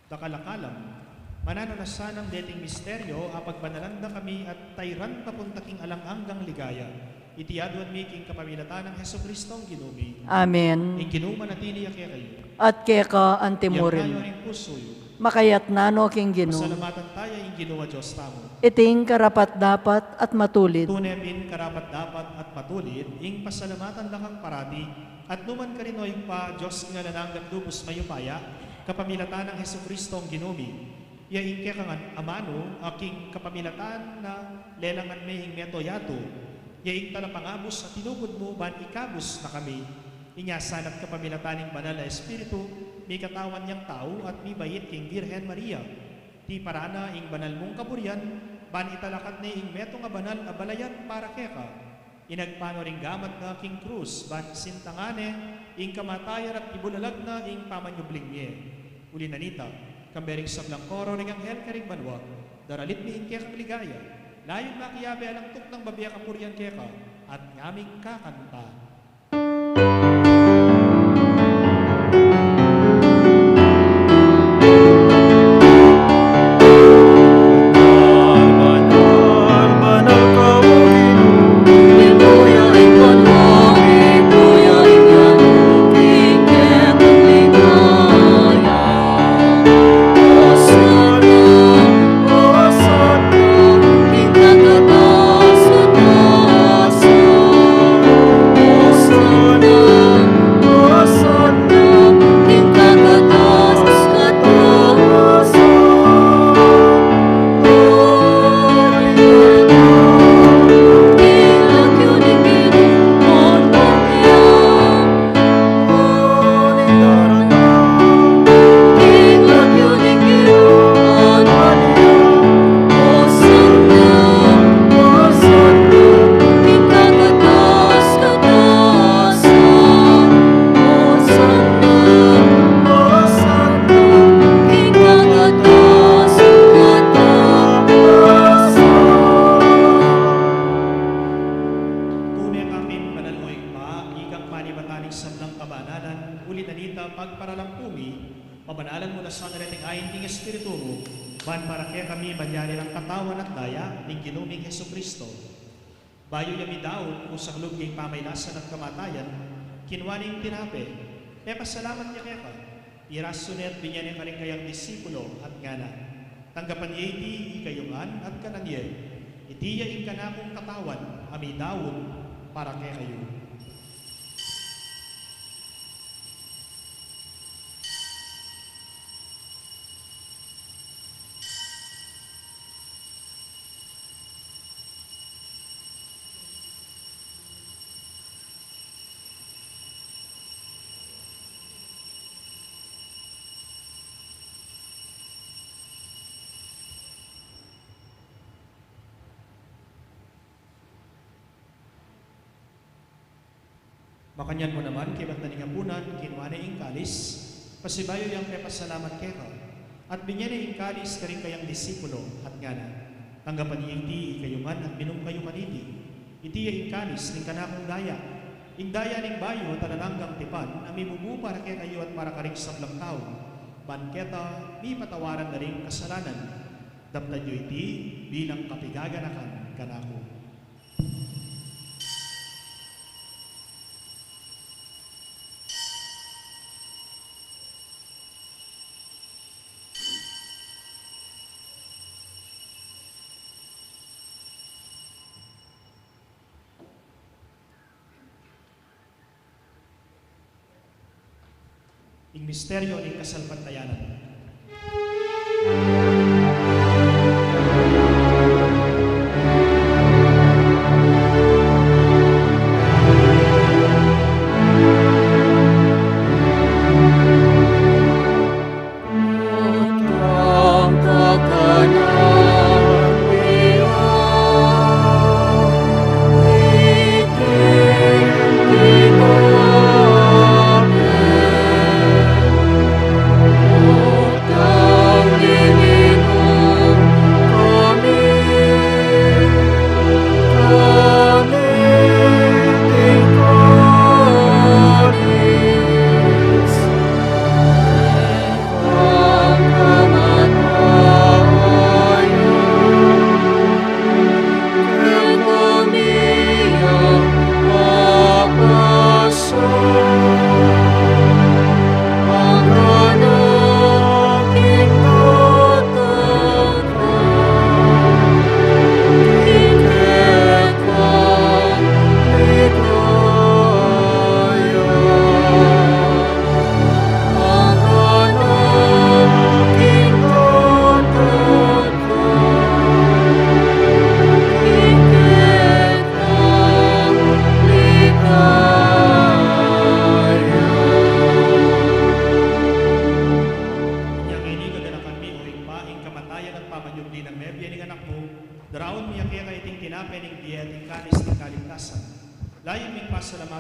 dakalakalam. Manano na sanang dating misteryo, apag banalanda kami at tayran papuntaking alang-anggang ligaya. Itiadwan mi king kapamilatan ng Heso Kristong ginumi. Amen. Ing ginuman at iliyak kayo. At keka Yang antimurin. kayo rin pusoyo. Makayat nano king Ginu. Pasalamatan tayo ing ginawa Diyos tamo. Iting karapat dapat at matulid. Tunepin karapat dapat at matulid, ing pasalamatan lakang parati, at numan ka rin pa Diyos nga nananggat lubos mayupaya, kapamilatan ng Heso Kristong ginumi. Yaing kaya kang amano, aking kapamilatan na lelangan mehing meto yato, yaing talapangabos at tinugod mo, ban ikabos na kami. Inyasan at kapamilataning banal na Espiritu, may katawan niyang tao at may bayit king Virgen Maria. Ti parana ing banal mong kaburian, ban italakat na ing meto nga banal abalayan para keka. Inagpano ring gamat na king krus, ban sintangane, ing kamatayan at ibulalag na ing pamanyubling niya. Uli nanita, kambering sablang koro ring anghel karing banwa, daralit mi ing kekang ligaya, layon makiyabe alang tuk ng babiya kapurian keka, at ngaming kakanta. Bayo yami daon kung sa klub ng pamaylasan at kamatayan, kinwaning tinape, pasalamat niya kaya ka, irasunet binyan niya ka rin kayang disipulo at ngana. Tanggapan niya iti ikayungan at kananye, itiya ing kanakong katawan, ami daon para kaya kayo. Makanyan mo naman, kibat na ningapunan, kinwane ing kalis, pasibayo yang pasalamat keka, at binyan ing kalis karing kayang disipulo at ngana. Tanggapan niya iti ikayungan at minum kayo maniti. Iti ing kalis ning kanakong daya. Ing daya ning bayo at anananggang tipan, ami bubu para kay kayo at para karing sablang tao. Banketa, mi patawaran na ring kasalanan. Daptan nyo iti bilang kapigaganakan kanako. Ing misteryo ng kasalpantayanan. Amen.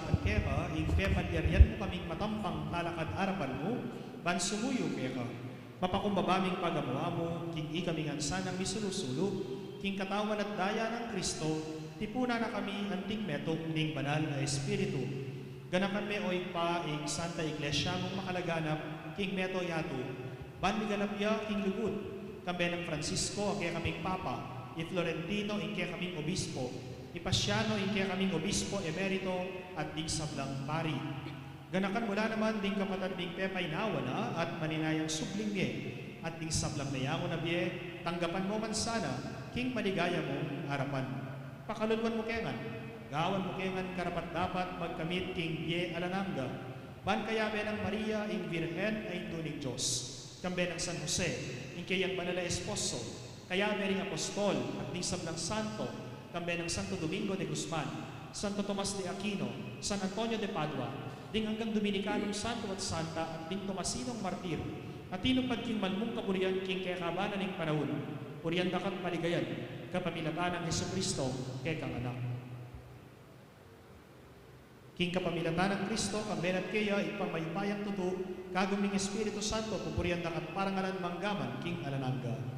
salamat keka, ing pepalyarian mo kaming matampang talakad arapan mo, ban sumuyo keka. Mapakumbabaming pagamuha mo, king ikaming ansanang misulo-sulo, king katawan at daya ng Kristo, tipuna na kami anting metong ning banal na Espiritu. Ganakan me oy pa ing Santa Iglesia mong makalaganap, king meto yato, ban mi ganap ya king lugod, kambe ng Francisco, ake kaming Papa, i Florentino, ike kaming Obispo, i Pasiano, ike kaming Obispo Emerito, at ding sablang pari. Ganakan mula naman ding kapatid ding pepay nawala at maninayang subling biye, at ding sablang nayango na biye, tanggapan mo man sana, king maligaya mong harapan. Pakalulwan mo kengan, gawan mo kengan karapat dapat magkamit king biye alananga, ban kaya be ng Maria ing Virgen ay tunig Diyos, kambe ng San Jose, ing kayang banala esposo, kaya bering apostol at ding sablang santo, kambe ng Santo Domingo de Guzman, Santo Tomas de Aquino, San Antonio de Padua, ding hanggang Dominicanong Santo at Santa at ding Tomasinong Martir, at tinupad king malmong kaburian king kaya kabanan ng panahon, puriyan dakat paligayan, kapamilatan ng Jesucristo kay kang anak. King kapamilatan ng Kristo, kambenat kaya ipangmayupayang tuto, kaguming Espiritu Santo, pupuriyan dakat parangalan manggaman king alananga.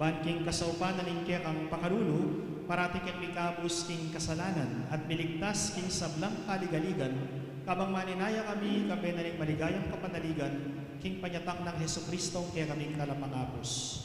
Banking kasaupanan ing kaya kang pakarulo, parati ken mikabus king kasalanan, at miligtas king sablang kaligaligan, kabang maninaya kami, kape na ring maligayang kapanaligan, king panyatak ng Jesucristo kaya kaming kalapangapos.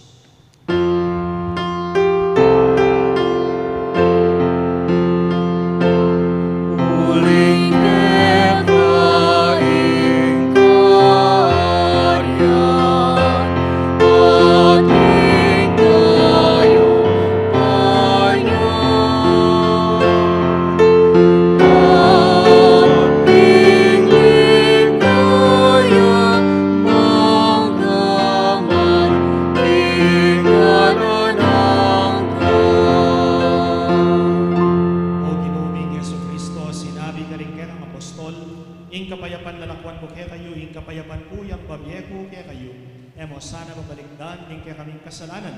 kapayapan ko kaya kayo, ing kapayapan ko yung babyeku kaya kayo. Emo sana mabaligdan ning kaya kaming kasalanan.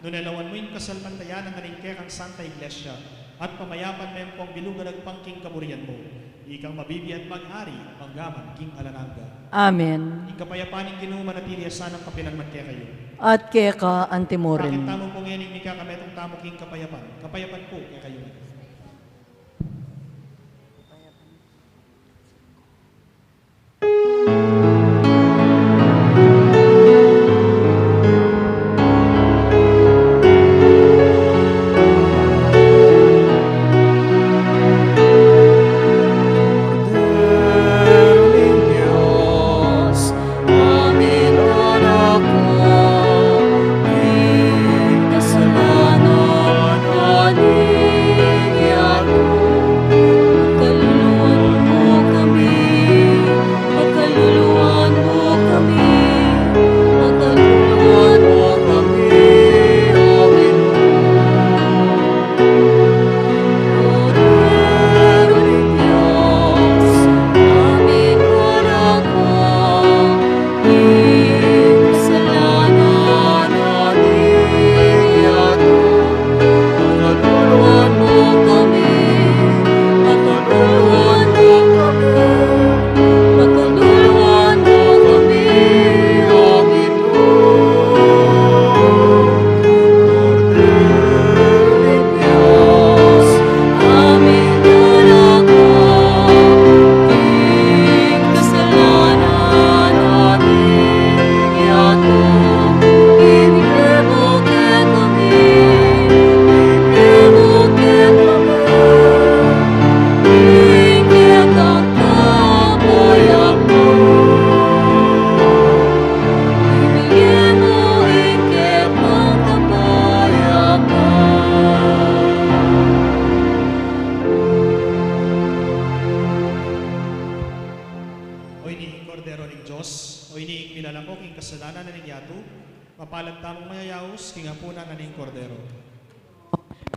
Nunelawan mo yung kasalmantayan ng kaning kaya kang Santa Iglesia. At pamayapan mo yung pong bilugalag pangking kaburian mo. Ikang mabibi at mag-ari, manggaman, king alananga. Amen. Ing kapayapan ng Ginoo manatili sanang kapinanman kaya kayo. At kaya ka Bakit antimorin. tamo po ngayon ni kakametong tamo king kapayapan? Kapayapan po kaya kayo.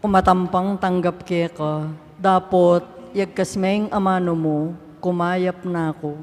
Kumatampang tanggap kaya ka, dapot, yagkasmeng amano mo, kumayap na ako.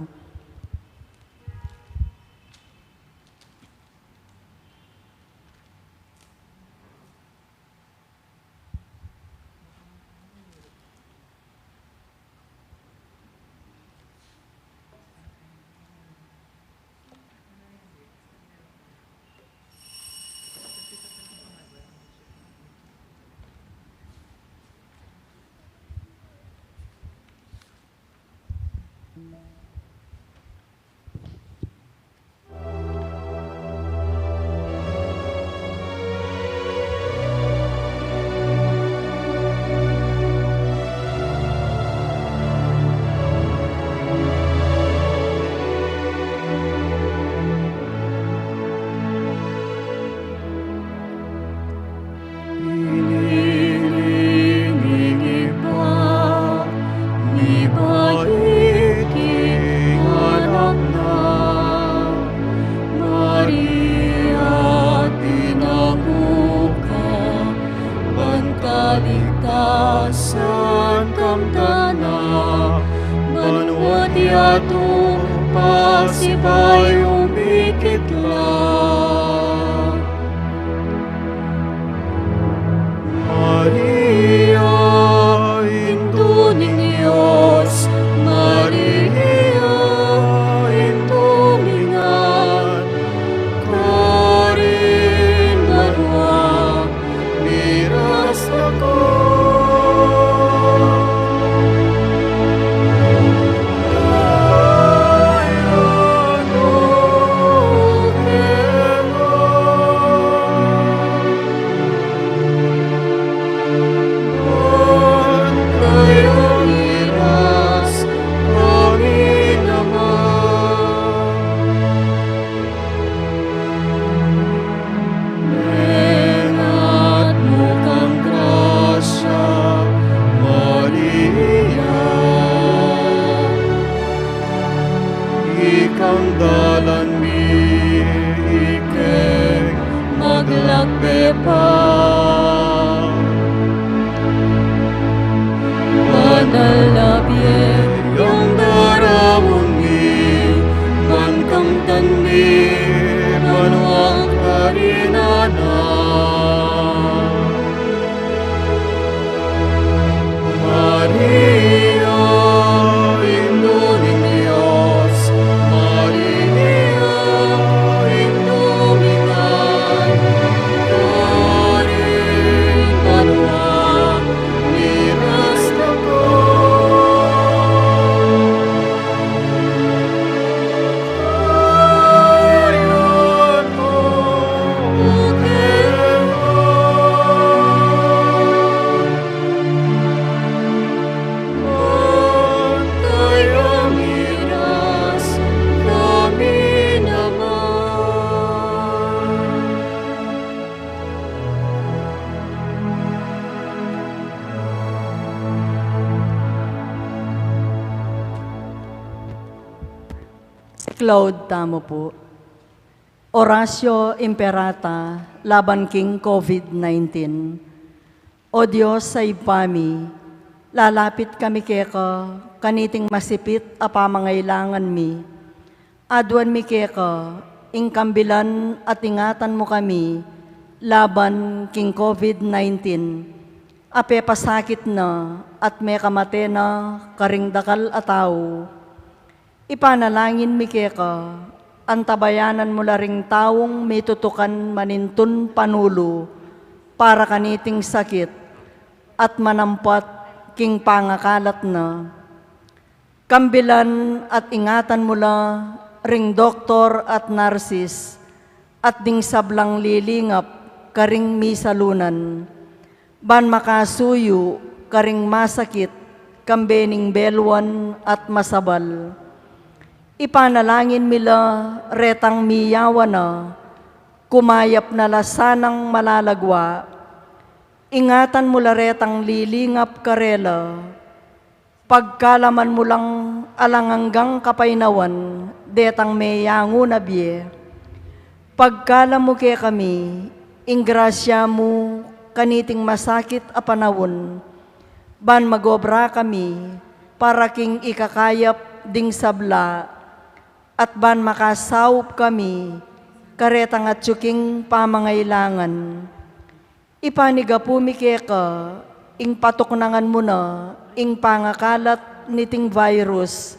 Claude tamo po. Horacio Imperata, laban king COVID-19. O Diyos sa ipami, lalapit kami keka, kaniting masipit a pamangailangan mi. Adwan mi keka, ingkambilan at ingatan mo kami, laban king COVID-19. Ape pasakit na at may kamate na karingdakal ataw. Ipanalangin mi keka, antabayanan mo laring tawong may tutukan manintun panulo para kaniting sakit at manampat king pangakalat na. Kambilan at ingatan mo la ring doktor at narsis at ding sablang lilingap karing misalunan. Ban makasuyo karing masakit kambening belwan at masabal. Ipanalangin mila retang miyawa na, kumayap na lasanang malalagwa. Ingatan mo la retang lilingap karela, pagkalaman mo lang alanganggang kapainawan, detang meyango na biye. Pagkala mo kaya kami, ingrasya mo kaniting masakit a panawon, ban magobra kami, para king ikakayap ding sabla, at ban makasawop kami, karetang at tsuking pamangailangan. Ipaniga pumikeka, ing patuknangan mo na, ing pangakalat niting virus,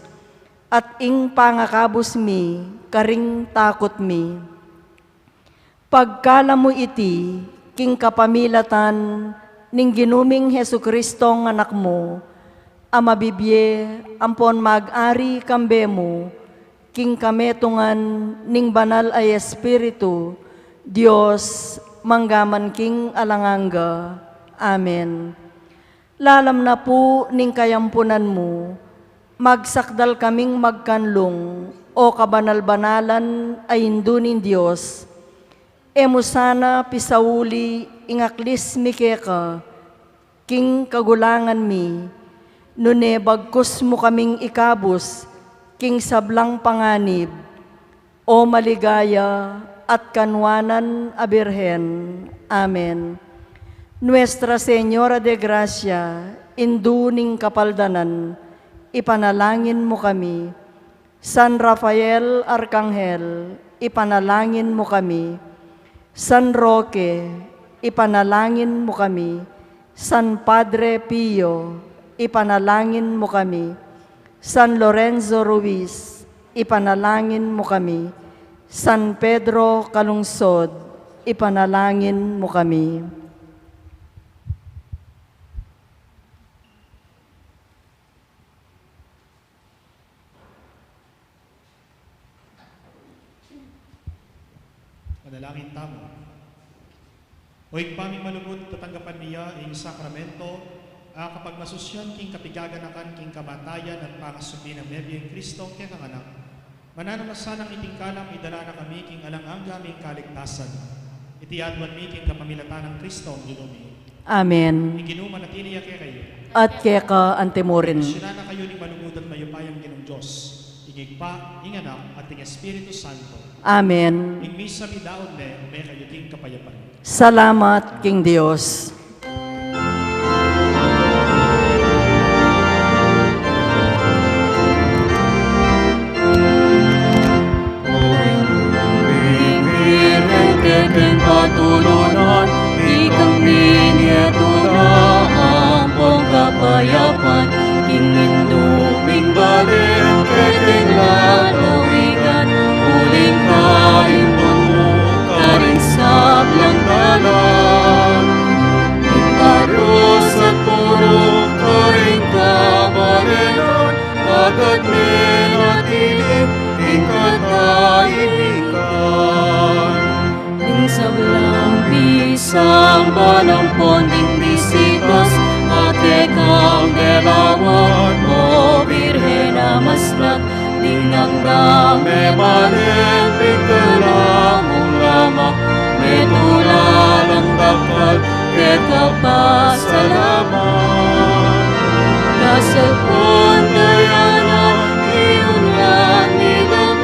at ing pangakabos mi, karing takot mi. Pagkala mo iti, king kapamilatan, ning ginuming Hesu Kristong anak mo, amabibye, ampon mag-ari kambe mo, king kametungan ning banal ay Espiritu, Diyos, manggaman king alanganga. Amen. Lalam na po ning kayampunan mo, magsakdal kaming magkanlong, o kabanal-banalan ay indunin Diyos. Emo sana pisauli ingaklis mi keka, king kagulangan mi, nune bagkus mo kaming ikabos, king sablang panganib, o maligaya at kanwanan a Birhen. Amen. Nuestra Señora de Gracia, induning kapaldanan, ipanalangin mo kami. San Rafael Arcangel, ipanalangin mo kami. San Roque, ipanalangin mo kami. San Padre Pio, ipanalangin mo kami. San Lorenzo Ruiz, ipanalangin mo kami. San Pedro Calungsod, ipanalangin mo kami. Panalangin tamo. O igpaming malubod tatanggapan niya ing sakramento, kapag masusyan king kapigaganakan king kamatayan at pangasumbi ng Nebiyeng Kristo kaya kang anak. Mananamasanang itingkalang idala na kami king alangangga aming kaligtasan. Itiadwan mi king kapamilatan ng Kristo ang ginumi. Amen. Iginuman at iniya kaya kayo. At kaya ka antemorin. Sina na kayo ni malubod at mayupayang ginong Diyos. Igigpa, inganak at ing Espiritu Santo. Amen. Ing misa mi daon may kayo king kapayapan. Salamat, King Dios. Patulunan, ikang minyeto na ampong kapayapan, kinginduming balik, keking lalawigan, uling kaimbon mo, karing sablang dalan. Itaros at puro, karing kabalinan, agad minatiling, ikataibigan. Sablang pisang banampon ding bisitas, ate kang delawan mo Birhen na maslat, ding ang dame manin pigkalamong lamak, metulalang dakal keta pasalamat. Kasapon dayanan iunlan nila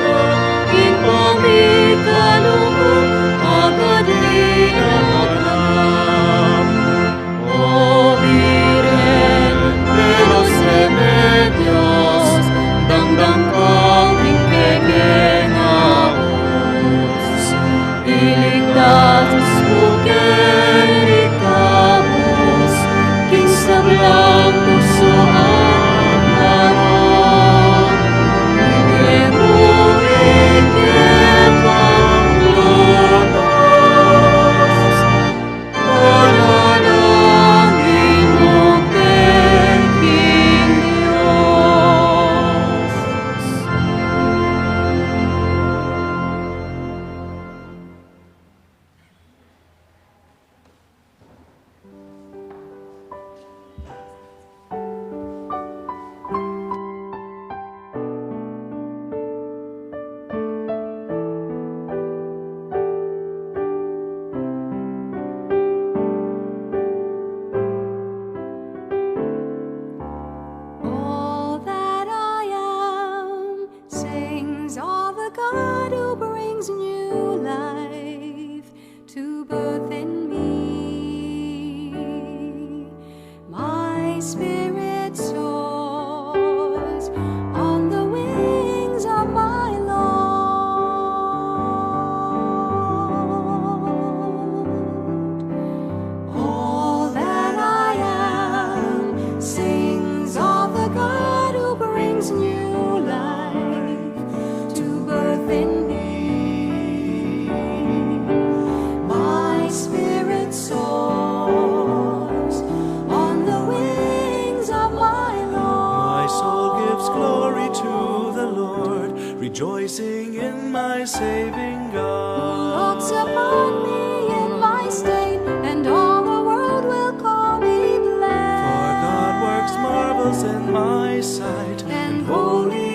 saving Who God. looks upon me in my state, and all the world will call me blessed. For God works marvels in my sight, And holy